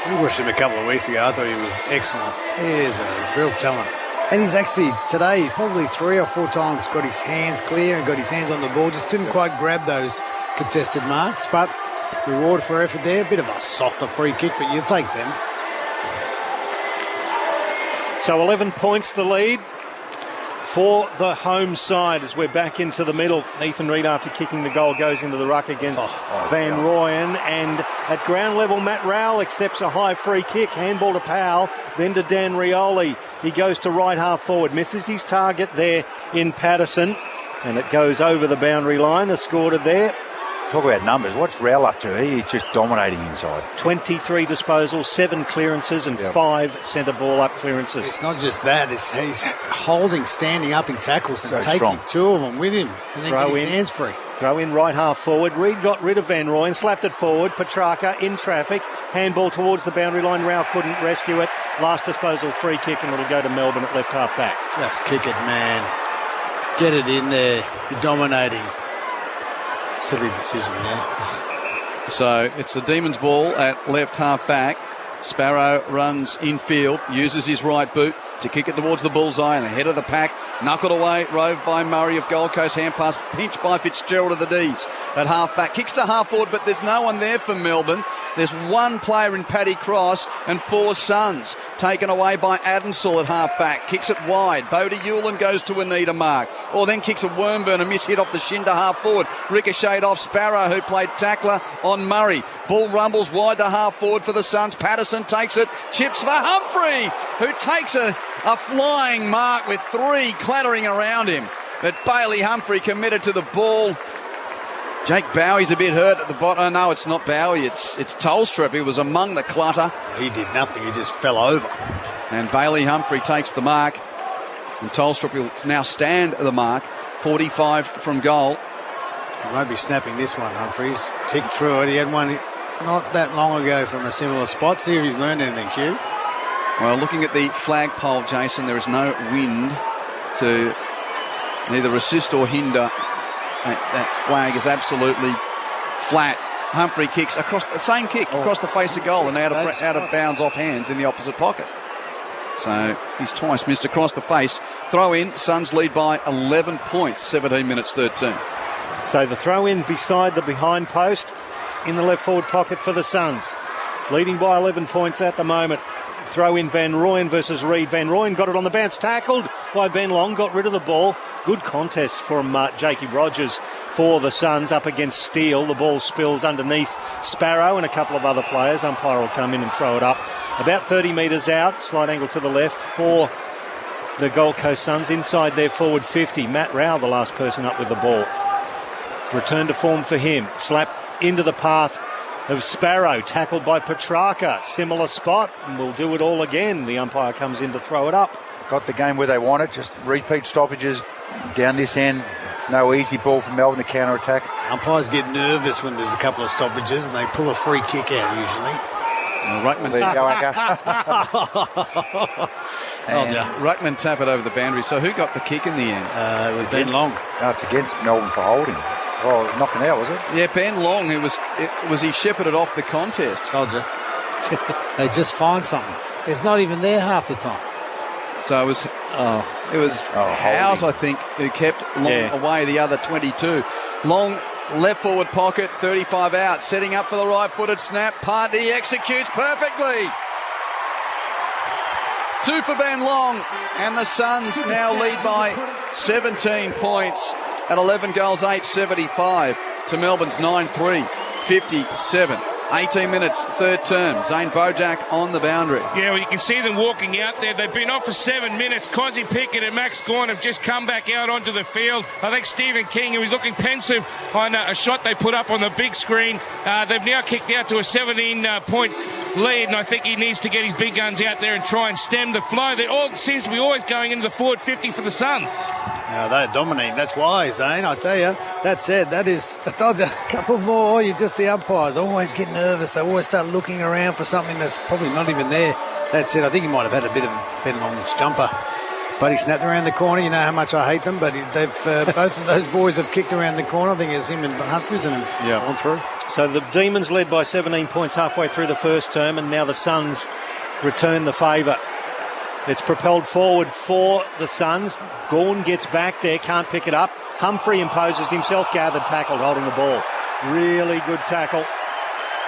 We watched him a couple of weeks ago. I thought he was excellent. He is a real talent. And he's actually, today, probably 3 or 4 times got his hands clear and got his hands on the ball. Just didn't quite grab those contested marks. But reward for effort there. A bit of a softer free kick, but you'll take them. So 11 points the lead for the home side as we're back into the middle. Ethan Reid, after kicking the goal, goes into the ruck against Van Rooyen, and at ground level Matt Rowell accepts a high free kick, handball to Powell, then to Dan Rioli. He goes to right half forward, misses his target there in Patterson, and it goes over the boundary line. Escorted there. Talk about numbers. What's Rowell up to? He's just dominating inside. 23 disposals, 7 clearances and 5 centre ball up clearances. It's not just that. He's holding, standing up in tackles and So taking strong. 2 of them with him. And then get his hands free. Throw in right half forward. Reid got rid of Van Rooyen, slapped it forward. Petrarca in traffic. Handball towards the boundary line. Rowell couldn't rescue it. Last disposal, free kick, and it'll go to Melbourne at left half back. Just kick it, man. Get it in there. You're dominating. Silly decision there. So it's the Demons ball at left half back. Sparrow runs infield, uses his right boot to kick it towards the bullseye, and the head of the pack, knuckled away, roved by Murray of Gold Coast, hand pass, pinched by Fitzgerald of the D's at half back. Kicks to half forward, but there's no one there for Melbourne. There's one player in Paddy Cross and 4 Suns. Taken away by Adensall at half back. Kicks it wide. Bodie Hewlin goes to Anita Mark. Or then kicks a Wormburn, a miss hit off the shin to half forward. Ricocheted off Sparrow, who played tackler on Murray. Ball rumbles wide to half forward for the Suns. Patterson takes it. Chips for Humphrey, who takes a flying mark with 3 clattering around him. But Bailey Humphrey committed to the ball. Jake Bowie's a bit hurt at the bottom. Oh, no, it's not Bowie. It's Tolstrup. He was among the clutter. He did nothing. He just fell over. And Bailey Humphrey takes the mark. And Tolstrup will now stand at the mark. 45 from goal. He won't be snapping this one, Humphreys. Kicked through it. He had one not that long ago from a similar spot. See if he's learned anything, Q. Well, looking at the flagpole, Jason, there is no wind to neither assist or hinder. That flag is absolutely flat. Humphrey kicks across the same kick across the face of goal and out of bounds off hands in the opposite pocket. So he's twice missed across the face. Throw in. Suns lead by 11 points. 17 minutes third term. So the throw in beside the behind post in the left forward pocket for the Suns. Leading by 11 points at the moment. Throw in Van Rooyen versus Reid. Van Rooyen got it on the bounce, tackled by Ben Long, got rid of the ball. Good contest from Jakey Rogers for the Suns up against Steele. The ball spills underneath Sparrow and a couple of other players. Umpire will come in and throw it up. About 30 metres out, slight angle to the left for the Gold Coast Suns inside their forward 50. Matt Rowell, the last person up with the ball. Return to form for him. Slap into the path of Sparrow, tackled by Petrarca. Similar spot, and we'll do it all again. The umpire comes in to throw it up. Got the game where they want it, just repeat stoppages down this end. No easy ball from Melbourne to counter-attack. Umpires get nervous when there's a couple of stoppages and they pull a free kick out usually. Ruckman. Ruckman tap it over the boundary. So who got the kick in the end? It was Ben Long. No, it's against Melbourne for holding. Oh, knocking out, was it? Yeah, Ben Long, he shepherded off the contest. Told you. They just find something. It's not even there half the time. So it was Howes, I think, who kept Long away the other 22. Long left forward pocket, 35 out, setting up for the right-footed snap. Partey executes perfectly. 2 for Ben Long, and the Suns now lead by 17 points at 11 goals, 8.75 to Melbourne's 9-3, 57. 18 minutes, third term. Zane Bojack on the boundary. Yeah, well, you can see them walking out there. They've been off for 7 minutes. Cozzy Pickett and Max Gawn have just come back out onto the field. I think Stephen King, who was looking pensive on a shot they put up on the big screen, they've now kicked out to a 17-point lead, and I think he needs to get his big guns out there and try and stem the flow. That all seems to be always going into the forward 50 for the Suns. They're dominating. That's why, Zane. I tell you. That said, I told you, a couple more. The umpires always get nervous. They always start looking around for something that's probably not even there. That said, I think he might have had a bit of Ben Long's jumper. But he snapped around the corner. You know how much I hate them, but they've both of those boys have kicked around the corner. I think it's him and Humphries and gone through. So the Demons led by 17 points halfway through the first term, and now the Suns return the favour. It's propelled forward for the Suns. Gawn gets back there, can't pick it up. Humphrey imposes himself, gathered, tackled, holding the ball. Really good tackle.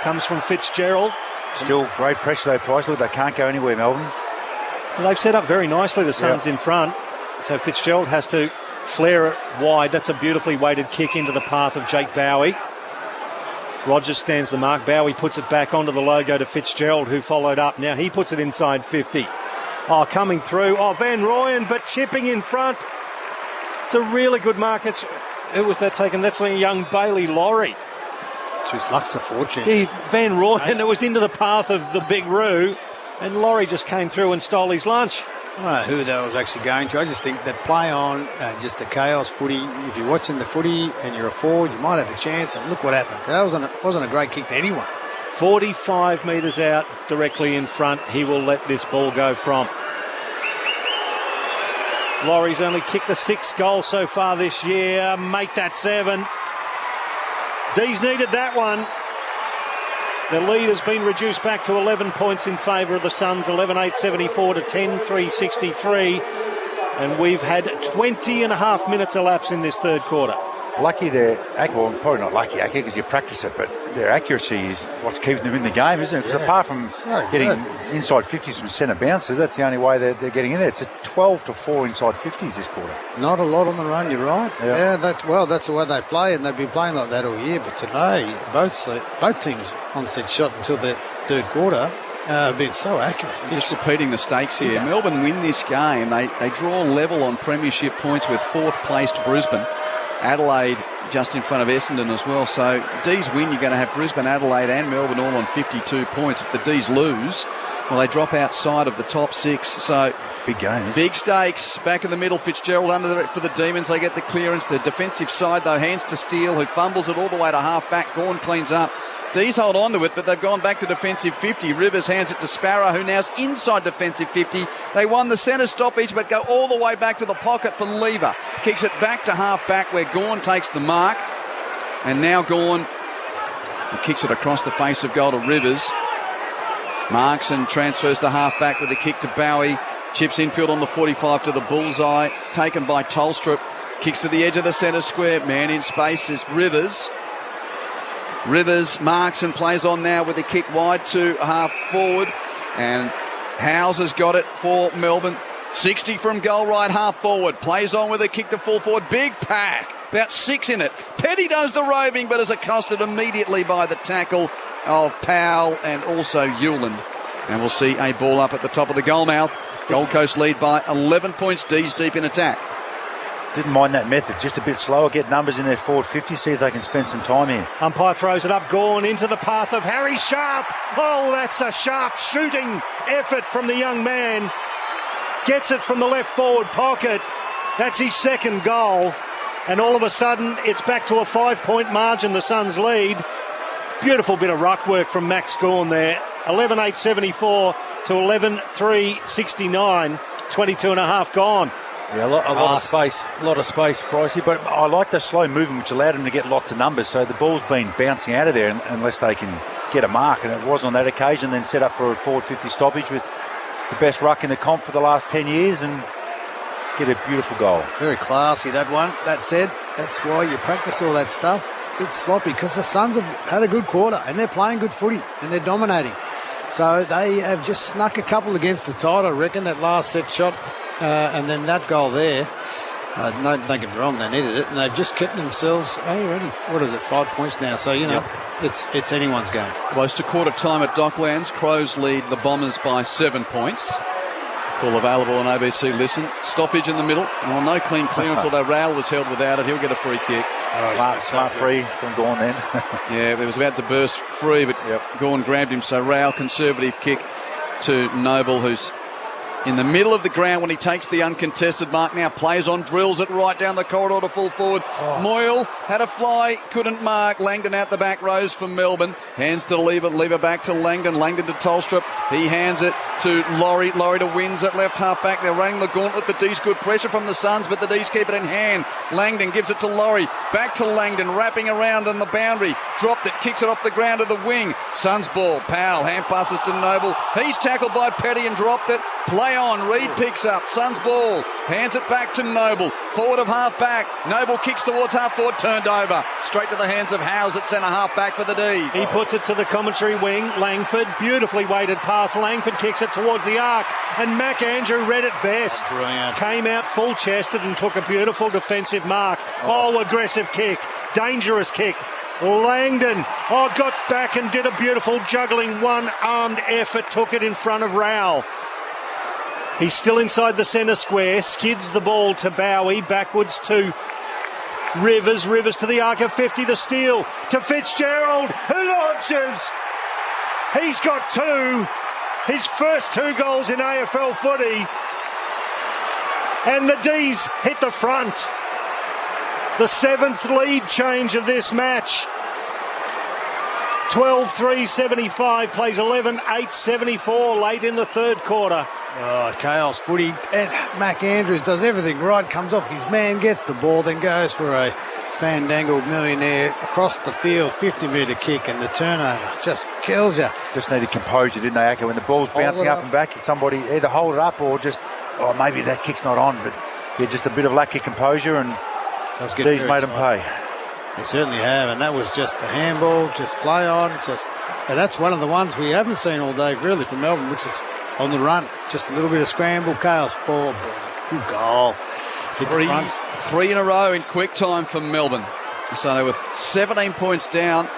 Comes from Fitzgerald. Still great pressure though, Price. They can't go anywhere, Melbourne. Well, they've set up very nicely, the Suns in front. So Fitzgerald has to flare it wide. That's a beautifully weighted kick into the path of Jake Bowie. Rogers stands the mark. Bowie puts it back onto the logo to Fitzgerald, who followed up. Now he puts it inside 50. Oh, coming through. Oh, Van Rooyen, but chipping in front. It's a really good mark. Who was that taken? That's a young Bailey Laurie. Just luck's a fortune. Van Rooyen, it was into the path of the big Roo, and Laurie just came through and stole his lunch. I don't know who that was actually going to. I just think that play on, just the chaos footy. If you're watching the footy and you're a forward, you might have a chance. And look what happened. That wasn't a great kick to anyone. 45 metres out, directly in front. He will let this ball go from. Laurie's only kicked the 6th goal so far this year. Make that 7. D's needed that one. The lead has been reduced back to 11 points in favour of the Suns, 11-8-74 to 10-3-63. And we've had 20 and a half minutes elapse in this third quarter. Lucky well, probably not lucky, because you practice it, but their accuracy is what's keeping them in the game, isn't it? Because apart from getting inside 50s from centre bounces, that's the only way they're getting in there. It's a 12-4 inside 50s this quarter. Not a lot on the run, you're right. Yeah, that's the way they play, and they've been playing like that all year. But today, both teams on set shot until the third quarter have been so accurate. Just repeating the stakes here. Yeah. Melbourne win this game. They draw level on premiership points with 4th placed Brisbane. Adelaide just in front of Essendon as well. So D's win, you're going to have Brisbane, Adelaide and Melbourne all on 52 points. If the D's lose, well, they drop outside of the top 6. So big game. Big stakes. Back in the middle, Fitzgerald under for the Demons. They get the clearance. The defensive side, though, hands to Steele, who fumbles it all the way to half-back. Gawn cleans up. D's hold on to it, but they've gone back to defensive 50. Rivers hands it to Sparrow, who now's inside defensive 50. They won the centre stoppage, but go all the way back to the pocket for Lever. Kicks it back to half-back where Gawn takes the mark. And now Gawn kicks it across the face of goal to Rivers. Marks and transfers to half-back with a kick to Bowie. Chips infield on the 45 to the bullseye. Taken by Tolstrup. Kicks to the edge of the centre square. Man in space is Rivers. Rivers marks and plays on now with a kick wide to half forward. And Howes has got it for Melbourne. 60 from goal right half forward. Plays on with a kick to full forward. Big pack. About 6 in it. Petty does the roving, but is accosted immediately by the tackle of Powell and also Hewland. And we'll see a ball up at the top of the goal mouth. Gold Coast lead by 11 points. D's deep in attack. Didn't mind that method. Just a bit slower. Get numbers in their forward 50. See if they can spend some time here. Umpire throws it up. Gawn into the path of Harry Sharp. Oh, that's a sharp shooting effort from the young man. Gets it from the left forward pocket. That's his 2nd goal. And all of a sudden, it's back to a 5-point margin, the Suns lead. Beautiful bit of ruck work from Max Gawn there. 11.874 to 11.369. 22 and a half gone. Yeah, a lot of space, Pricey. But I like the slow movement, which allowed him to get lots of numbers. So the ball's been bouncing out of there unless they can get a mark, and it was on that occasion. Then set up for a forward 50 stoppage with the best ruck in the comp for the last 10 years and get a beautiful goal. Very classy, that one. That said, that's why you practice all that stuff. A bit sloppy because the Suns have had a good quarter and they're playing good footy and they're dominating. So they have just snuck a couple against the tide, I reckon, that last set shot and then that goal there. Don't get me wrong, they needed it, and they've just kept themselves already, 5 points now. So, it's anyone's game. Close to quarter time at Docklands. Crows lead the Bombers by 7 points. Call available on ABC Listen. Stoppage in the middle. Well, no clean clearance, although Rail was held without it. He'll get a free kick. Smart free from Gawn then. Yeah, it was about to burst free, but Gawn grabbed him. So Rail, conservative kick to Noble, who's in the middle of the ground when he takes the uncontested mark. Now plays on, drills it right down the corridor to full forward. Moyle had a fly, couldn't mark. Langdon out the back, Rose from Melbourne. Hands to Lever back to Langdon. Langdon to Tolstrup. He hands it to Laurie. Laurie to Wins at left half back. They're running the gauntlet. The D's good pressure from the Suns, but the D's keep it in hand. Langdon gives it to Laurie. Back to Langdon, wrapping around on the boundary. Dropped it, kicks it off the ground to the wing. Suns ball. Powell hand passes to Noble. He's tackled by Petty and dropped it. Play on. Reed picks up. Suns ball. Hands it back to Noble. Forward of half back. Noble kicks towards half forward. Turned over. Straight to the hands of Howes at centre half back for the D. He puts it to the commentary wing. Langford. Beautifully weighted pass. Langford kicks it towards the arc. And McAndrew read it best. Brilliant. Came out full chested and took a beautiful defensive mark. Oh, aggressive kick. Dangerous kick. Langdon, got back and did a beautiful juggling one-armed effort. Took it in front of Rowell. He's still inside the centre square, skids the ball to Bowie, backwards to Rivers. Rivers to the arc of 50, the steal to Fitzgerald, who launches. He's got two, his first 2 goals in AFL footy. And the D's hit the front. The 7th lead change of this match. 12-3-75, plays 11-8-74 late in the third quarter. Oh, chaos footy. And Mac Andrews does everything right. Comes off his man, gets the ball, then goes for a fandangled millionaire across the field, 50-metre kick, and the turnover just kills you. Just needed composure, didn't they, Acker? When the ball's bouncing up and back, somebody either hold it up or just, maybe that kick's not on. But yeah, just a bit of lack of composure, and these made them pay. They certainly have, and that was just a handball, just play on, and that's one of the ones we haven't seen all day, really, from Melbourne, which is on the run. Just a little bit of scramble, chaos ball, good goal. Three in a row in quick time for Melbourne. So they were 17 points down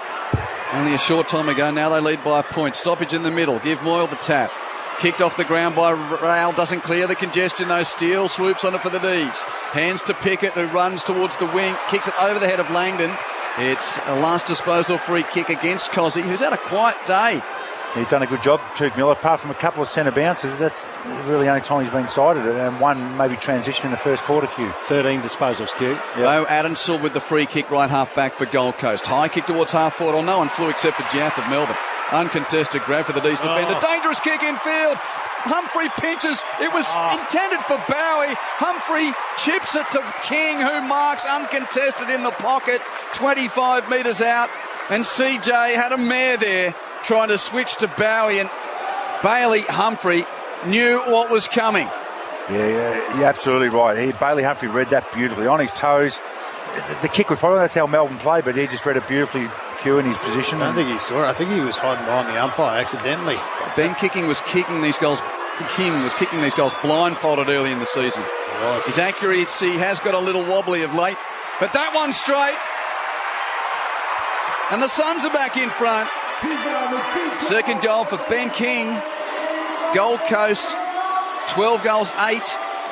only a short time ago. Now they lead by a point. Stoppage in the middle. Give Moyle the tap. Kicked off the ground by Rail. Doesn't clear the congestion though. Steele swoops on it for the D's. Hands to Pickett, who runs towards the wing. Kicks it over the head of Langdon. It's a last disposal free kick against Cozzy, who's had a quiet day. He's done a good job, Tuke Miller, apart from a couple of centre bounces. That's really the only time he's been cited, and one maybe transition in the first quarter, Q. 13 disposals, Q. Yep. Oh, Adamsall with the free kick right half back for Gold Coast. High kick towards half forward. No one flew except for Jaff of Melbourne. Uncontested grab for the D's defender. Dangerous kick in field. Humphrey pinches. It was intended for Bowie. Humphrey chips it to King, who marks uncontested in the pocket, 25 metres out. And CJ had a mare there, trying to switch to Bowie, and Bailey Humphrey knew what was coming. Yeah, you're absolutely right. Bailey Humphrey read that beautifully on his toes. The kick was probably, that's how Melbourne played, but he just read it beautifully, Q, in his position. I don't think he saw it. I think he was hiding behind the umpire accidentally. Ben King was kicking these goals blindfolded early in the season. His accuracy has got a little wobbly of late, but that one's straight. And the Suns are back in front. Second goal for Ben King. Gold Coast, 12 goals 8.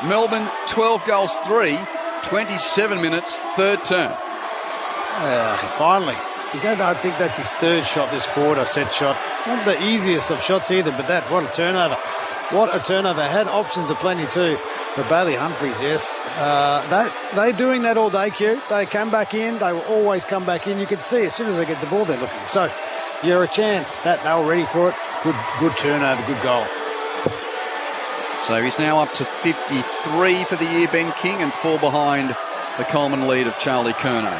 Melbourne, 12 goals 3. 27 minutes, third term. Finally. I think that's his third shot this quarter, set shot. Not the easiest of shots either, but what a turnover. What a turnover. Had options aplenty too. But Bailey Humphries, yes. They're doing that all day, Q. They come back in. They will always come back in. You can see as soon as they get the ball, they're looking. So you're a chance. That they were ready for it. Good turnover, good goal. So he's now up to 53 for the year, Ben King, and 4 behind the Coleman lead of Charlie Curnow.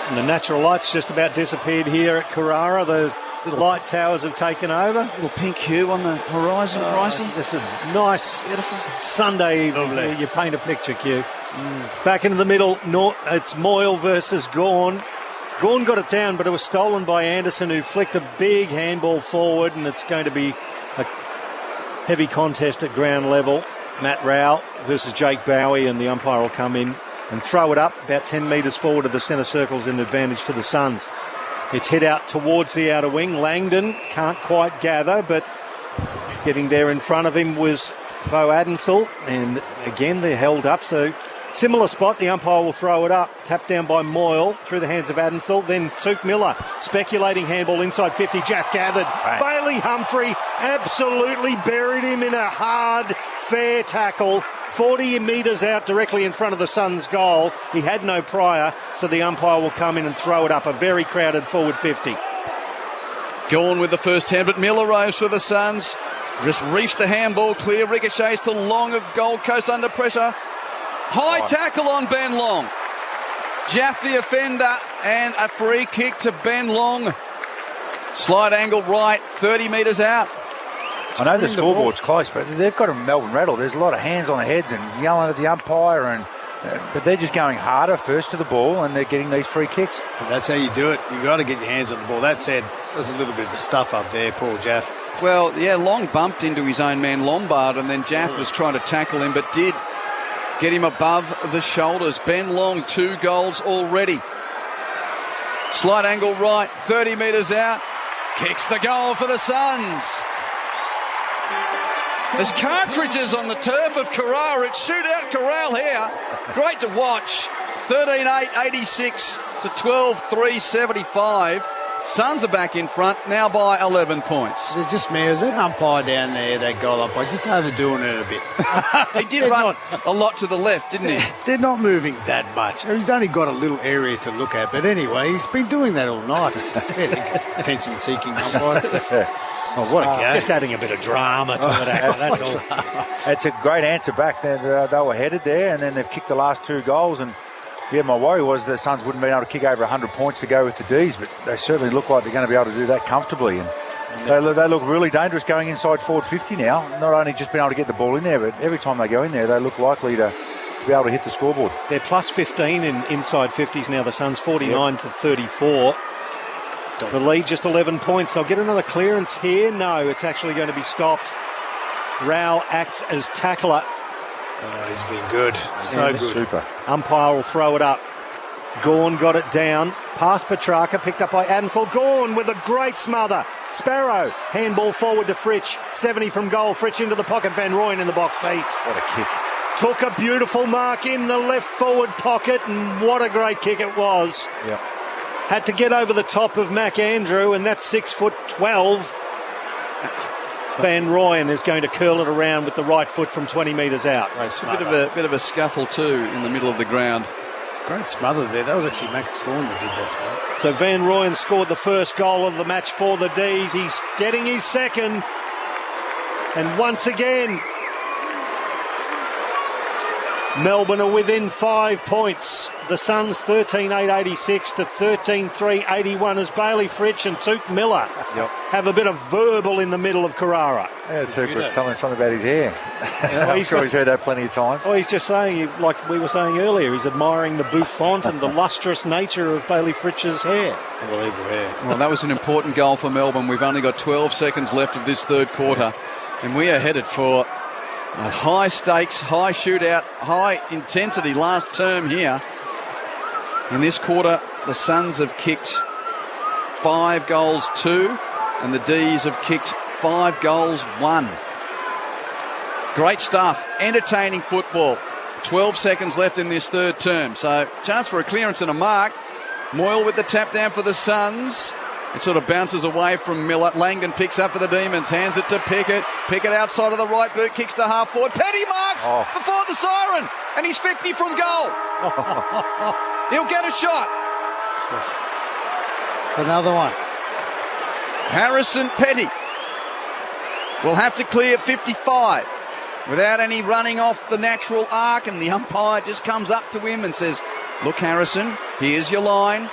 And the natural light's just about disappeared here at Carrara. The light towers have taken over. Little pink hue on the horizon, Pricey. Just a nice Sunday evening. You paint a picture, Q. Back into the middle, it's Moyle versus Gawn. Gawn got it down, but it was stolen by Anderson, who flicked a big handball forward, and it's going to be a heavy contest at ground level. Matt Rowell versus Jake Bowie, and the umpire will come in and throw it up about 10 metres forward of the centre circles in advantage to the Suns. It's hit out towards the outer wing. Langdon can't quite gather, but getting there in front of him was Bo Adensel, and again they're held up, so similar spot. The umpire will throw it up. Tapped down by Moyle through the hands of Adensel. Then Tuke Miller, speculating handball inside 50. Jaff gathered. Right. Bailey Humphrey absolutely buried him in a hard, fair tackle. 40 metres out directly in front of the Suns' goal. He had no prior, so the umpire will come in and throw it up. A very crowded forward 50. Gawn with the first hand, but Miller rose for the Suns. Just reached the handball clear. Ricochets to Long of Gold Coast under pressure. High tackle on Ben Long. Jaff the offender, and a free kick to Ben Long. Slide angle right, 30 metres out. I know the scoreboard's close, but they've got a Melbourne rattle. There's a lot of hands on the heads and yelling at the umpire, but they're just going harder first to the ball, and they're getting these free kicks. And that's how you do it. You've got to get your hands on the ball. That said, there's a little bit of a stuff up there, poor Jaff. Well, yeah, Long bumped into his own man Lombard, and then Jaff was trying to tackle him, but did get him above the shoulders. Ben Long, 2 goals already. Slight angle right, 30 metres out. Kicks the goal for the Suns. There's cartridges on the turf of Carrara. It's shootout corral here. Great to watch. 13-8-86 to 12-3-75. Suns are back in front, now by 11 points. They're just mares. That umpire down there, that goal umpire, just overdoing it a bit. He did run a lot to the left, didn't he? They're not moving that much. He's only got a little area to look at. But anyway, he's been doing that all night. Attention-seeking umpire. Oh, what a game. Just adding a bit of drama to it, that's all. It's a great answer back. They were headed there, and then they've kicked the last 2 goals, and yeah, my worry was the Suns wouldn't be able to kick over 100 points to go with the Ds, but they certainly look like they're going to be able to do that comfortably. And they look really dangerous going inside forward 50 now. Not only just being able to get the ball in there, but every time they go in there, they look likely to be able to hit the scoreboard. They're plus 15 in inside 50s now, the Suns, 49 to 34. The lead just 11 points. They'll get another clearance here. No, it's actually going to be stopped. Rowell acts as tackler. Oh, he's been good. So good. Super. Umpire will throw it up. Gawn got it down. Past Petrarca, picked up by Adensel. Gawn with a great smother. Sparrow, handball forward to Fritsch. 70 from goal. Fritsch into the pocket. Van Rooyen in the box seat. What a kick. Took a beautiful mark in the left forward pocket, and what a great kick it was. Yeah. Had to get over the top of Mac Andrew, and that's 6'12". Van Rooyen is going to curl it around with the right foot from 20 metres out. It's a bit of a scuffle too in the middle of the ground. It's a great smother there. That was actually Mac Scorn that did that smother. So Van Rooyen scored the first goal of the match for the Ds. He's getting his second. And once again, Melbourne are within 5 points. The Suns 13-8-86 to 13-3-81 as Bailey Fritsch and Tuke Miller have a bit of verbal in the middle of Carrara. Yeah, Tuke was telling something about his hair. I'm sure he's heard that plenty of times. Oh, he's just saying, like we were saying earlier, he's admiring the bouffant and the lustrous nature of Bailey Fritsch's hair. Unbelievable hair. Well, that was an important goal for Melbourne. We've only got 12 seconds left of this third quarter, and we are headed for a high stakes, high shootout, high intensity last term here. In this quarter, the Suns have kicked 5 goals 2, and the Ds have kicked 5 goals 1. Great stuff, entertaining football. 12 seconds left in this third term, so chance for a clearance and a mark. Moyle with the tap down for the Suns. It sort of bounces away from Miller. Langdon picks up for the Demons, hands it to Pickett. Pickett outside of the right boot, kicks to half forward. Petty marks before the siren, and he's 50 from goal. He'll get a shot. Another one. Harrison Petty will have to clear 55 without any running off the natural arc, and the umpire just comes up to him and says, look, Harrison, here's your line.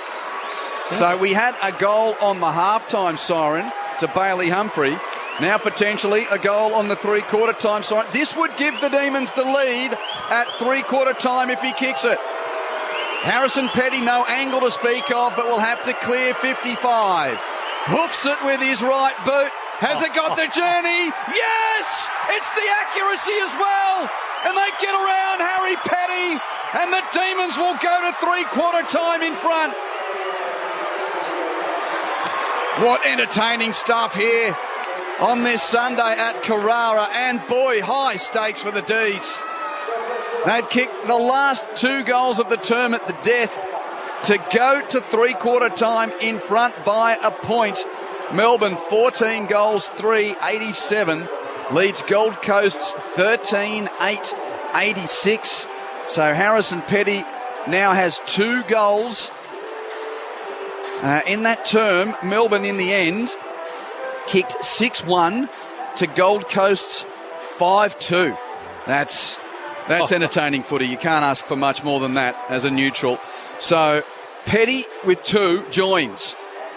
So we had a goal on the halftime siren to Bailey Humphrey. Now potentially a goal on the three-quarter time siren. This would give the Demons the lead at three-quarter time if he kicks it. Harrison Petty, no angle to speak of, but will have to clear 55. Hoofs it with his right boot. Has it got the journey? Yes! It's the accuracy as well! And they get around Harry Petty, and the Demons will go to three-quarter time in front. What entertaining stuff here on this Sunday at Carrara, and boy, high stakes for the Deeds. They've kicked the last 2 goals of the term at the death to go to three-quarter time in front by a point. Melbourne 14 goals, 3, 87, leads Gold Coast's 13, 8, 86. So Harrison Petty now has 2 goals. In that term, Melbourne in the end kicked 6-1 to Gold Coast's 5-2. That's entertaining footy. You can't ask for much more than that as a neutral. So Petty with 2 joins.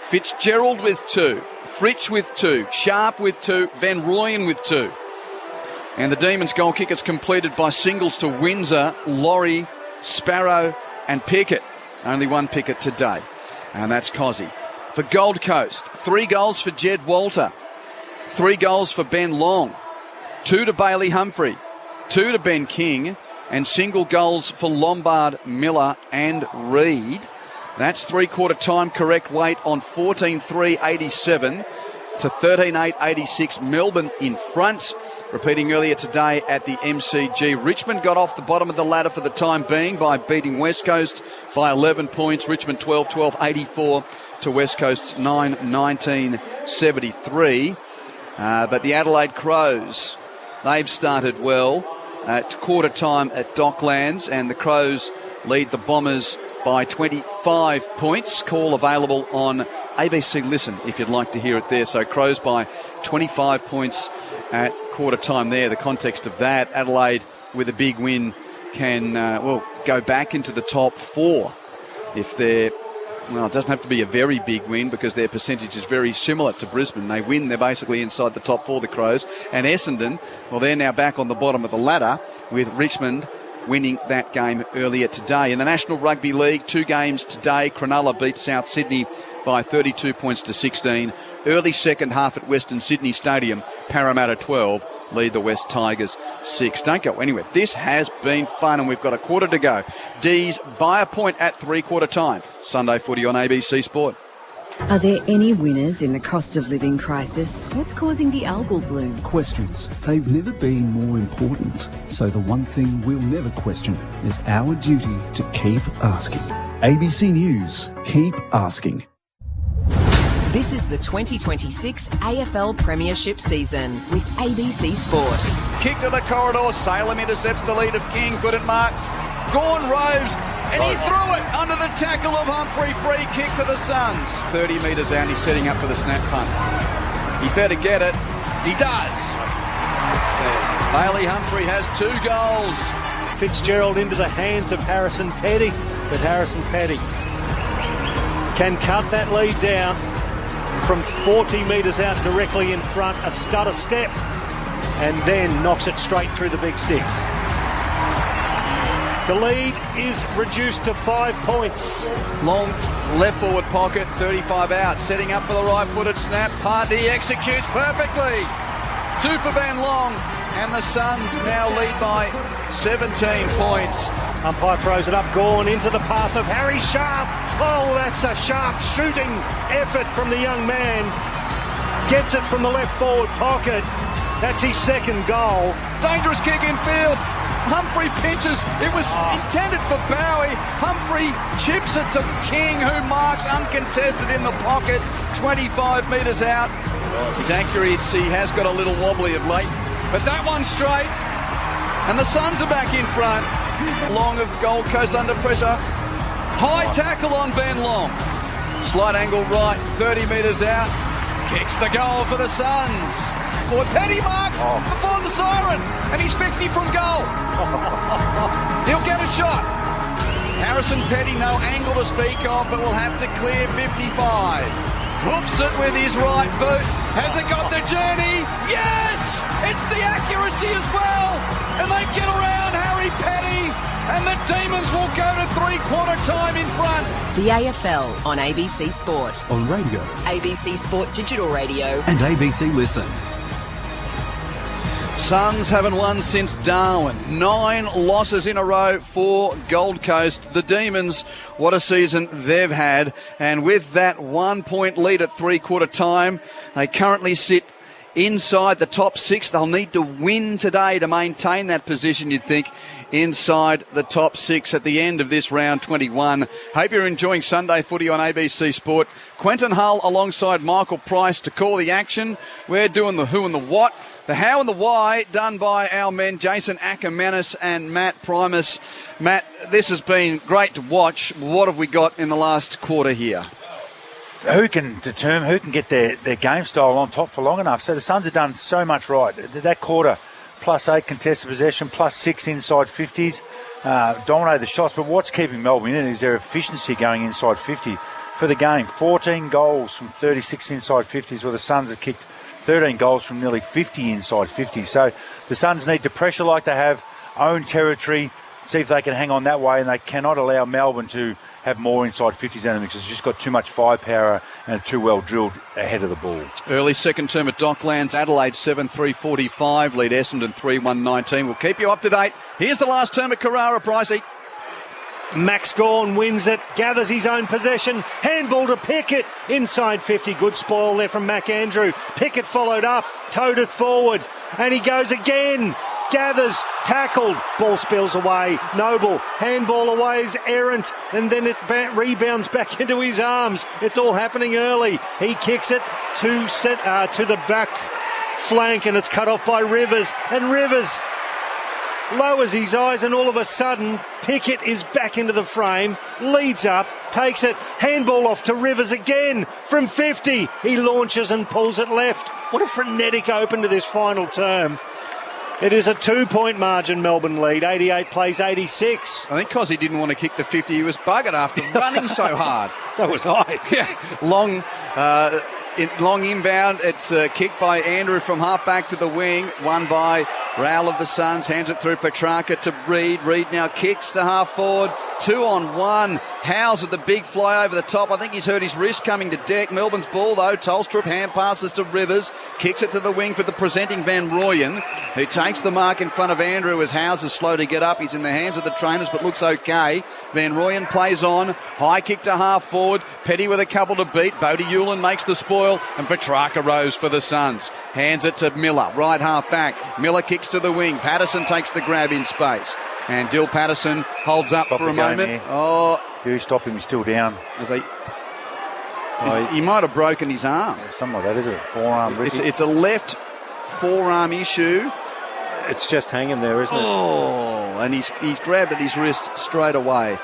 Fitzgerald with 2. Fritsch with 2. Sharp with 2. Van Rooyen with 2. And the Demons goal kickers completed by singles to Windsor, Laurie, Sparrow and Pickett. Only 1 Pickett today. And that's Cozzy. For Gold Coast, 3 goals for Jed Walter, 3 goals for Ben Long, 2 to Bailey Humphrey, 2 to Ben King, and single goals for Lombard, Miller and Reid. That's three-quarter time correct weight on 14-3-87 to 13-8-86. Melbourne in front. Repeating earlier today at the MCG, Richmond got off the bottom of the ladder for the time being by beating West Coast by 11 points. Richmond 12-12-84 to West Coast's 9-19-73. But the Adelaide Crows, they've started well at quarter time at Docklands, and the Crows lead the Bombers by 25 points. Call available on ABC Listen if you'd like to hear it there. So Crows by 25 points at quarter time there. The context of that, Adelaide with a big win can go back into the top 4 if they're, well, it doesn't have to be a very big win because their percentage is very similar to Brisbane. They win, they're basically inside the top 4, the Crows. And Essendon, well, they're now back on the bottom of the ladder with Richmond winning that game earlier today. In the National Rugby League, 2 games today. Cronulla beat South Sydney by 32 points to 16. Early second half at Western Sydney Stadium, Parramatta 12 lead the West Tigers 6. Don't go anywhere. This has been fun, and we've got a quarter to go. D's by a point at three-quarter time. Sunday footy on ABC Sport. Are there any winners in the cost of living crisis? What's causing the algal bloom? Questions. They've never been more important. So the one thing we'll never question is our duty to keep asking. ABC News. Keep asking. This is the 2026 AFL Premiership season with ABC Sport. Kick to the corridor. Salem intercepts the lead of King. Couldn't mark. Gawn roves. And he threw it under the tackle of Humphrey. Free kick to the Suns. 30 metres out. He's setting up for the snap punt. He better get it. He does. Bailey Humphrey has 2 goals. Fitzgerald into the hands of Harrison Petty. But Harrison Petty can cut that lead down from 40 metres out directly in front, a stutter step, and then knocks it straight through the big sticks. The lead is reduced to 5 points. Long left forward pocket, 35 out, setting up for the right-footed snap. Partey executes perfectly. 2 for Ben Long, and the Suns now lead by 17 points. Umpire throws it up, Gawn into the path of Harry Sharp. Oh, that's a sharp shooting effort from the young man. Gets it from the left forward pocket. That's his 2nd goal. Dangerous kick in field. Humphrey pinches. It was intended for Bowie. Humphrey chips it to King, who marks uncontested in the pocket, 25 metres out. His accuracy has got a little wobbly of late, but that one's straight. And the Suns are back in front. Long of Gold Coast under pressure. High tackle on Ben Long. Slight angle right, 30 metres out. Kicks the goal for the Suns. Boy, Petty marks before the siren, and he's 50 from goal. He'll get a shot. Harrison Petty, no angle to speak of, but will have to clear 55. Hooks it with his right boot. Has it got the journey? Yes! It's the accuracy as well. And they get around Harry Petty. And the Demons will go to three-quarter time in front. The AFL on ABC Sport. On radio. ABC Sport Digital Radio. And ABC Listen. Suns haven't won since Darwin. 9 losses in a row for Gold Coast. The Demons, what a season they've had. And with that 1 point lead at three-quarter time, they currently sit inside the top 6. They'll need to win today to maintain that position, you'd think, inside the top 6 at the end of this round 21. Hope you're enjoying Sunday footy on ABC Sport. Quentin Hull alongside Michael Price to call the action. We're doing the who and the what. The how and the why done by our men, Jason Ackermanis and Matt Primus. Matt, this has been great to watch. What have we got in the last quarter here? Who can determine, who can get their game style on top for long enough? So the Suns have done so much right. That quarter, +8 contested possession, +6 inside 50s, dominated the shots. But what's keeping Melbourne in it is their efficiency going inside 50 for the game. 14 goals from 36 inside 50s, where the Suns have kicked 13 goals from nearly 50 inside 50. So the Suns need to pressure like they have, own territory, see if they can hang on that way, and they cannot allow Melbourne to have more inside 50s in them because it's just got too much firepower and too well drilled ahead of the ball. Early second term at Docklands, Adelaide 7-3-45, lead Essendon 3-1-19. We'll keep you up to date. Here's the last term at Carrara, Pricey. Max Gawn wins it, gathers his own possession, handball to Pickett, inside 50, good spoil there from Mac Andrew. Pickett followed up, towed it forward, and he goes again, gathers, tackled, ball spills away, Noble, handball away is errant, and then it rebounds back into his arms. It's all happening early. He kicks it to the back flank, and it's cut off by Rivers, and Rivers lowers his eyes, and all of a sudden Pickett is back into the frame, leads up, takes it, handball off to Rivers again from 50. He launches and pulls it left. What a frenetic open to this final term. It is a 2-point margin, Melbourne lead. 88 plays 86. I think because he didn't want to kick the 50, he was buggered after running so hard. So was I. Yeah, long inbound. It's kicked by Andrew from half-back to the wing. Won by Rowell of the Suns. Hands it through Petrarca to Reed. Reed now kicks to half-forward. 2-on-1. Howes with the big fly over the top. I think he's hurt his wrist coming to deck. Melbourne's ball, though. Tolstrup hand passes to Rivers. Kicks it to the wing for the presenting Van Rooyen, who takes the mark in front of Andrew as Howes is slow to get up. He's in the hands of the trainers, but looks okay. Van Rooyen plays on. High kick to half-forward. Petty with a couple to beat. Bodie Hewlin makes the spoil, and Petrarca rose for the Suns. Hands it to Miller, right half-back. Miller kicks to the wing. Patterson takes the grab in space. And Dill Patterson holds up for a moment. Here. Oh, you stopped him. He's still down. He might have broken his arm. Something like that, is it? Forearm. It's a left forearm issue. It's just hanging there, isn't it? Oh, and he's grabbed at his wrist straight away.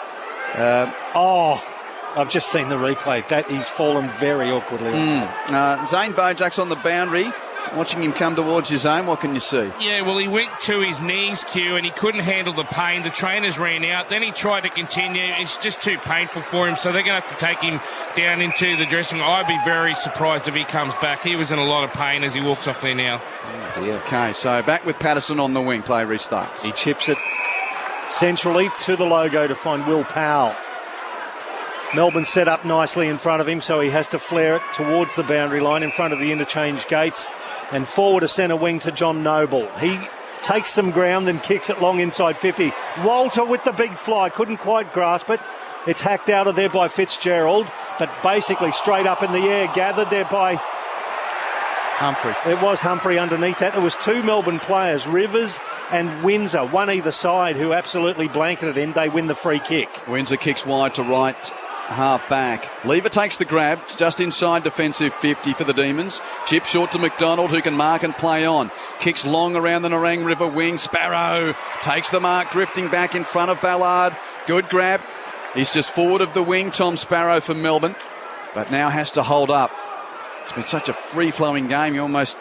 I've just seen the replay. That he's fallen very awkwardly. Zane Bojak's on the boundary. Watching him come towards his own, what can you see? Yeah, well, he went to his knees, Q, and he couldn't handle the pain. The trainers ran out. Then he tried to continue. It's just too painful for him, so they're going to have to take him down into the dressing room. I'd be very surprised if he comes back. He was in a lot of pain as he walks off there now. Oh, dear. Okay, so back with Patterson on the wing. Play restarts. He chips it centrally to the logo to find Will Powell. Melbourne set up nicely in front of him, so he has to flare it towards the boundary line in front of the interchange gates. And forward to centre wing to John Noble. He takes some ground and kicks it long inside 50. Walter with the big fly. Couldn't quite grasp it. It's hacked out of there by Fitzgerald, but basically straight up in the air. Gathered there by Humphrey. It was Humphrey underneath that. There was two Melbourne players, Rivers and Windsor, one either side, who absolutely blanketed him. They win the free kick. Windsor kicks wide to right. Half back. Lever takes the grab just inside defensive 50 for the Demons. Chip short to McDonald, who can mark and play on. Kicks long around the Nerang River wing. Sparrow takes the mark, drifting back in front of Ballard. Good grab. He's just forward of the wing, Tom Sparrow for Melbourne, but now has to hold up. It's been such a free-flowing game. You almost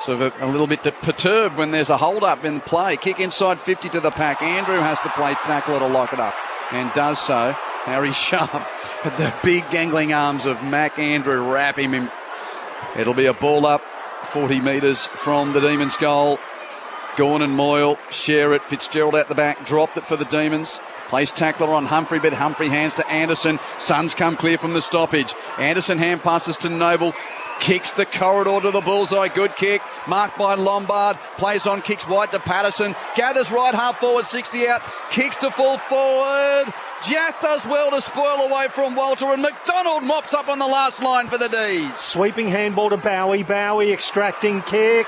sort of a little bit perturbed when there's a hold-up in play. Kick inside 50 to the pack. Andrew has to play tackle it or lock it up, and does so. Harry Sharp, but the big gangling arms of Mac Andrew wrap him in. It'll be a ball up 40 metres from the Demons' goal. Gawn and Moyle share it. Fitzgerald out the back, dropped it for the Demons. Plays tackler on Humphrey, but Humphrey hands to Anderson. Suns come clear from the stoppage. Anderson hand passes to Noble. Kicks the corridor to the bullseye. Good kick. Marked by Lombard. Plays on, kicks wide to Patterson. Gathers right half forward, 60 out. Kicks to full forward. Jack does well to spoil away from Walter, and McDonald mops up on the last line for the D's. Sweeping handball to Bowie. Bowie extracting kick.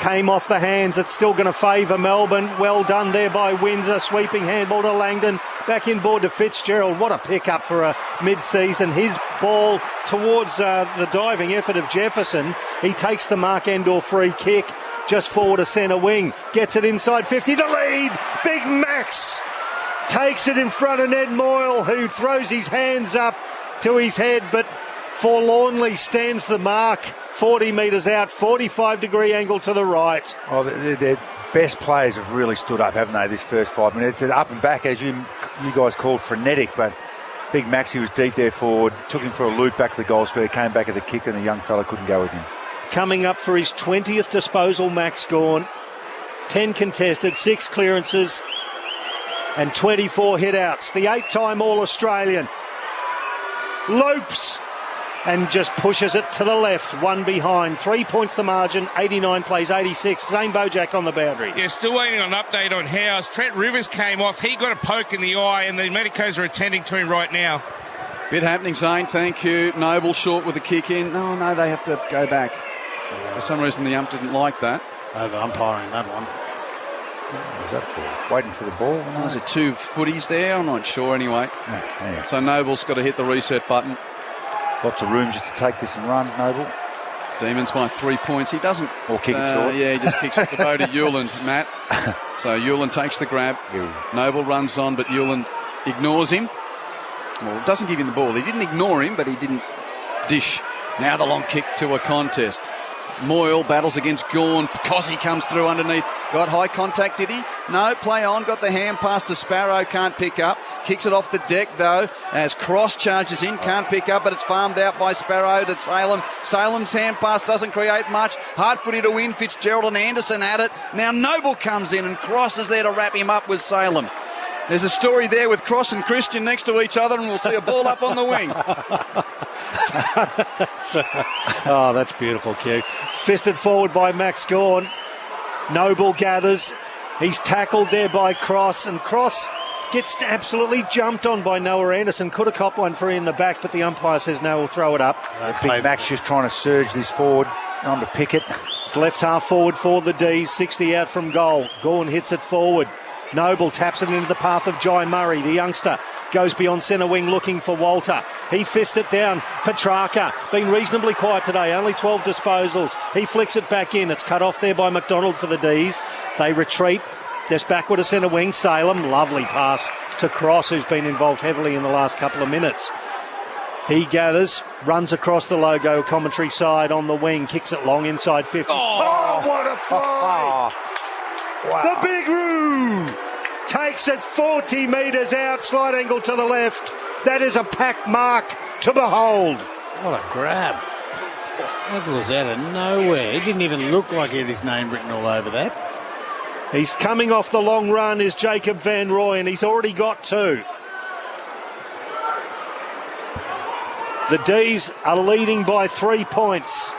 Came off the hands. It's still going to favour Melbourne. Well done there by Windsor. Sweeping handball to Langdon. Back inboard to Fitzgerald. What a pickup for a mid-season. His ball towards the diving effort of Jefferson. He takes the Mark Endor free kick just forward to centre wing. Gets it inside 50. The lead. Big Max takes it in front of Ned Moyle, who throws his hands up to his head, but forlornly stands the mark. 40 metres out, 45-degree angle to the right. Oh, their best players have really stood up, haven't they, this first 5 minutes? It's up and back, as you guys called, frenetic, but Big Maxi was deep there forward, took him for a loop back to the goal square, came back at the kick, and the young fella couldn't go with him. Coming up for his 20th disposal, Max Gawn. 10 contested, 6 clearances, and 24 hit-outs. The 8-time All-Australian loops and just pushes it to the left, one behind. 3 points the margin, 89 plays 86. Zane Bojack on the boundary. Yeah, still waiting on an update on Howes. Trent Rivers came off. He got a poke in the eye, and the medicos are attending to him right now. Bit happening, Zane. Thank you. Noble short with a kick in. No, they have to go back. For some reason, the ump didn't like that. Over umpiring that one. What was that for? Waiting for the ball? Was it 2 footies there? I'm not sure anyway. Yeah. So Noble's got to hit the reset button. Lots of room just to take this and run, Noble. Demons by 3 points. He doesn't. Or kick it short. Yeah, he just kicks it to bow to Hewland, Matt. So Hewland takes the grab. Noble runs on, but Hewland ignores him. Well, doesn't give him the ball. He didn't ignore him, but he didn't dish. Now the long kick to a contest. Moyle battles against Gawn. Cossie comes through underneath. Got high contact, did he? No, play on. Got the hand pass to Sparrow. Can't pick up. Kicks it off the deck, though, as Cross charges in. Can't pick up, but it's farmed out by Sparrow to Salem. Salem's hand pass doesn't create much. Hard footy to win. Fitzgerald and Anderson at it. Now Noble comes in, and Cross is there to wrap him up with Salem. There's a story there with Cross and Christian next to each other, and we'll see a ball up on the wing. Oh, that's beautiful, Q. Fisted forward by Max Gawn. Noble gathers. He's tackled there by Cross, and Cross gets absolutely jumped on by Noah Anderson. Could have copped one free in the back, but the umpire says no, we'll throw it up. Big Max just trying to surge this forward on to Pickett. It's left half forward for the D's, 60 out from goal. Gawn hits it forward. Noble taps it into the path of Jai Murray. The youngster goes beyond centre wing looking for Walter. He fists it down. Petrarca, been reasonably quiet today, only 12 disposals. He flicks it back in. It's cut off there by McDonald for the D's. They retreat just backward to centre wing. Salem, lovely pass to Cross, who's been involved heavily in the last couple of minutes. He gathers, runs across the logo commentary side on the wing, kicks it long inside 50. Oh, what a fly! Wow. The Big Roo takes it 40 metres out, slight angle to the left. That is a pack mark to behold. What a grab. That was out of nowhere. He didn't even look like he had his name written all over that. He's coming off the long run is Jacob Van Rooyen, and he's already got 2. The D's are leading by 3 points.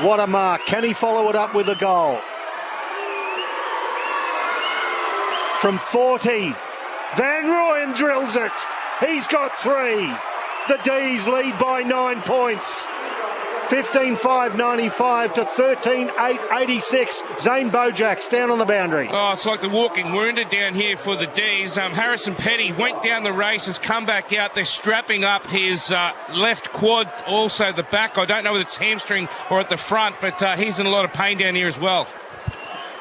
What a mark. Can he follow it up with a goal? From 40, Van Rooyen drills it. He's got 3. The D's lead by 9 points. 15-5-95 to 13-8-86. Zane Bojack's down on the boundary. Oh, it's like the walking wounded down here for the D's. Harrison Petty went down the race, has come back out. They're strapping up his left quad, also the back. I don't know whether it's hamstring or at the front, but he's in a lot of pain down here as well.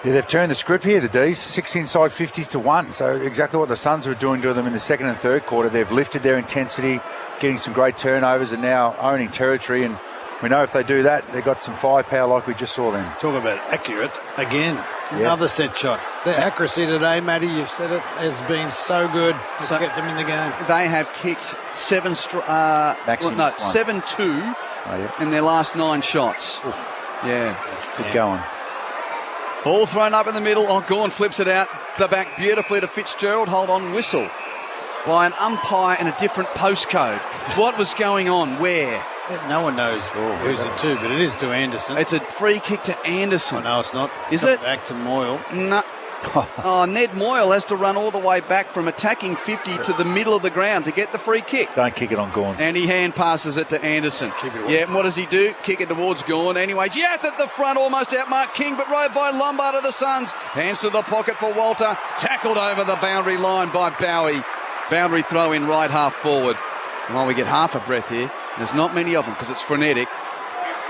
Yeah, they've turned the script here, the D's. 6 inside 50s to 1. So exactly what the Suns were doing to them in the second and third quarter. They've lifted their intensity, getting some great turnovers and now owning territory. And we know if they do that, they've got some firepower like we just saw them. Talk about accurate again. Yeah. Another set shot. The accuracy today, Matty, you've said it, has been so good. It's kept them in the game. They have kicked 7-2 in their last 9 shots. Oof. Yeah. Keep going. Ball thrown up in the middle. Oh, Gawn flips it out the back beautifully to Fitzgerald. Hold on, whistle by an umpire in a different postcode. What was going on? Where? No one knows who's it to, but it is to Anderson. It's a free kick to Anderson. Oh, no, it's not. Is it? Back to Moyle. No. Ned Moyle has to run all the way back from attacking 50 to the middle of the ground to get the free kick. Don't kick it on Gawn. And he hand passes it to Anderson. Yeah, and what does he do? Kick it towards Gawn. Anyway, Jath at the front, almost outmarked King, but rode by Lombard of the Suns. Hands to the pocket for Walter. Tackled over the boundary line by Bowie. Boundary throw in right half forward. While we get half a breath here, there's not many of them because it's frenetic.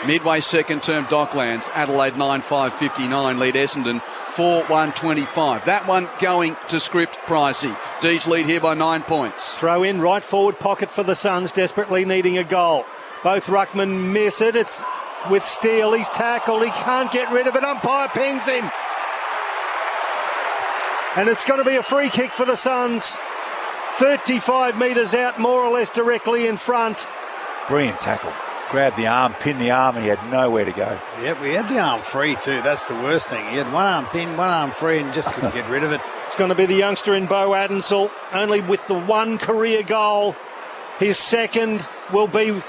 Midway second term Docklands, Adelaide 9-5-59, lead Essendon 4-1-25. That one going to script Pricey. Dees lead here by 9 points. Throw in right forward pocket for the Suns, desperately needing a goal. Both ruckmen miss it. It's with Steele. He's tackled. He can't get rid of it. Umpire pings him. And it's going to be a free kick for the Suns. 35 metres out, more or less directly in front. Brilliant tackle. Grabbed the arm, pinned the arm, and he had nowhere to go. Yep, we had the arm free too. That's the worst thing. He had one arm pinned, one arm free, and just couldn't get rid of it. It's going to be the youngster in Bo Adensel, only with the one career goal. His second will be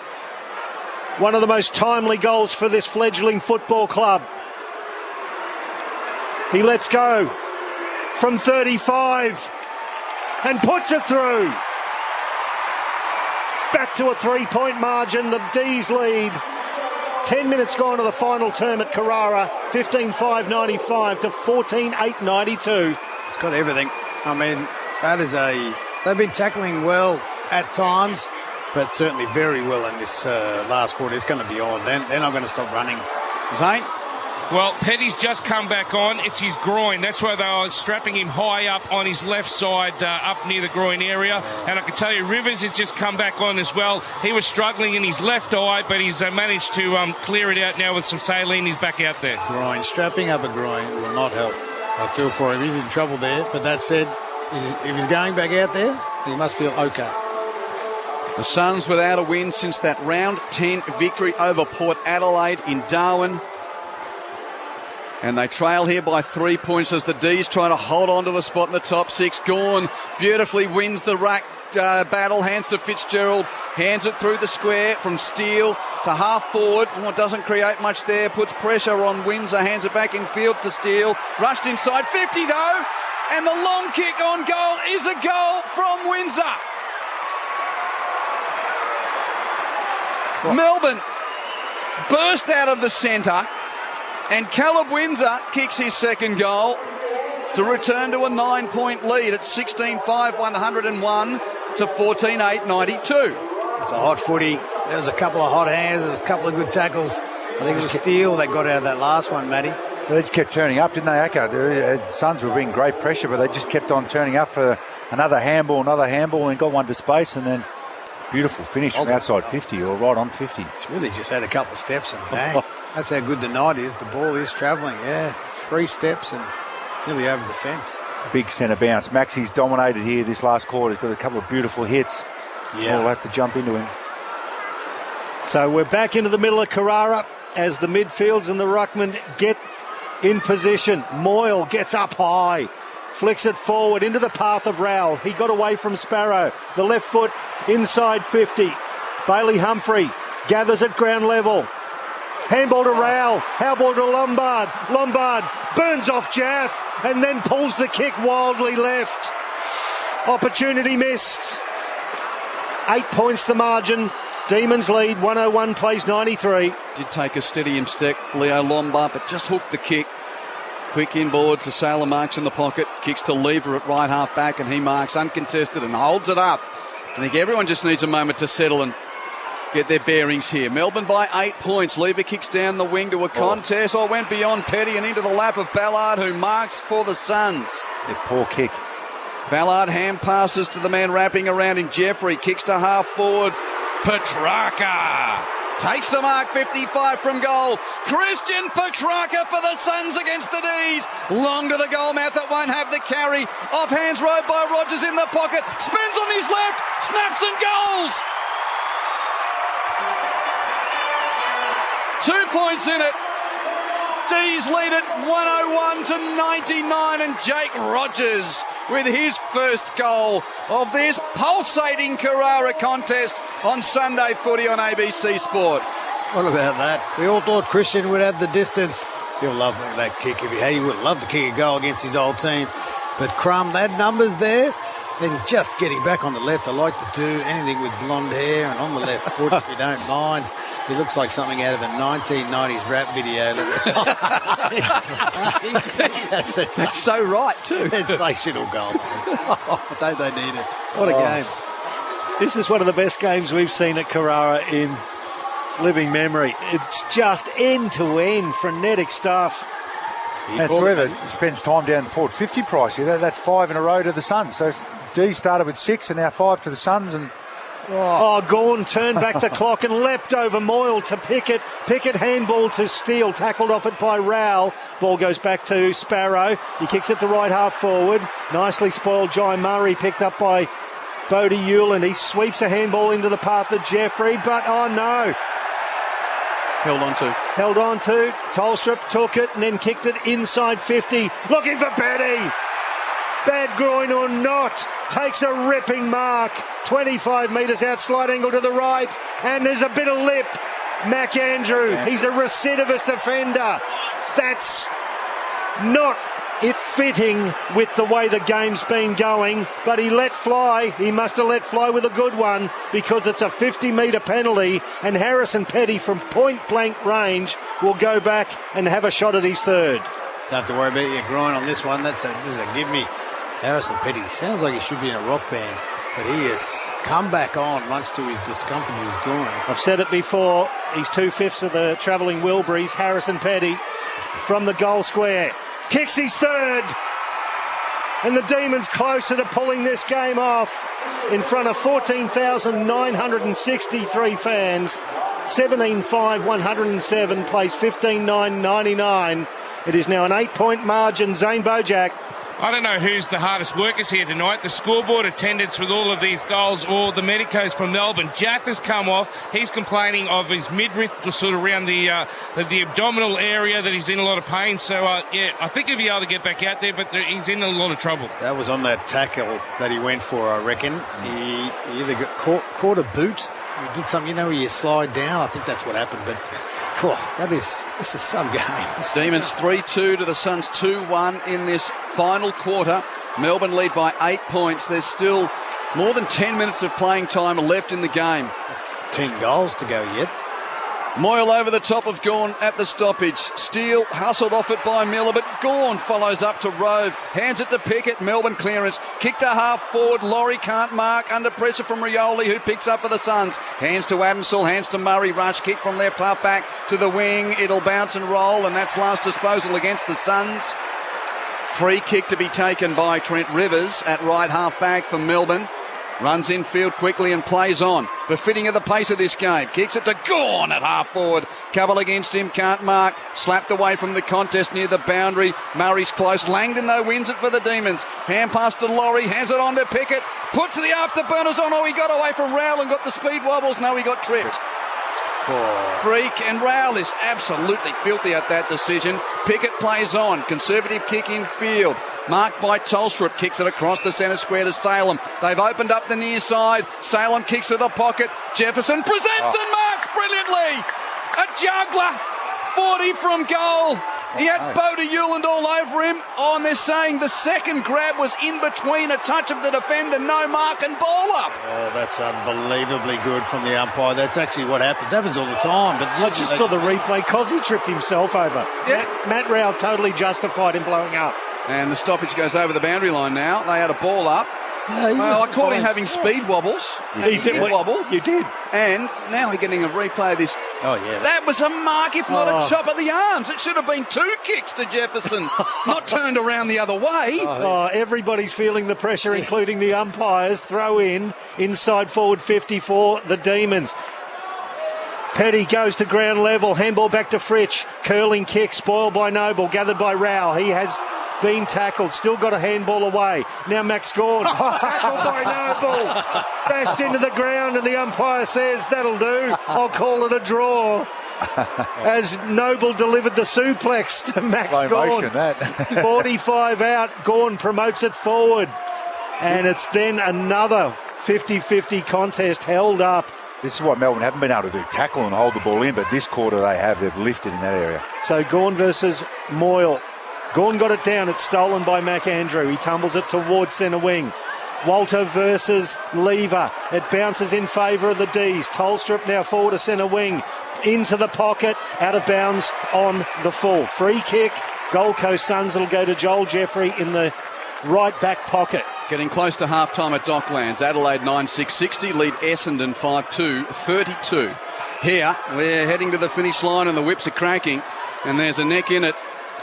one of the most timely goals for this fledgling football club. He lets go from 35 and puts it through. Back to a 3-point margin, the D's lead. 10 minutes gone to the final term at Carrara, 15-5-95 to 14-8-92. It's got everything. I mean, they've been tackling well at times, but certainly very well in this last quarter. It's going to be on. They're not going to stop running. Zane? Well, Petty's just come back on. It's his groin. That's why they were strapping him high up on his left side, up near the groin area. And I can tell you, Rivers has just come back on as well. He was struggling in his left eye, but he's managed to clear it out now with some saline. He's back out there. Groin. Strapping up a groin will not help. I feel for him. He's in trouble there. But that said, if he's going back out there, he must feel okay. The Suns without a win since that round 10 victory over Port Adelaide in Darwin. And they trail here by 3 points as the D's trying to hold on to a spot in the top 6. Gawn beautifully wins the ruck battle. Hands to Fitzgerald. Hands it through the square from Steele to half forward. Oh, it doesn't create much there. Puts pressure on Windsor. Hands it back in field to Steele. Rushed inside 50 though. And the long kick on goal is a goal from Windsor. Melbourne burst out of the centre. And Caleb Windsor kicks his second goal to return to a 9-point lead at 16-5-101 to 14-8-92. It's a hot footy. There's a couple of hot hands. There's a couple of good tackles. I think it was Steele that got out of that last one, Matty. They just kept turning up, didn't they, Acca? The Suns were bringing great pressure, but they just kept on turning up for another handball, and got one to space, and then beautiful finish from outside 50 or right on 50. It's really just had a couple of steps and bang. That's how good the night is. The ball is travelling, 3 steps and nearly over the fence. Big centre bounce. Maxi's dominated here this last quarter. He's got a couple of beautiful hits. Yeah. All has to jump into him. So we're back into the middle of Carrara as the midfields and the ruckman get in position. Moyle gets up high, flicks it forward into the path of Rowell. He got away from Sparrow. The left foot inside 50. Bailey Humphrey gathers at ground level. Handball to Rowell, handball to Lombard. Lombard burns off Jaff and then pulls the kick wildly left. Opportunity missed. 8 points the margin. Demons lead, 101 plays 93. Did take a steady step, Leo Lombard, but just hooked the kick. Quick inboard to Sailor, marks in the pocket, kicks to Lever at right half back, and he marks uncontested and holds it up. I think everyone just needs a moment to settle and get their bearings here. Melbourne by 8 points. Lever kicks down the wing to a contest. Went beyond Petty and into the lap of Ballard, who marks for the Suns. A poor kick. Ballard hand passes to the man wrapping around him. Jeffrey kicks to half forward. Petrarca takes the mark, 55 from goal. Christian Petrarca for the Suns against the D's. Long to the goal mouth, that won't have the carry. Off hands rode by Rogers in the pocket. Spins on his left, snaps and goals. 2 points in it. D's lead it 101 to 99, and Jake Rogers with his first goal of this pulsating Carrara contest on Sunday footy on ABC Sport. What about that? We all thought Christian would have the distance. He'll love that kick if he had. He would love to kick a goal against his old team. But Crum, that number's there. Then just getting back on the left, I like to do anything with blonde hair and on the left foot if you don't mind. He looks like something out of a 1990s rap video. That's so right, too. Sensational goal. Don't they need it? What a game. This is one of the best games we've seen at Carrara in living memory. It's just end-to-end frenetic stuff. That's whoever spends time down the forward 50 price here. That's 5 in a row to the Suns. So D started with 6 and now 5 to the Suns. And Gawn turned back the clock and leapt over Moyle to Pickett. Pickett handball to Steele, tackled off it by Rowell. Ball goes back to Sparrow. He kicks it to right half forward. Nicely spoiled Jai Murray, picked up by Bodie Hewland. He sweeps a handball into the path of Jeffrey, but no. Held on to. Tolstrup took it and then kicked it inside 50. Looking for Petty. Bad groin or not. Takes a ripping mark. 25 metres out, slight angle to the right. And there's a bit of lip. McAndrew, he's a recidivist offender. That's not it fitting with the way the game's been going, but he let fly. He must have let fly with a good one because it's a 50-metre penalty, and Harrison Petty from point-blank range will go back and have a shot at his third. Don't have to worry about your groin on this one. This is a give-me. Harrison Petty sounds like he should be in a rock band, but he has come back on much to his discomfort in his groin. I've said it before, he's 2/5 of the travelling Wilburys. Harrison Petty from the goal square. Kicks his third. And the Demons closer to pulling this game off in front of 14,963 fans. 17-5-107 plays 15-9-99. It is now an 8-point margin. Zane Bojack. I don't know who's the hardest workers here tonight, the scoreboard attendants with all of these goals or the medicos from Melbourne. Jath has come off. He's complaining of his midriff, sort of around the abdominal area, that he's in a lot of pain. So, I think he'll be able to get back out there, but he's in a lot of trouble. That was on that tackle that he went for, I reckon. He either got caught a boot. He did something, where you slide down. I think that's what happened, but this is some game. Demons 3-2 to the Suns 2-1 in this final quarter. Melbourne lead by 8 points. There's still more than 10 minutes of playing time left in the game. 10 goals to go yet. Moyle over the top of Gawn at the stoppage. Steele hustled off it by Miller, but Gawn follows up to Rove. Hands it to Pickett. Melbourne clearance. Kick to half forward. Laurie can't mark. Under pressure from Rioli, who picks up for the Suns. Hands to Adamsall. Hands to Murray. Rush kick from left half back to the wing. It'll bounce and roll, and that's last disposal against the Suns. Free kick to be taken by Trent Rivers at right half back for Melbourne. Runs infield quickly and plays on. Befitting of the pace of this game. Kicks it to Gawn at half forward. Couple against him, can't mark. Slapped away from the contest near the boundary. Murray's close. Langdon, though, wins it for the Demons. Hand pass to Laurie. Hands it on to Pickett. Puts the afterburners on. He got away from Rowell and got the speed wobbles. No, he got tripped. Freak, and Rowell is absolutely filthy at that decision. Pickett plays on. Conservative kick in field. Marked by Tolstrup, kicks it across the centre square to Salem. They've opened up the near side. Salem kicks to the pocket. Jefferson presents and marks brilliantly. A juggler, 40 from goal. He had Bodie Hewland all over him. And they're saying the second grab was in between a touch of the defender, no mark, and ball up. Oh, that's unbelievably good from the umpire. That's actually what happens. Happens all the time. But I just saw the replay. Cozzy tripped himself over. Yeah. Matt Rowell totally justified him blowing up. And the stoppage goes over the boundary line now. They had a ball up. Well, I caught him having speed wobbles. He did. Wobble. You did. And now we're getting a replay of this. Oh, yeah. That was a mark, if not a chop of the arms. It should have been 2 kicks to Jefferson, not turned around the other way. Everybody's feeling the pressure, including the umpires. Throw in, inside forward 54, the Demons. Petty goes to ground level, handball back to Fritsch. Curling kick, spoiled by Noble, gathered by Rao. He has been tackled, still got a handball away. Now Max Gawn, tackled by Noble, dashed into the ground, and the umpire says, that'll do, I'll call it a draw. As Noble delivered the suplex to Max Gawn. 45 out, Gawn promotes it forward. And it's then another 50-50 contest held up. This is what Melbourne haven't been able to do, tackle and hold the ball in, but this quarter they've lifted in that area. So Gawn versus Moyle. Gawn got it down. It's stolen by McAndrew. He tumbles it towards centre wing. Walter versus Lever. It bounces in favour of the D's. Tolstrup now forward to centre wing. Into the pocket. Out of bounds on the full. Free kick. Gold Coast Suns. It'll go to Joel Jeffrey in the right back pocket. Getting close to half-time at Docklands. Adelaide 9-6-60. Lead Essendon 5-2-32. Here, we're heading to the finish line and the whips are cracking. And there's a neck in it.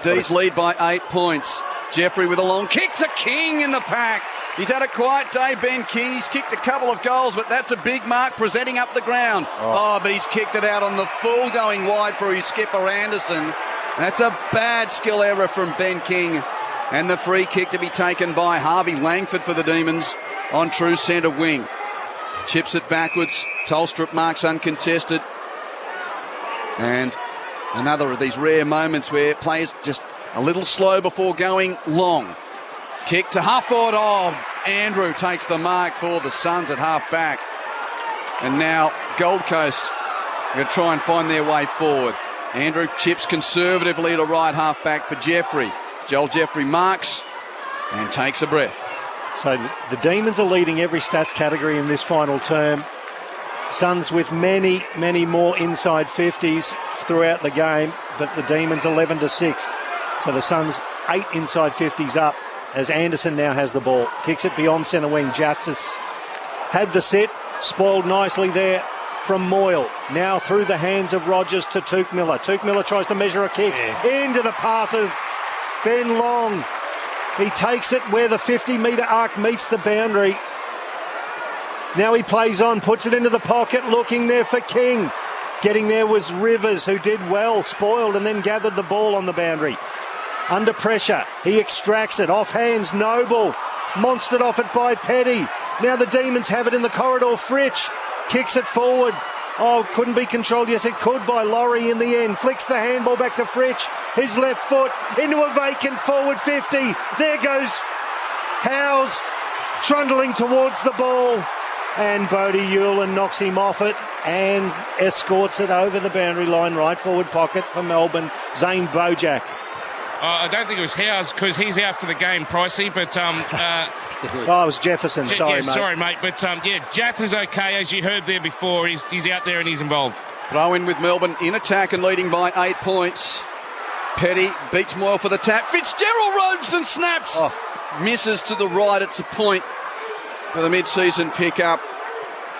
D's lead by 8 points. Jeffrey with a long kick to King in the pack. He's had a quiet day, Ben King. He's kicked a couple of goals, but that's a big mark presenting up the ground. But he's kicked it out on the full, going wide for his skipper Anderson. That's a bad skill error from Ben King. And the free kick to be taken by Harvey Langford for the Demons on true centre wing. Chips it backwards. Tolstrup marks uncontested. And another of these rare moments where players just a little slow before going long. Kick to Hufford. Andrew takes the mark for the Suns at half back. And now Gold Coast are going to try and find their way forward. Andrew chips conservatively to right half back for Jeffrey. Joel Jeffrey marks and takes a breath. So the Demons are leading every stats category in this final term. Suns with many, many more inside 50s throughout the game, but the Demons 11-6. So the Suns 8 inside 50s up as Anderson now has the ball. Kicks it beyond centre wing. Justice had the set, spoiled nicely there from Moyle. Now through the hands of Rogers to Touk Miller. Touk Miller tries to measure a kick into the path of Ben Long. He takes it where the 50-metre arc meets the boundary. Now he plays on, puts it into the pocket, looking there for King. Getting there was Rivers, who did well, spoiled, and then gathered the ball on the boundary. Under pressure, he extracts it, off hands, Noble. Monstered off it by Petty. Now the Demons have it in the corridor. Fritsch kicks it forward. Couldn't be controlled. Yes, it could by Laurie in the end. Flicks the handball back to Fritsch. His left foot into a vacant forward 50. There goes Howes trundling towards the ball. And Bodie Hewlin knocks him off it and escorts it over the boundary line, right forward pocket for Melbourne. Zane Bojack. I don't think it was Howes because he's out for the game, Pricey, but... it was Jefferson, sorry, mate. Sorry, mate, but Jath is okay, as you heard there before. He's out there and he's involved. Throw in with Melbourne in attack and leading by 8 points. Petty beats Moyle for the tap. Fitzgerald ropes and snaps. Misses to the right. It's a point for the mid-season pickup.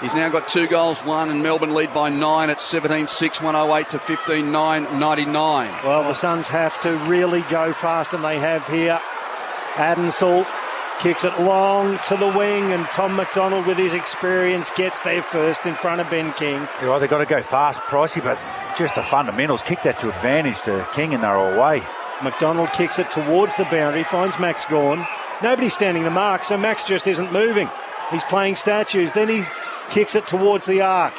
He's now got 2 goals, 1, and Melbourne lead by 9 at 17-6, 108 to 15-9, 99. Well, the Suns have to really go fast, and they have here. Adensall kicks it long to the wing, and Tom McDonald, with his experience, gets there first in front of Ben King. Yeah, well, they've got to go fast, Pricey, but just the fundamentals. Kick that to advantage to King, and they're all away. McDonald kicks it towards the boundary, finds Max Gawn. Nobody's standing the mark, so Max just isn't moving. He's playing statues. Then he kicks it towards the arc.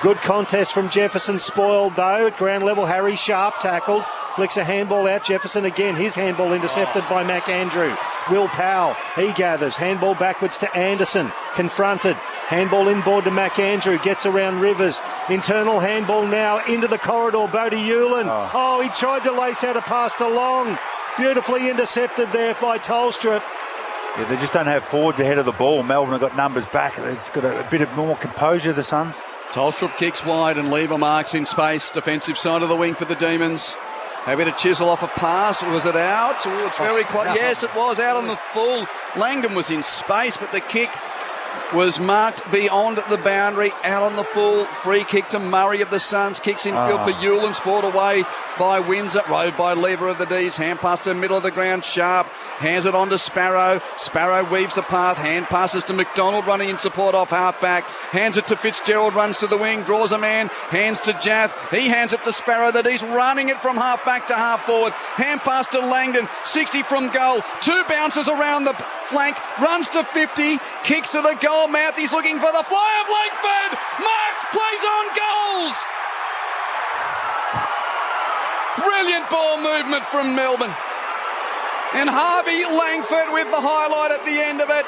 Good contest from Jefferson, spoiled though. At ground level, Harry Sharp tackled. Flicks a handball out. Jefferson again. His handball intercepted by McAndrew. Will Powell, he gathers. Handball backwards to Anderson. Confronted. Handball inboard to McAndrew. Gets around Rivers. Internal handball now into the corridor. Bodie Hewlin. He tried to lace out a pass to Long. Beautifully intercepted there by Tolstrup. Yeah, they just don't have forwards ahead of the ball. Melbourne have got numbers back. They've got a bit of more composure, the Suns. Tolstrup kicks wide and Lever marks in space. Defensive side of the wing for the Demons. A bit of chisel off a pass. Was it out? Oh, it's very close. Yes, it was out on the full. Langdon was in space, but the kick was marked beyond the boundary, out on the full. Free kick to Murray of the Suns. Kicks infield for Hewland. Sport away by Windsor. Rode by Lever of the D's. Hand pass to the middle of the ground. Sharp hands it on to Sparrow. Sparrow weaves the path. Hand passes to McDonald running in support off half-back. Hands it to Fitzgerald. Runs to the wing. Draws a man. Hands to Jath. He hands it to Sparrow. The D's running it from half-back to half-forward. Hand pass to Langdon. 60 from goal. 2 bounces around the flank. Runs to 50. Kicks to the goal mouth. He's looking for the fly of Langford. Marks, plays on goals. Brilliant ball movement from Melbourne. And Harvey Langford with the highlight at the end of it.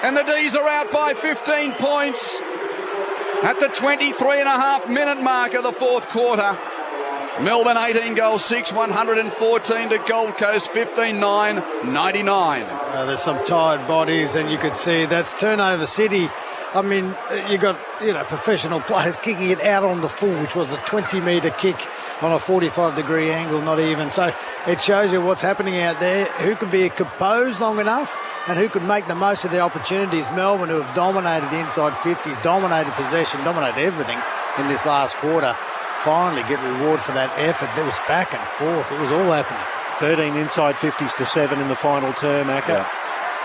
And the D's are out by 15 points at the 23.5-minute mark of the fourth quarter. Melbourne 18 goals, 6, 114 to Gold Coast, 15-9, 99. There's some tired bodies, and you could see that's turnover city. I mean, you got, professional players kicking it out on the full, which was a 20-metre kick on a 45-degree angle, not even. So it shows you what's happening out there, who can be composed long enough and who can make the most of the opportunities. Melbourne, who have dominated the inside 50s, dominated possession, dominated everything in this last quarter, finally get reward for that effort. It was back and forth. It was all happening. 13 inside 50s to 7 in the final term, Acker. Yeah.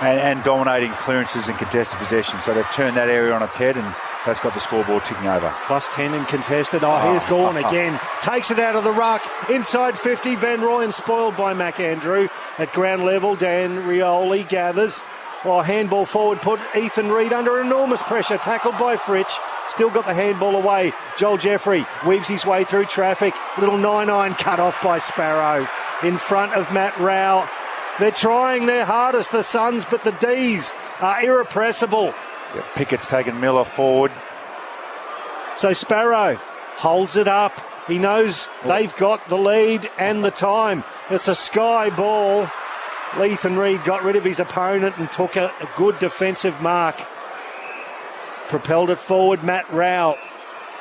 And dominating clearances and contested possession. So they've turned that area on its head, and that's got the scoreboard ticking over. Plus 10 in contested. Here's Gawn again. Takes it out of the ruck. Inside 50, Van Rooyen spoiled by McAndrew. At ground level, Dan Rioli gathers. Handball forward put Ethan Reid under enormous pressure. Tackled by Fritsch. Still got the handball away. Joel Jeffrey weaves his way through traffic. Little 9-9 cut off by Sparrow. In front of Matt Rowell. They're trying their hardest, the Suns, but the D's are irrepressible. Yeah, Pickett's taken Miller forward. So Sparrow holds it up. He knows they've got the lead and the time. It's a sky ball. Ethan Reid got rid of his opponent and took a good defensive mark. Propelled it forward, Matt Rowell.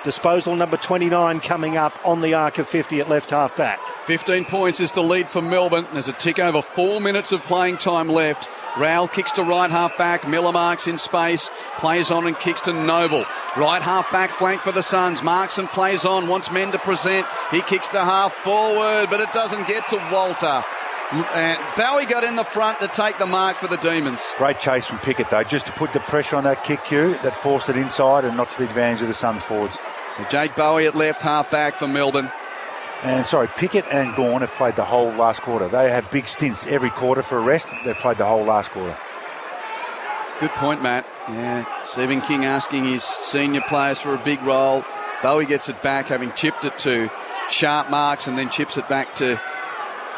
Disposal number 29 coming up on the arc of 50 at left half back. 15 points is the lead for Melbourne. There's a tick over 4 minutes of playing time left. Rowell kicks to right half back. Miller marks in space. Plays on and kicks to Noble. Right half back flank for the Suns. Marks and plays on. Wants men to present. He kicks to half forward, but it doesn't get to Walter. And Bowie got in the front to take the mark for the Demons. Great chase from Pickett, though, just to put the pressure on that kick cue that forced it inside and not to the advantage of the Suns forwards. So Jake Bowie at left half back for Melbourne. And Pickett and Gawn have played the whole last quarter. They have big stints every quarter for a rest. They've played the whole last quarter. Good point, Matt. Yeah, Stephen King asking his senior players for a big role. Bowie gets it back, having chipped it to Sharp Marks, and then chips it back to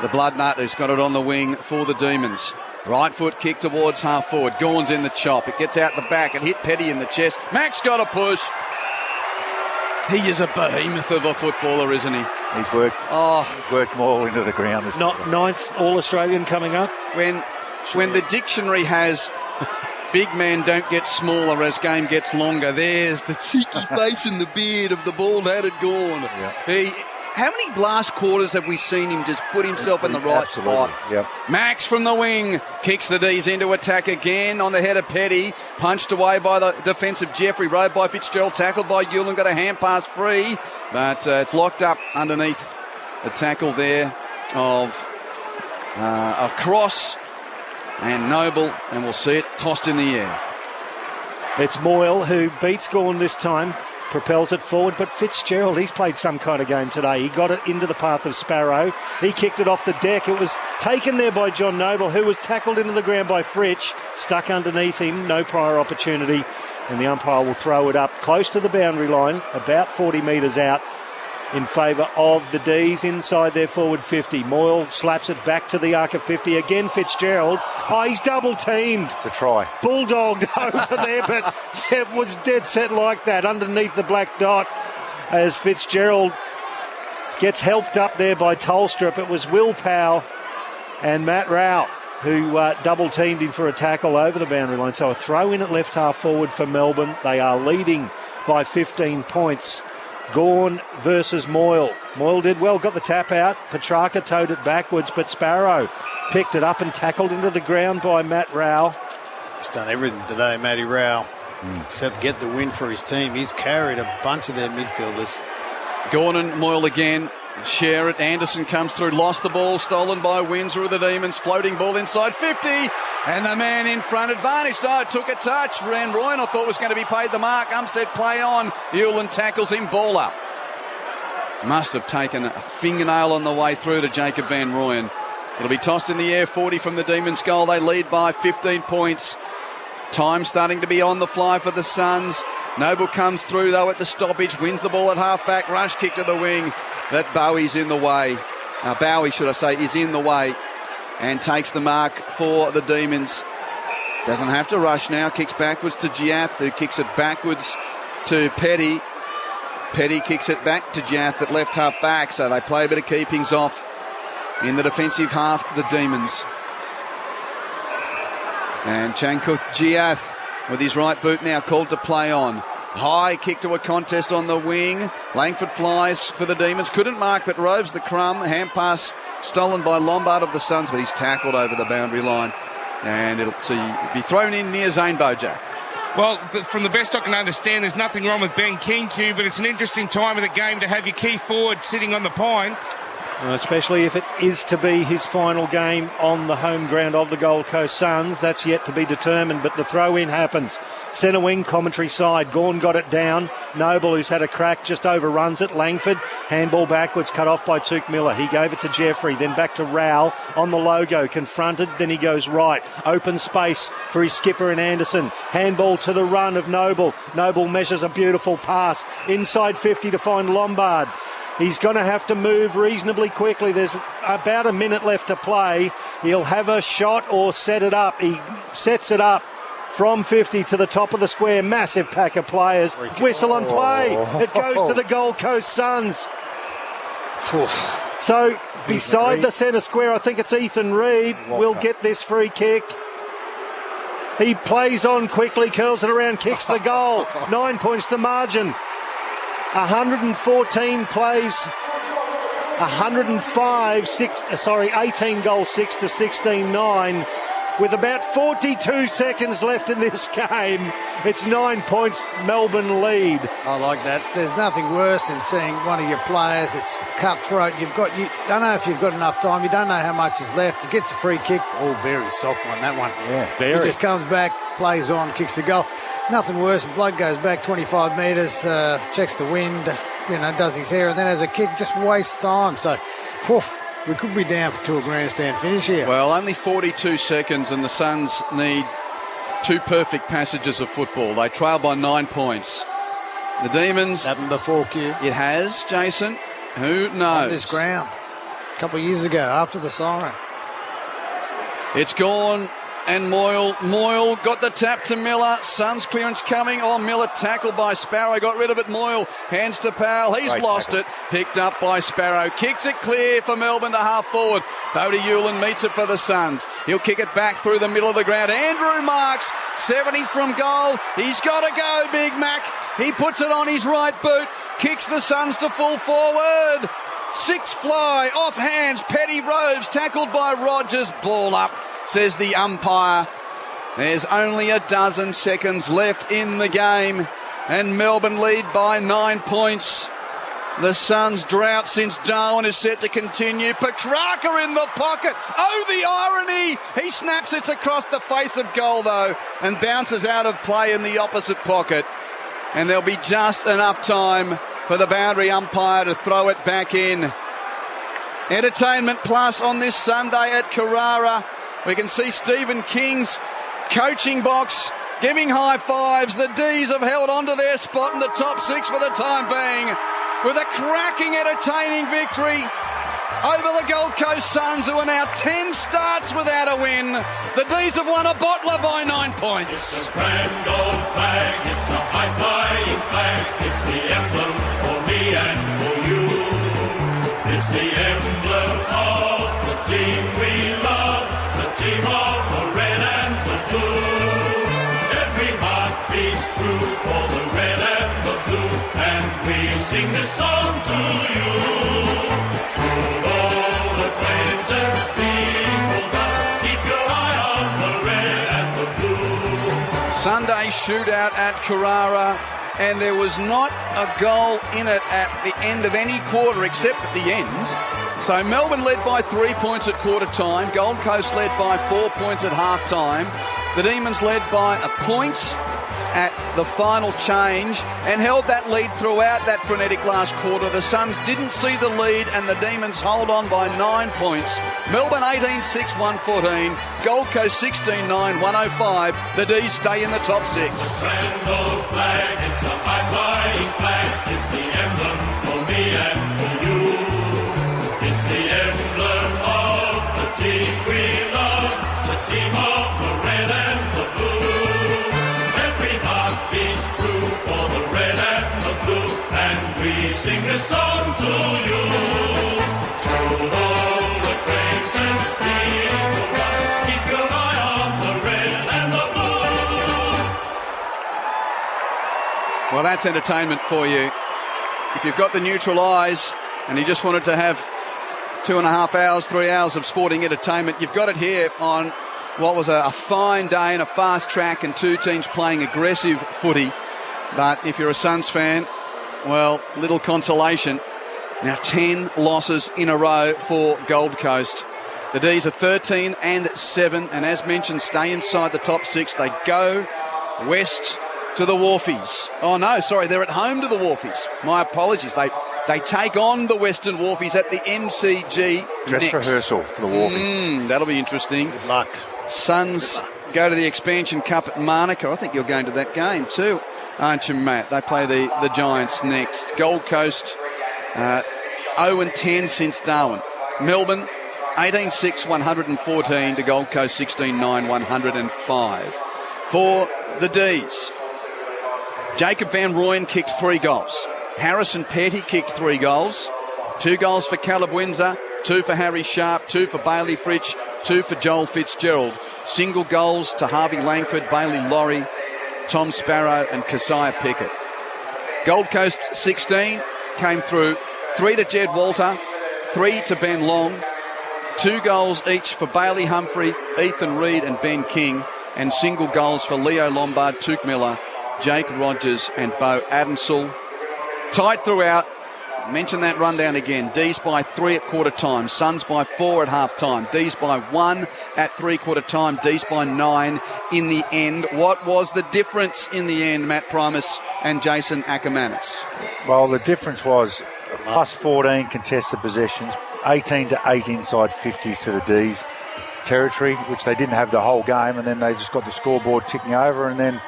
the Blood Nut, who's got it on the wing for the Demons. Right foot kick towards half forward. Gawn's in the chop. It gets out the back. It hit Petty in the chest. Max got a push. He is a behemoth of a footballer, isn't he? He's worked more into the ground this Not ninth All-Australian coming up. When the dictionary has big men don't get smaller as game gets longer, there's the cheeky face and the beard of the bald-headed Gawn. Yeah. How many blast quarters have we seen him just put himself in the right spot? Yep. Max from the wing kicks the D's into attack again on the head of Petty. Punched away by the defensive Jeffrey. Rode by Fitzgerald. Tackled by Hewland. Got a hand pass free. But it's locked up underneath the tackle there of a Cross and Noble. And we'll see it tossed in the air. It's Moyle who beats Gawn this time. Propels it forward, but Fitzgerald, he's played some kind of game today. He got it into the path of Sparrow. He kicked it off the deck. It was taken there by John Noble, who was tackled into the ground by Fritsch. Stuck underneath him, no prior opportunity. And the umpire will throw it up close to the boundary line, about 40 metres out, in favour of the D's inside their forward 50. Moyle slaps it back to the arc of 50. Again, Fitzgerald. He's double teamed. To try. Bulldogged over there, but it was dead set like that underneath the black dot as Fitzgerald gets helped up there by Tolstrup. It was Will Powell and Matt Rowell who double teamed him for a tackle over the boundary line. So a throw in at left half forward for Melbourne. They are leading by 15 points Gawn versus Moyle. Moyle did well, got the tap out. Petrarca towed it backwards, but Sparrow picked it up and tackled into the ground by Matt Rowell. He's done everything today, Matty Rowell, except get the win for his team. He's carried a bunch of their midfielders. Gawn and Moyle again. Share it. Anderson comes through, lost the ball, stolen by Windsor of the Demons. Floating ball inside 50, and the man in front advantage. No, it took a touch. Van Rooyen, I thought, was going to be paid the mark. Umset play on. Hewland tackles him, ball up. Must have taken a fingernail on the way through to Jacob Van Rooyen. It'll be tossed in the air, 40 from the Demons' goal. They lead by 15 points. Time starting to be on the fly for the Suns. Noble comes through, though, at the stoppage, wins the ball at half-back, rush kick to the wing. That Bowie's in the way. Bowie, should I say, is in the way and takes the mark for the Demons. Doesn't have to rush now. Kicks backwards to Giath, who kicks it backwards to Petty. Petty kicks it back to Giath at left half back, so they play a bit of keepings off in the defensive half, the Demons. And Chankuth Giath with his right boot now called to play on. High kick to a contest on the wing. Langford flies for the Demons. Couldn't mark, but roves the crumb. Hand pass stolen by Lombard of the Suns, but he's tackled over the boundary line. And it'll be thrown in near Zane Bojack. Well, from the best I can understand, there's nothing wrong with Ben King-Q, but it's an interesting time of the game to have your key forward sitting on the pine. Especially if it is to be his final game on the home ground of the Gold Coast Suns. That's yet to be determined, but the throw-in happens. Centre wing, commentary side. Gawn got it down. Noble, who's had a crack, just overruns it. Langford, handball backwards, cut off by Tuke Miller. He gave it to Jeffrey, then back to Rowell on the logo. Confronted, then he goes right. Open space for his skipper and Anderson. Handball to the run of Noble. Noble measures a beautiful pass. Inside 50 to find Lombard. He's going to have to move reasonably quickly. There's about a minute left to play. He'll have a shot or set it up. He sets it up from 50 to the top of the square. Massive pack of players. Whistle on play. It goes to the Gold Coast Suns. So beside the centre square, I think it's Ethan Reid will get this free kick. He plays on quickly, curls it around, kicks the goal. 9 points the margin. 114 plays, 18 goals, 6 to 16-9. With about 42 seconds left in this game, it's 9 points, Melbourne lead. I like that. There's nothing worse than seeing one of your players, it's cutthroat. You don't know if you've got enough time. You don't know how much is left. He gets a free kick. Oh, very soft one, that one. Yeah, very. He just comes back, plays on, kicks the goal. Nothing worse. Blood goes back 25 metres, checks the wind, does his hair, and then has a kick, just wastes time. So, we could be down to a grandstand finish here. Well, only 42 seconds, and the Suns need two perfect passages of football. They trail by 9 points. The Demons... Happened before, Q. It has, Jason. Who knows? On this ground. A couple of years ago, after the siren. It's gone. And Moyle got the tap to Miller. Suns clearance coming. Oh, Miller tackled by Sparrow. Got rid of it, Moyle. Hands to Powell. He's lost it. Picked up by Sparrow. Kicks it clear for Melbourne to half forward. Bodie Hewland meets it for the Suns. He'll kick it back through the middle of the ground. Andrew Marks, 70 from goal. He's got to go, Big Mac. He puts it on his right boot. Kicks the Suns to full forward. Six fly, off hands. Petty roves, tackled by Rogers. Ball up, says the umpire. There's only a dozen seconds left in the game, and Melbourne lead by 9 points. The Suns' drought since Darwin is set to continue. Petrarca in the pocket. Oh, the irony! He snaps it across the face of goal, though, and bounces out of play in the opposite pocket. And there'll be just enough time for the boundary umpire to throw it back in. Entertainment Plus on this Sunday at Carrara. We can see Stephen King's coaching box giving high fives. The D's have held on to their spot in the top six for the time being, with a cracking, entertaining victory over the Gold Coast Suns, who are now 10 starts without a win. The D's have won a bottler by 9 points. It's a grand old flag, it's a high-flying flag, it's the emblem for me and for you. It's the emblem of the team we love, the team of the red and the blue. Every heart beats true for the red and the blue, and we sing this a song to you. Should old acquaintance be forgot, keep your eye on the red and the blue. Sunday shootout at Carrara, and there was not a goal in it at the end of any quarter except at the end. So Melbourne led by 3 points at quarter time, Gold Coast led by 4 points at half time, the Demons led by a point at the final change and held that lead throughout that frenetic last quarter. The Suns didn't see the lead and the Demons hold on by 9 points. Melbourne 18-6, 114. Gold Coast 16-9, 105. The D's stay in the top six. It's a grand old flag, it's a high-flying flag. It's the emblem for me and for you. It's the emblem of the team we love, the team of the red and the blue. Every heart beats true for the red and the blue, and we sing this song to you. Should old acquaintance be forgot, keep your eye on the red and the blue. Well, that's entertainment for you. If you've got the neutral eyes and you just wanted to have 2.5 hours, 3 hours of sporting entertainment, you've got it here on what was a fine day and a fast track and two teams playing aggressive footy. But if you're a Suns fan, well, little consolation. Now 10 losses in a row for Gold Coast. The D's are 13-7, and as mentioned, stay inside the top six. They go west to the Wharfies. Oh no, sorry, they're at home to the Wharfies. My apologies. They take on the Western Wharfies at the MCG Dress next. rehearsal for the Wharfies. That'll be interesting. Good luck. Suns go to the Expansion Cup at Monaco. I think you're going to that game too, aren't you, Matt? They play the Giants next. Gold Coast 0-10 since Darwin. Melbourne 18-6, 114 to Gold Coast 16-9, 105. For the D's, Jacob Van Rooyen kicked 3 goals. Harrison Petty kicked 3 goals. 2 goals for Caleb Windsor, 2 for Harry Sharp, 2 for Bailey Fritsch, 2 for Joel Fitzgerald. Single goals to Harvey Langford, Bailey Laurie, Tom Sparrow and Keziah Pickett. Gold Coast 16 came through. 3 to Jed Walter, 3 to Ben Long. 2 goals each for Bailey Humphrey, Ethan Reid and Ben King. And single goals for Leo Lombard, Touk Miller, Jake Rogers and Bo Adamsel. Tight throughout. Mention that rundown again. D's by 3 at quarter time. Suns by 4 at half time. D's by 1 at 3/4 time. D's by 9 in the end. What was the difference in the end, Matt Primus and Jason Ackermanis? Well, the difference was plus 14 contested possessions, 18-8 inside 50s to the D's territory, which they didn't have the whole game, and then they just got the scoreboard ticking over, and then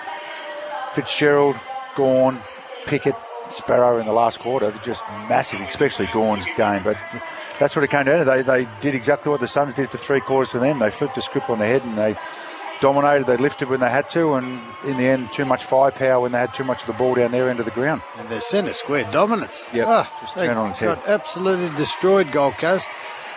Fitzgerald, Gawn, Pickett, Sparrow in the last quarter, just massive, especially Gawn's game. But that's what it came down to. They did exactly what the Suns did for 3 quarters to them. They flipped the script on their head and they dominated. They lifted when they had to, and in the end, too much firepower when they had too much of the ball down their end of the ground. And their centre square dominance. Yep, just turn on its head. Got absolutely destroyed Gold Coast.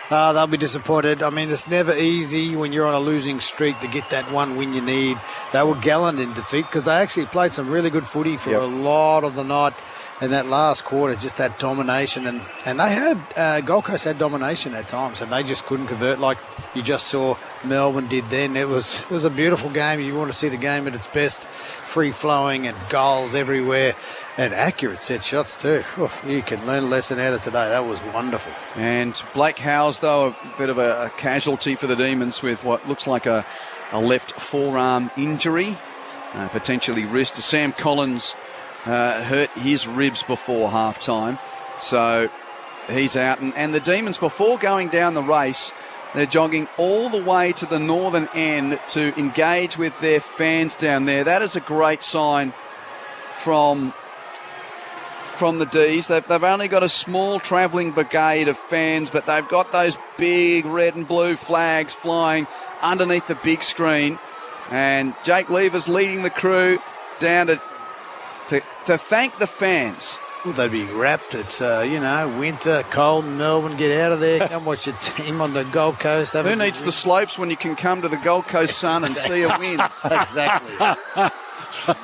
They'll be disappointed. I mean, it's never easy when you're on a losing streak to get that one win you need. They were gallant in defeat because they actually played some really good footy for a lot of the night. And that last quarter, just that domination. And they had, Gold Coast had domination at times, and they just couldn't convert like you just saw Melbourne did then. It was a beautiful game. You want to see the game at its best, free-flowing and goals everywhere, and accurate set shots too. Oof, you can learn a lesson out of today. That was wonderful. And Blake Howes, though, a bit of a casualty for the Demons with what looks like a left forearm injury, potentially wrist. Sam Collins hurt his ribs before half-time, so he's out. And the Demons, before going down the race, they're jogging all the way to the northern end to engage with their fans down there. That is a great sign from the D's. They've only got a small travelling brigade of fans, but they've got those big red and blue flags flying underneath the big screen. And Jake Lever's leading the crew down to thank the fans. Well, they'd be wrapped. It's, winter, cold, Melbourne. Get out of there. Come watch your team on the Gold Coast. Who needs the slopes when you can come to the Gold Coast sun and see a win? Exactly.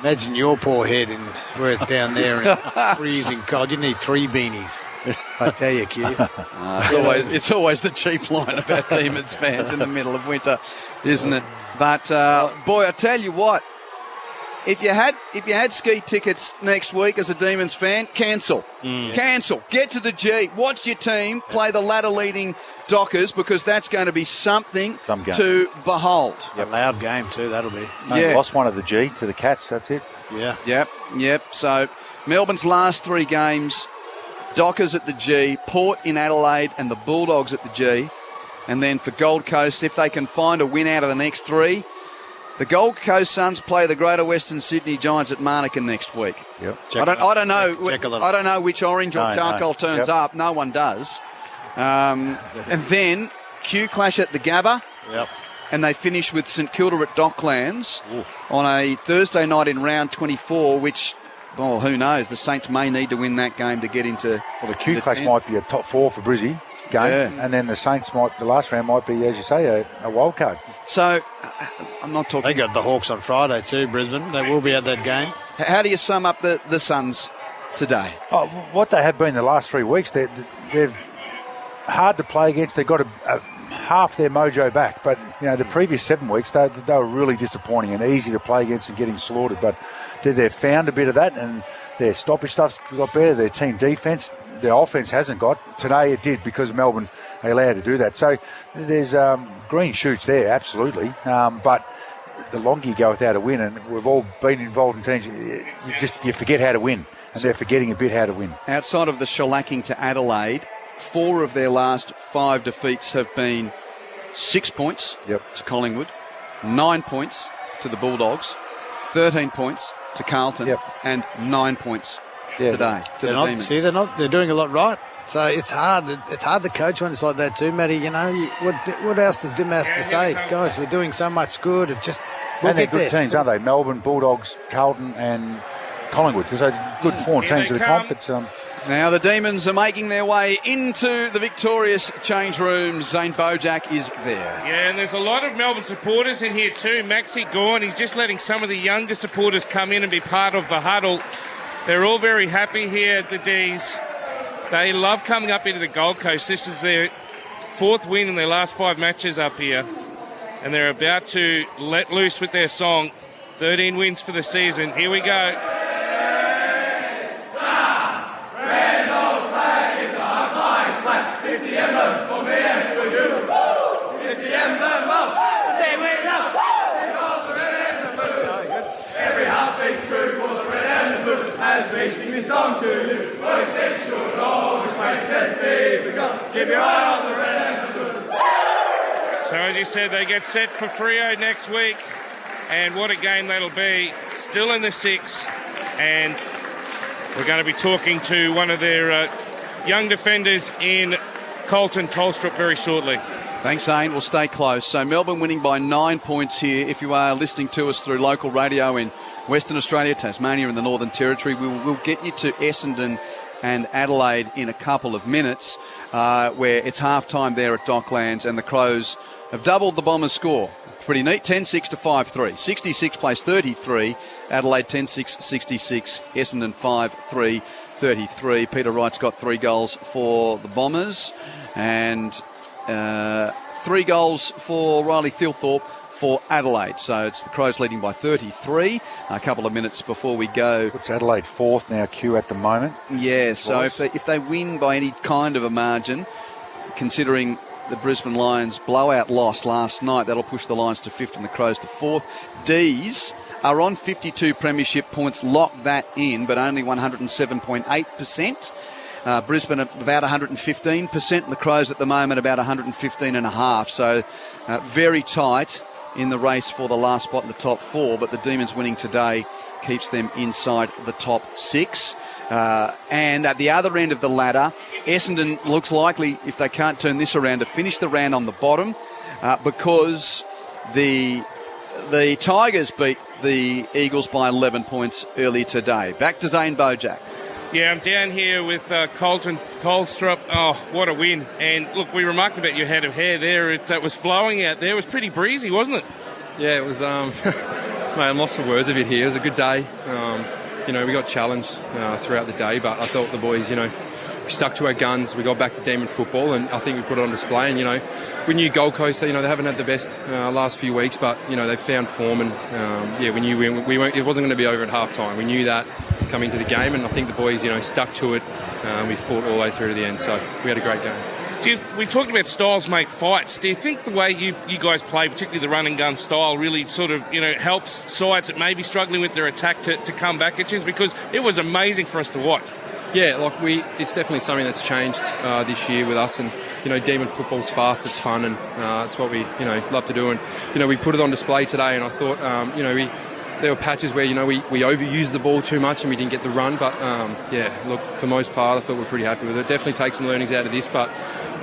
Imagine your poor head and we're down there in freezing cold. You need 3 beanies. I tell you, kid. It's always the cheap line about Demons fans in the middle of winter, isn't it? But boy, I tell you what, if you had ski tickets next week as a Demons fan, cancel. Cancel. Get to the G. Watch your team play the ladder-leading Dockers, because that's going to be something to behold. A loud game too, that'll be. Lost one of the G to the Cats, that's it. Yeah. Yep. So Melbourne's last 3 games, Dockers at the G, Port in Adelaide and the Bulldogs at the G. And then for Gold Coast, if they can find a win out of the next 3, the Gold Coast Suns play the Greater Western Sydney Giants at Marnica next week. Yep. I don't know which orange or charcoal turns up. No one does. And then Q clash at the Gabba. Yep. And they finish with St Kilda at Docklands on a Thursday night in round 24, which, who knows? The Saints may need to win that game to get into. Well, the Q clash might be a top 4 for Brizzy game, and then the Saints the last round might be, as you say, a wild card. So I'm not talking. They got the Hawks on Friday too, Brisbane. They will be at that game. How do you sum up the Suns today? What they have been the last 3 weeks, they've hard to play against. They've got half their mojo back, but the previous 7 weeks they were really disappointing and easy to play against and getting slaughtered. But they've found a bit of that, and their stoppage stuff's got better. Their team defence, their offence hasn't got. Today it did, because Melbourne are allowed to do that. So there's green shoots there, absolutely. But the longer you go without a win, and we've all been involved in teams, you forget how to win, and they're forgetting a bit how to win. Outside of the shellacking to Adelaide, 4 of their last 5 defeats have been 6 points to Collingwood, 9 points to the Bulldogs, 13 points to Carlton, and 9 points today to the Demons. See, they're doing a lot right. So it's hard. It's hard to coach when it's like that too, Matty. What else does Dim have to say? Guys, we're doing so much good. It just and they're good teams, aren't they? Melbourne, Bulldogs, Carlton, and Collingwood. There's a good 4 teams of the comp. Now the Demons are making their way into the victorious change room. Zane Bojack is there. Yeah, and there's a lot of Melbourne supporters in here too. Maxie Gorn, he's just letting some of the younger supporters come in and be part of the huddle. They're all very happy here at the D's. They love coming up into the Gold Coast. This is their 4th win in their last 5 matches up here. And they're about to let loose with their song. 13 wins for the season. Here we go. It's the emblem for me and for you. It's the emblem of say we love. The red and the blue. Every heart beats true for the red and the blue. As we sing this song to you, we're essential and all acquaintance be begun. Keep your eye on the red and the blue. So as you said, they get set for Freo next week, and what a game that'll be. Still in the 6, and we're going to be talking to one of their young defenders in Colton Tolstrup very shortly. Thanks, Zane. We'll stay close. So Melbourne winning by 9 points here. If you are listening to us through local radio in Western Australia, Tasmania and the Northern Territory, we'll get you to Essendon and Adelaide in a couple of minutes, where it's half-time there at Docklands, and the Crows have doubled the Bombers' score. Pretty neat, 10-6 to 5-3. 66 plays 33, Adelaide 10-6, 66, Essendon 5-3. 33. Peter Wright's got 3 goals for the Bombers, and 3 goals for Riley Thilthorpe for Adelaide. So it's the Crows leading by 33. A couple of minutes before we go. Puts Adelaide 4th now, Q at the moment. Yeah, so if they win by any kind of a margin, considering the Brisbane Lions blowout loss last night, that'll push the Lions to 5th and the Crows to 4th. D's are on 52 premiership points, lock that in, but only 107.8%. Brisbane about 115%, and the Crows at the moment about 115.5%. So very tight in the race for the last spot in the top 4, but the Demons winning today keeps them inside the top 6. And at the other end of the ladder, Essendon looks likely, if they can't turn this around, to finish the round on the bottom, because the Tigers beat the Eagles by 11 points early today. Back to Zane Bojack. Yeah, I'm down here with Colton Tolstrup. Oh, what a win. And look, we remarked about your head of hair there. It was flowing out there. It was pretty breezy, wasn't it? Yeah, it was I'm lost for words a bit here. It was a good day. We got challenged throughout the day, but I thought the boys, we stuck to our guns. We got back to Demon football, and I think we put it on display. And we knew Gold Coast, they haven't had the best last few weeks, but they found form, and we knew we weren't. It wasn't going to be over at half time. We knew that coming to the game, and I think the boys, stuck to it. We fought all the way through to the end, so we had a great game. We talked about styles make fights. Do you think the way you guys play, particularly the run and gun style, really sort of helps sides that may be struggling with their attack to come back at you? Because it was amazing for us to watch. Yeah, it's definitely something that's changed this year with us, and Demon football's fast, it's fun, and it's what we love to do, and we put it on display today. And I thought there were patches where we overused the ball too much and we didn't get the run, but for the most part I thought we were pretty happy with it. Definitely take some learnings out of this, but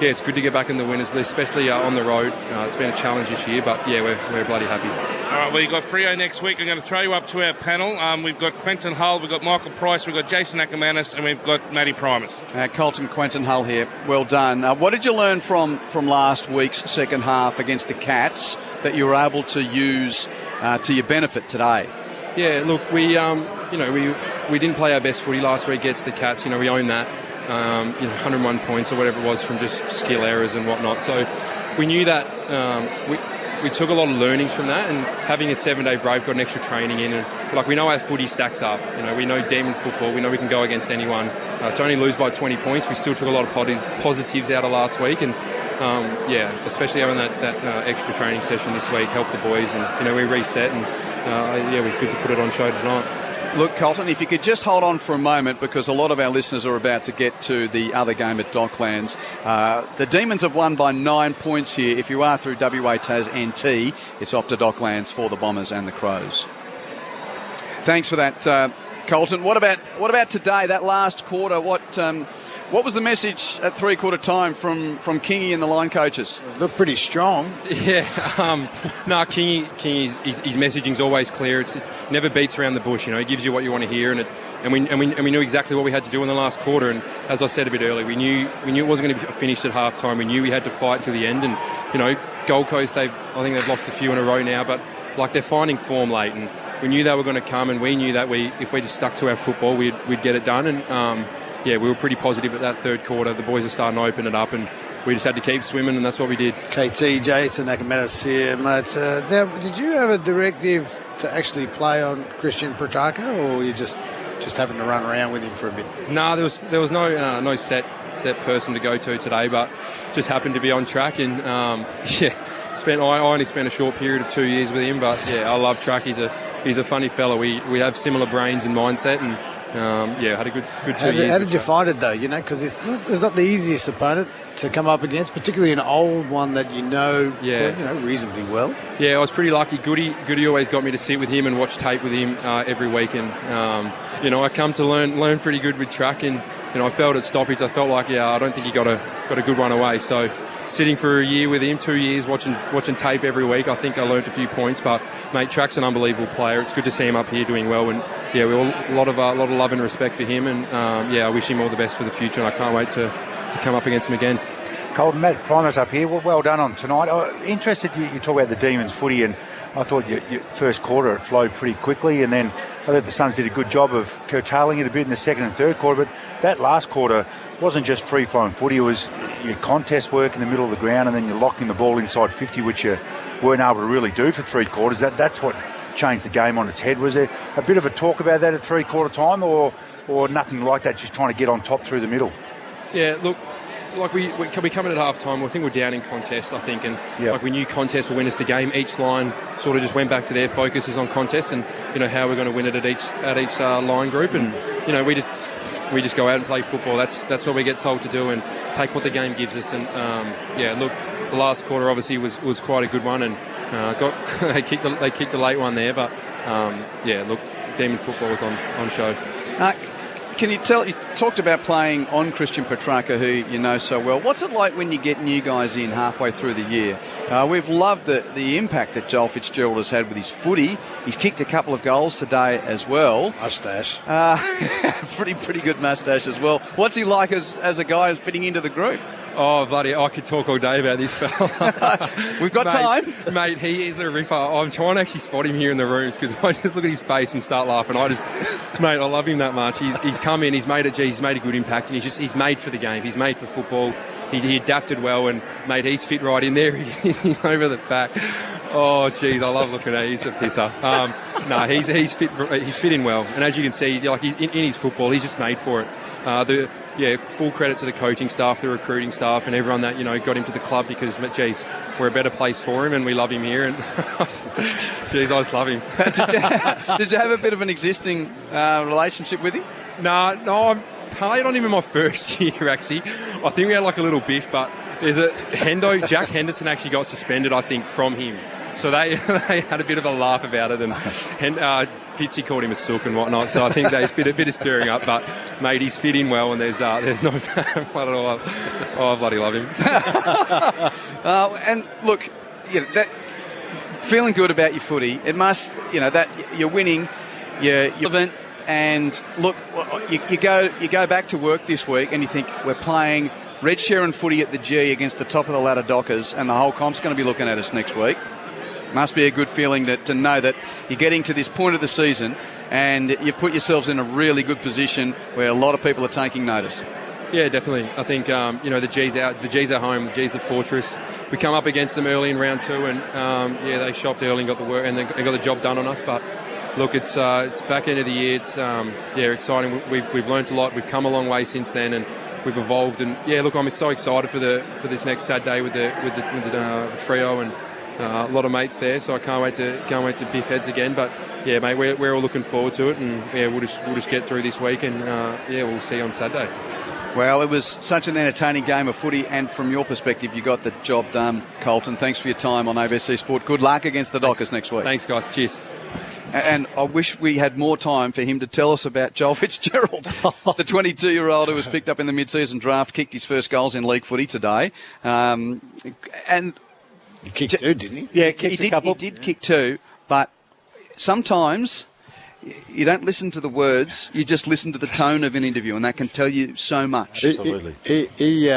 it's good to get back in the winners list, especially on the road. It's been a challenge this year, but we're bloody happy. All right, well, you've got Freo next week. I'm going to throw you up to our panel. We've got Quentin Hull, we've got Michael Price, we've got Jason Ackermanis, and we've got Matty Primus. Colton, Quentin Hull here. Well done. What did you learn from last week's second half against the Cats that you were able to use to your benefit today? Yeah, look, we didn't play our best footy last week against the Cats. We own that. 101 points or whatever it was from just skill errors and whatnot. So we knew that we took a lot of learnings from that, and having a 7-day break, got an extra training in, and we know our footy stacks up. We know Demon football. We know we can go against anyone. To only lose by 20 points, we still took a lot of positives out of last week, and especially having that extra training session this week helped the boys, and we reset, and we're good to put it on show tonight. Look, Colton, if you could just hold on for a moment, because a lot of our listeners are about to get to the other game at Docklands. The Demons have won by 9 points here. If you are through WA Tas NT, it's off to Docklands for the Bombers and the Crows. Thanks for that, Colton. What about today, that last quarter? What was the message at three-quarter time from Kingy and the line coaches? Looked pretty strong. Yeah. Kingy, his messaging's always clear. It never beats around the bush. He gives you what you want to hear, and we knew exactly what we had to do in the last quarter. And as I said a bit earlier, we knew it wasn't going to be finished at half time. We knew we had to fight to the end. And Gold Coast, I think they've lost a few in a row now, but they're finding form late, and we knew they were going to come, and we knew that if we just stuck to our football, we'd get it done. And we were pretty positive at that third quarter. The boys are starting to open it up, and we just had to keep swimming, and that's what we did. KT, Jason Ackermanis here, mate. Now, did you have a directive to actually play on Christian Petrarca, or were you just having to run around with him for a bit? No, there was no set person to go to today, but just happened to be on track, and I only spent a short period of 2 years with him, but I love Track. He's a funny fella. We have similar brains and mindset, and had a good 2 years. How did you find it though? Because it's not the easiest opponent to come up against, particularly an old one that reasonably well. Yeah, I was pretty lucky. Goody always got me to sit with him and watch tape with him every week, and I come to learn pretty good with Track, and I felt at stoppage. I felt like I don't think he got a good one away. So sitting for a year with him, 2 years, watching tape every week, I think I learned a few points. But mate, Track's an unbelievable player. It's good to see him up here doing well, and we all a lot of love and respect for him, and I wish him all the best for the future, and I can't wait to come up against him again. Colton, Matt Primus up here. Well done on tonight. Interested, you talk about the Demons footy, and I thought your first quarter it flowed pretty quickly, and then I thought the Suns did a good job of curtailing it a bit in the second and third quarter, but that last quarter wasn't just free-flowing footy. It was your contest work in the middle of the ground, and then you're locking the ball inside 50, which you weren't able to really do for three quarters. That's what changed the game on its head. Was there a bit of a talk about that at three-quarter time, or nothing like that, just trying to get on top through the middle? Yeah, look, we come in at half time. I think we're down in contest, I think, and we knew contest will win us the game. Each line sort of just went back to their focuses on contest, and how we're going to win it at each line group, and we just go out and play football. That's what we get told to do, and take what the game gives us. And look, the last quarter obviously was quite a good one, and they kicked the late one there, but look, Demon football was on show. Can you talked about playing on Christian Petrarca, who you know so well. What's it like when you get new guys in halfway through the year? We've loved the impact that Joel Fitzgerald has had with his footy. He's kicked a couple of goals today as well. Moustache. Pretty good moustache as well. What's he like as a guy fitting into the group? Oh, bloody, I could talk all day about this fella. We've got time. Mate, he is a ripper. I'm trying to actually spot him here in the rooms because I just look at his face and start laughing. Mate, I love him that much. He's come in, he's made a good impact, and he's made for the game. He's made for football. He adapted well, and, mate, he's fit right in there. He's over the back. Oh, geez, I love looking at him. He's a pisser. No, he's fit in well. And as you can see, like in his football, he's just made for it. Full credit to the coaching staff, the recruiting staff, and everyone that got him to the club because, geez, we're a better place for him, and we love him here. And geez, I just love him. Did you have a bit of an existing relationship with him? No, I played on him in my first year. Actually, I think we had like a little biff, but there's Jack Henderson actually got suspended, I think, from him. So they had a bit of a laugh about it, and Fitzy called him a sook and whatnot. So I think there's a bit of stirring up. But, mate, he's fit in well, and there's no blood at all. Oh, I bloody love him. And look, that feeling good about your footy. It must, that you're winning, you're relevant, and look, you go back to work this week, and you think we're playing Red Sharon footy at the G against the top of the ladder Dockers, and the whole comp's going to be looking at us next week. Must be a good feeling to know that you're getting to this point of the season and you've put yourselves in a really good position where a lot of people are taking notice. Yeah, definitely. I think the G's out. The G's are home. The G's are fortress. We come up against them early in round 2, and they shopped early and got the work and they got the job done on us. But look, it's back end of the year. It's exciting. We've learnt a lot. We've come a long way since then, and we've evolved. And look, I'm so excited for this next Saturday with the Freo and. A lot of mates there, so I can't wait to biff heads again. But mate, we're all looking forward to it, and we'll just get through this week, and we'll see you on Saturday. Well, it was such an entertaining game of footy, and from your perspective, you got the job done, Colton. Thanks for your time on ABC Sport. Good luck against the Dockers next week. Thanks, guys. Cheers. And I wish we had more time for him to tell us about Joel Fitzgerald, the 22-year-old who was picked up in the mid-season draft, kicked his first goals in league footy today, and. He kicked 2, didn't he? Yeah, kicked a couple. He did kick 2, but sometimes you don't listen to the words, you just listen to the tone of an interview, and that can tell you so much. Absolutely. He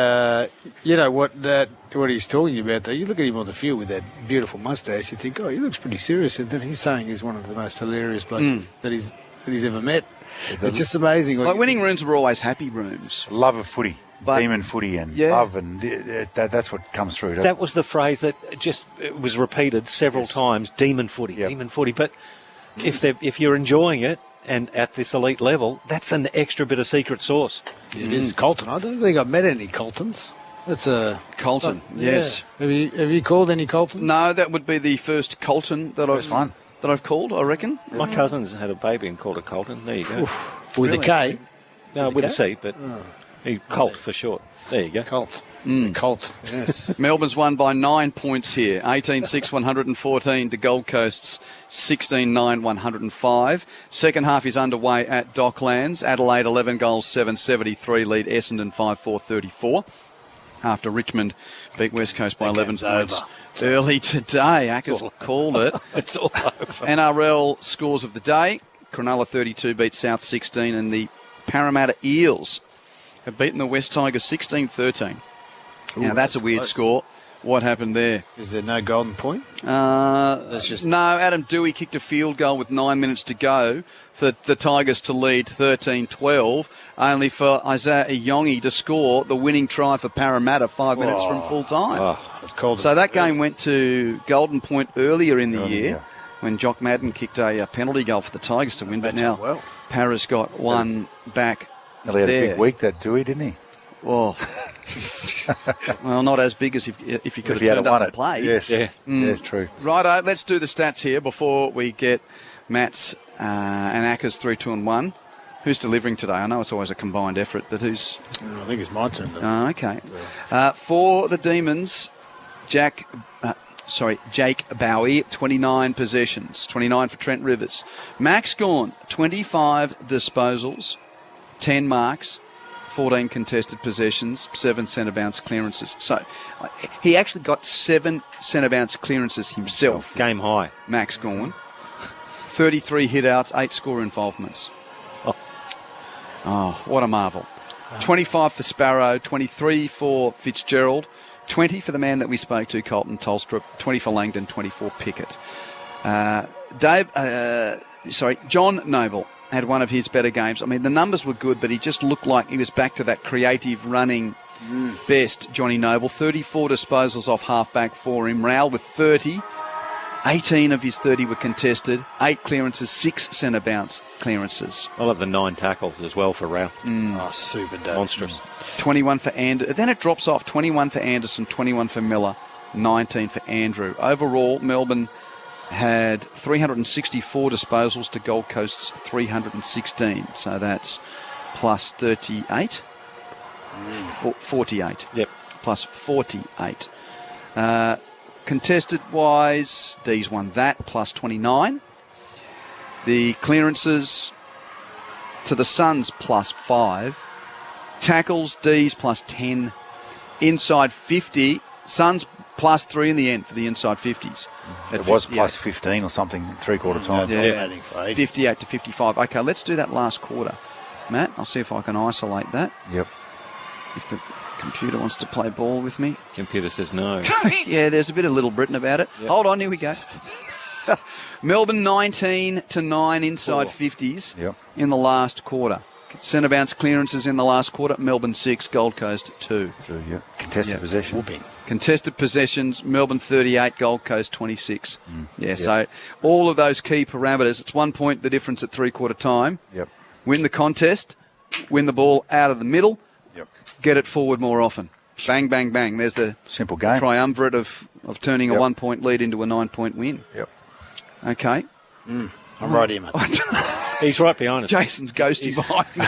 what he's talking about, though, you look at him on the field with that beautiful moustache, you think, oh, he looks pretty serious, and then he's saying he's one of the most hilarious blokes that he's ever met. It's just amazing. Like winning rooms were always happy rooms. Love of footy. But, demon footy and love, and that's what comes through. That was the phrase that it was repeated several times, demon footy, demon footy. But if you're enjoying it and at this elite level, that's an extra bit of secret sauce. It is Colton. I don't think I've met any Coltons. That's a Colton, yes. Have you called any Colton? No, that would be the first Colton that I've called, I reckon. My cousin's had a baby and called it Colton. There you go. With a K? No, with a C, but... Colt for short. There you go. Colt. Colt, yes. Melbourne's won by 9 points here. 18-6, 114 to Gold Coast's 16-9, 105. Second half is underway at Docklands. Adelaide 11 goals, 773 lead. Essendon 5-4, 34. After Richmond beat West Coast by 11 points. Early today, Acker's called it. It's all over. NRL scores of the day. Cronulla 32 beat South 16, and the Parramatta Eels have beaten the West Tigers 16-13. Now, that's a weird score. What happened there? Is there no golden point? No, Adam Dewey kicked a field goal with 9 minutes to go for the Tigers to lead 13-12, only for Isaiah Iyongi to score the winning try for Parramatta 5 minutes from full time. So that game went to golden point earlier in the year when Jock Madden kicked a penalty goal for the Tigers to win, but now Parra's got one back. He had a big week, that Dewey, didn't he? Well, not as big as if he could have turned up and played. Yes, yes, true. Righto, let's do the stats here before we get Matt's and Acker's 3, 2 and 1. Who's delivering today? I know it's always a combined effort, but who's... I think it's my turn. Okay. For the Demons, Jake Bowie, 29 possessions, 29 for Trent Rivers. Max Gawn, 25 disposals, 10 marks, 14 contested possessions, 7 centre bounce clearances. So he actually got 7 centre bounce clearances himself. Game high. Max Gawn. 33 hit outs, 8 score involvements. Oh, what a marvel. 25 for Sparrow, 23 for Fitzgerald, 20 for the man that we spoke to, Colton Tolstrup, 20 for Langdon, 24 Pickett. John Noble had one of his better games. I mean, the numbers were good, but he just looked like he was back to that creative running best, Johnny Noble. 34 disposals off halfback for him. Rowell with 30. 18 of his 30 were contested. 8 clearances, 6 centre bounce clearances. I love the 9 tackles as well for Rowell. Oh, super dope. Monstrous. 21 for Anderson. Then it drops off. 21 for Anderson, 21 for Miller, 19 for Andrew. Overall, Melbourne had 364 disposals to Gold Coast's 316. So that's plus 38. 48. Yep. Plus 48. Contested-wise, D's won that, plus 29. The clearances to the Suns, plus 5. Tackles, D's, plus 10. Inside 50, Suns, plus 3 in the end for the inside 50s. It was plus 15 or something, three-quarter time. Yeah, 58 to 55. Okay, let's do that last quarter. Matt, I'll see if I can isolate that. Yep. If the computer wants to play ball with me. Computer says no. Yeah, there's a bit of Little Britain about it. Yep. Hold on, here we go. Melbourne 19 to 9 inside 50s in the last quarter. Centre bounce clearances in the last quarter. Melbourne 6, Gold Coast 2. Contested possession. Contested possessions, Melbourne 38, Gold Coast 26. So all of those key parameters, it's 1 point the difference at three-quarter time. Yep. Win the contest, win the ball out of the middle, get it forward more often. Bang, bang, bang. There's the simple game. Triumvirate of turning a 1 point lead into a 9 point win. Yep. Okay. I'm right here, mate. He's right behind us. Jason's ghosty behind me.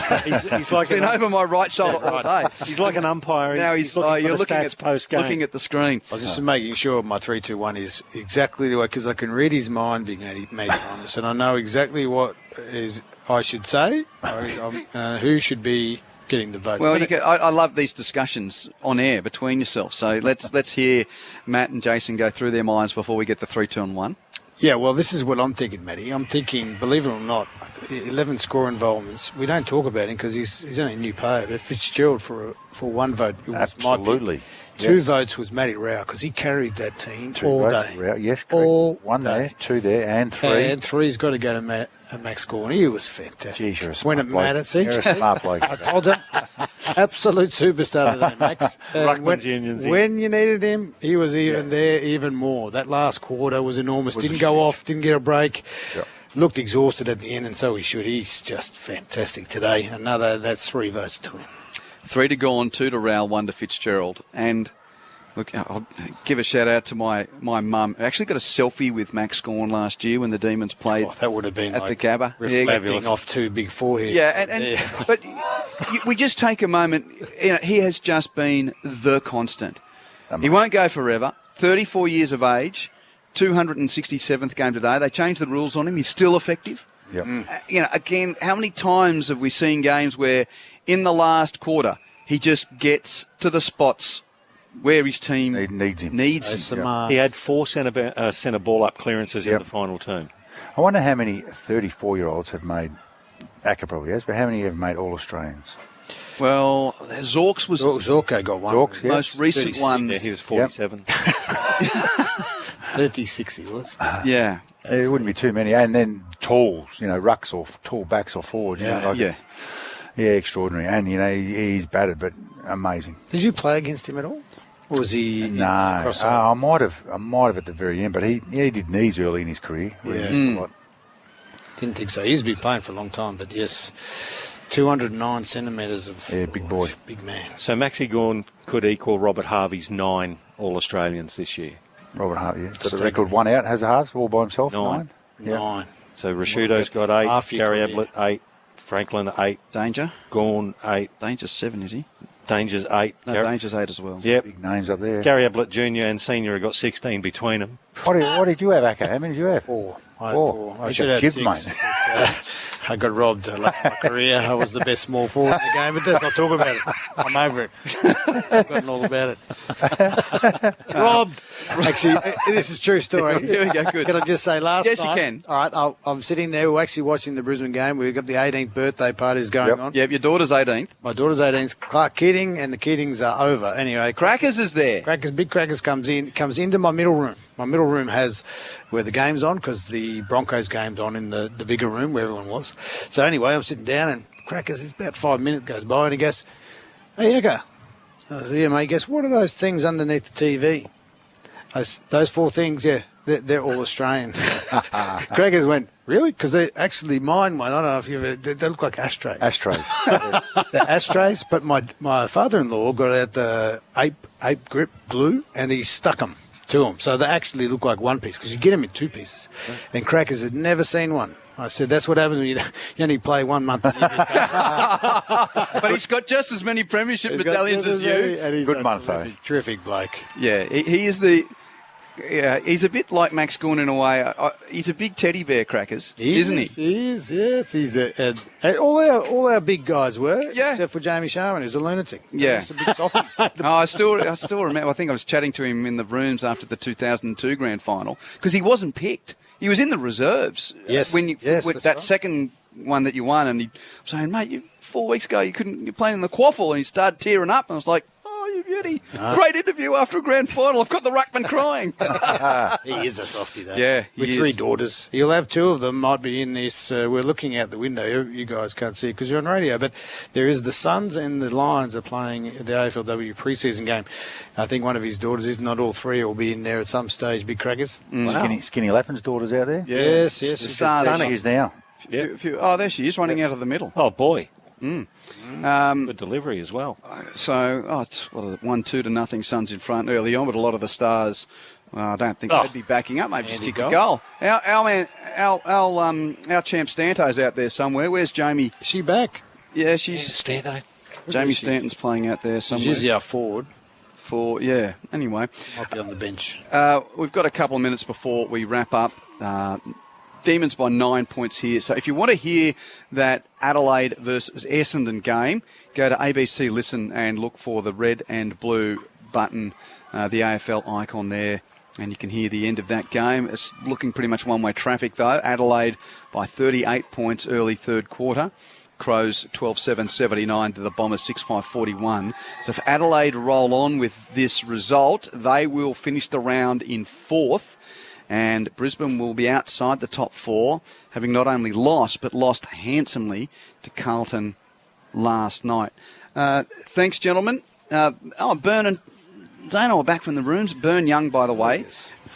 He's like been over my right shoulder all day. He's like an umpire. Now he's looking you're at the stats post-game. looking at the screen. I was just making sure my 3-2-1 is exactly the way, because I can read his mind, being Matty Thomas, and I know exactly what is I should say, who should be getting the votes. Well, I love these discussions on air between yourselves. So let's hear Matt and Jason go through their minds before we get the 3, 2 and 1. Yeah, well, this is what I'm thinking, Matty. I'm thinking, believe it or not, 11 score involvements. We don't talk about him because he's only a new player. But Fitzgerald for one vote. It was Absolutely. Two votes was Matty Rowell because he carried that team all day. Yes, correct. All one day. there, 2 there, and 3. And 3's got to go to Max Gorney. He was fantastic. Jeez, you're a when smart it mattered, see? You're a smart bloke. I told you, absolute superstar today, Max. When you needed him, he was there even more. That last quarter was enormous. Didn't go off, didn't get a break. Yep. Looked exhausted at the end, and so he should. He's just fantastic today. That's 3 votes to him. 3 to Gawn, 2 to Rowell, 1 to Fitzgerald. And look, I'll give a shout out to my mum. I actually got a selfie with Max Gawn last year when the Demons played. That would have been at the Gabba. Reflecting off 2 big foreheads. Yeah, but we just take a moment. You know, he has just been the constant. He won't go forever. 34 years of age. 267th game today. They changed the rules on him. He's still effective. Yep. Again, how many times have we seen games where in the last quarter he just gets to the spots where his team needs him. He had 4 centre ball up clearances in the final term. I wonder how many 34-year-olds have made, Acker probably has, but how many have made All-Australians? Well, Zorks was... Zorko got one. Zorks, yes. Most recent 36. ones. Yeah, he was 47. 36 he was. Yeah. There wouldn't be too many. And then talls, rucks or tall backs or forward. Yeah, extraordinary. And, he's battered, but amazing. Did you play against him at all? Or was he... No. I might have at the very end, but he did knees early in his career. Yeah. Didn't think so. He's been playing for a long time, but yes, 209 centimetres of... Yeah, big boy. Big man. So Maxi Gawn could equal Robert Harvey's 9 All-Australians this year. Robert Harvey, got the record 1 out, has a halves all by himself. 9. 9. So Rashudo's got 8, Gary Ablett 8, Franklin 8. Danger? Gawn 8. Danger's 7, is he? Danger's 8. No, Danger's 8 as well. Yep. Big names up there. Gary Ablett Jr. and Senior have got 16 between them. What did you have, Acker? How many did you have? 4. I had 4. I should have 6. Mate. I got robbed late in my career. I was the best small forward in the game, but let's not talk about it. I'm over it. I've forgotten all about it. Robbed. Actually, this is a true story. Here we go, good. Can I just say last night? Yes, you can. All right, I'm sitting there. We're actually watching the Brisbane game. We've got the 18th birthday parties going on. Yep, your daughter's 18th. My daughter's 18th. Clark Keating, and the Keatings are over. Anyway, Crackers is there. Big Crackers comes into my middle room. My middle room has where the game's on because the Broncos game's on in the bigger room where everyone was. So anyway, I'm sitting down and Crackers is about 5 minutes goes by and he goes, "Hey, Yucca." I said, "Yeah, mate." He goes, "What are those things underneath the TV?" Those 4 things, yeah, they're all Australian. Crackers went, "Really?" Because they actually mine one. I don't know if you've ever, they look like ashtrays. Ashtrays. They're ashtrays, but my father-in-law got out the ape grip glue and he stuck them to them. So they actually look like one piece because you get them in 2 pieces. And Crackers had never seen one. I said, that's what happens when you only play 1 month. But he's got just as many premiership medallions as you. And he's Good month, though. Terrific bloke. Yeah, he is he's a bit like Max Gawn in a way. He's a big teddy bear, Crackers, isn't he? He is, yes. He's all our big guys were, except for Jamie Sharman, who's a lunatic. Yeah. He's a big softie. I still remember, I think I was chatting to him in the rooms after the 2002 grand final because he wasn't picked. He was in the reserves. Yes. With that right. Second one that you won, and he was saying, "Mate, 4 weeks ago you're playing in the quaffle," and he started tearing up, and I was like, "Oh, you beauty! Great interview after a grand final. I've got the ruckman crying." He is a softie, though. Yeah, with 3 daughters. He'll have 2 of them. Might be in this. We're looking out the window. You guys can't see it because you're on radio, but there is the Suns and the Lions are playing the AFLW preseason game. I think one of his daughters, if not all 3, will be in there at some stage. Big Crackers. Wow. Skinny Lappin's daughter's out there? Yes. She is now. Oh, there she is, running out of the middle. Oh, boy. Good delivery as well. So, it's 1-2-0 Suns in front early on, but a lot of the stars, I don't think they'd be backing up. Maybe just kick a goal. Our champ Stanto's out there somewhere. Where's Jamie? Is she back? Yeah, she's Stanto. Jamie Stanton's playing out there somewhere. She's our forward. Anyway. Might be on the bench. We've got a couple of minutes before we wrap up. Demons by 9 points here. So if you want to hear that Adelaide versus Essendon game, go to ABC Listen and look for the red and blue button, the AFL icon there, and you can hear the end of that game. It's looking pretty much one-way traffic, though. Adelaide by 38 points early third quarter. Crows 12-7-79 to the Bombers 6-5-41. So if Adelaide roll on with this result, they will finish the round in 4th. And Brisbane will be outside the top 4, having not only lost, but lost handsomely to Carlton last night. Thanks, gentlemen. Bern and Zane are back from the rooms. Bern Young, by the way,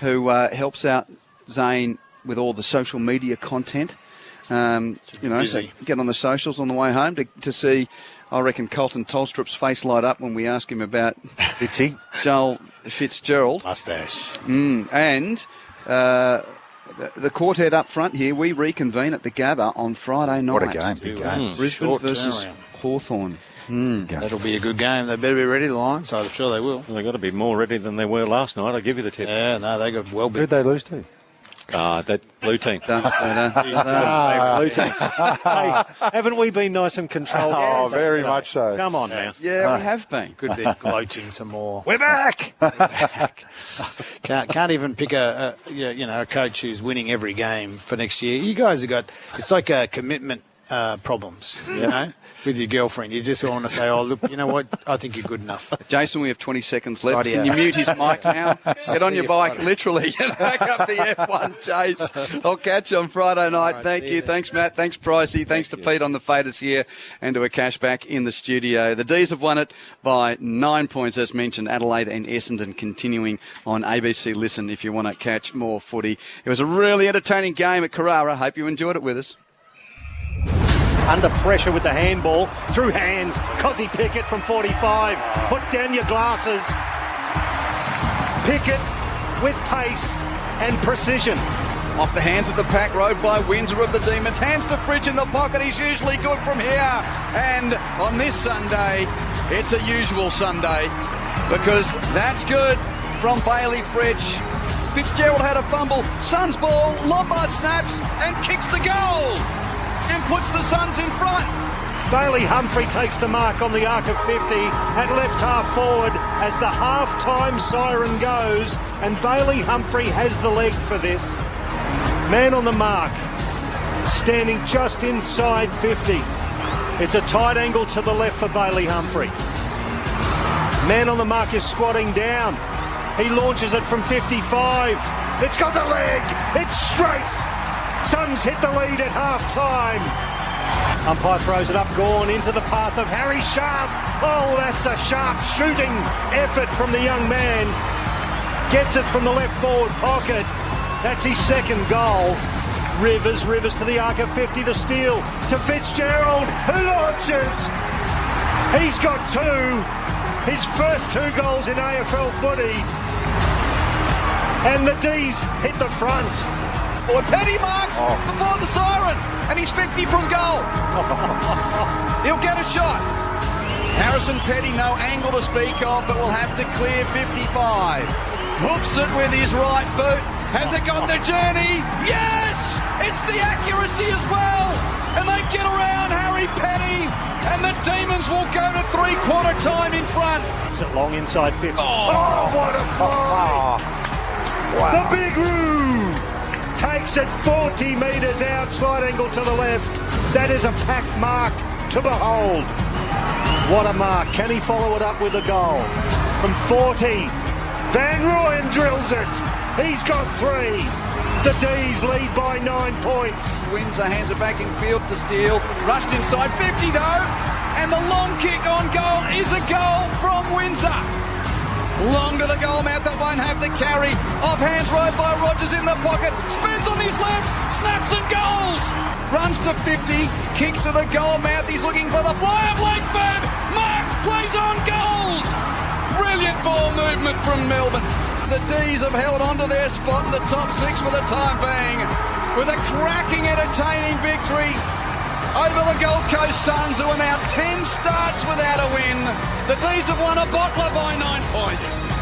who helps out Zane with all the social media content. So get on the socials on the way home to see, I reckon, Colton Tolstrup's face light up when we ask him about Joel Fitzgerald. Mustache. And... the quartet up front here, we reconvene at the Gabba on Friday night. What a game, big game. Brisbane versus Hawthorn. That'll be a good game. They better be ready, the Lions, so I'm sure they will. Well, they've got to be more ready than they were last night, I'll give you the tip. Yeah, no, they got well big. Who'd they lose to? That blue team. Don't say that. Blue team. Hey, haven't we been nice and controlled? Oh, very much so. Come on now. Yeah, we have been. Could be gloating some more. We're back. Can't even pick a coach who's winning every game for next year. You guys have got, it's like a commitment problems, with your girlfriend. You just want to say, "Oh, look, you know what? I think you're good enough." Jason, we have 20 seconds left. Rightio. Can you mute his mic now? Get on your bike, literally. Back up the F1 chase. I'll catch you on Friday night. Thank you. Thanks, Matt. Thanks, Pricey. Thanks to Pete on the faders here and to Akash back in the studio. The D's have won it by 9 points, as mentioned. Adelaide and Essendon continuing on ABC Listen if you want to catch more footy. It was a really entertaining game at Carrara. Hope you enjoyed it with us. Under pressure with the handball, through hands, Cozzy Pickett from 45. Put down your glasses. Pickett with pace and precision. Off the hands of the pack, rode by Windsor of the Demons. Hands to Fridge in the pocket. He's usually good from here. And on this Sunday, it's a usual Sunday because that's good from Bailey Fridge. Fitzgerald had a fumble. Suns ball. Lombard snaps and kicks the goal and puts the Suns in front. Bailey Humphrey takes the mark on the arc of 50 at left half forward as the half-time siren goes, and Bailey Humphrey has the leg for this. Man on the mark, standing just inside 50. It's a tight angle to the left for Bailey Humphrey. Man on the mark is squatting down. He launches it from 55. It's got the leg. It's straight. Suns hit the lead at half-time. Umpire throws it up, gone into the path of Harry Sharp. Oh, that's a sharp shooting effort from the young man. Gets it from the left forward pocket. That's his second goal. Rivers to the arc of 50, the steal to Fitzgerald, who launches. He's got two. His first 2 goals in AFL footy. And the D's hit the front. Or Petty marks before the siren, and he's 50 from goal. He'll get a shot. Harrison Petty, no angle to speak of, but will have to clear 55. Hooks it with his right boot. Has it got the journey? Yes! It's the accuracy as well. And they get around Harry Petty, and the Demons will go to 3/4 time in front. Is it long inside 50? Oh, what a fly! Wow. The Big Roo takes it 40 metres out, slight angle to the left. That is a packed mark to behold. What a mark. Can he follow it up with a goal? From 40, Van Rooyen drills it. He's got 3. The D's lead by 9 points. Windsor hands it back in field to Steele. Rushed inside 50 though. And the long kick on goal is a goal from Windsor. Long to the goal mouth, that won't have the carry. Off hands right by Rogers in the pocket. Spins on his left. Snaps and goals. Runs to 50. Kicks to the goal mouth. He's looking for the fly of Langford. Marks, plays on goals. Brilliant ball movement from Melbourne. The D's have held on to their spot in the top 6 for the time being, with a cracking, entertaining victory over the Gold Coast Suns, who are now 10 starts without a win. The D's have won a bottler by 9 points.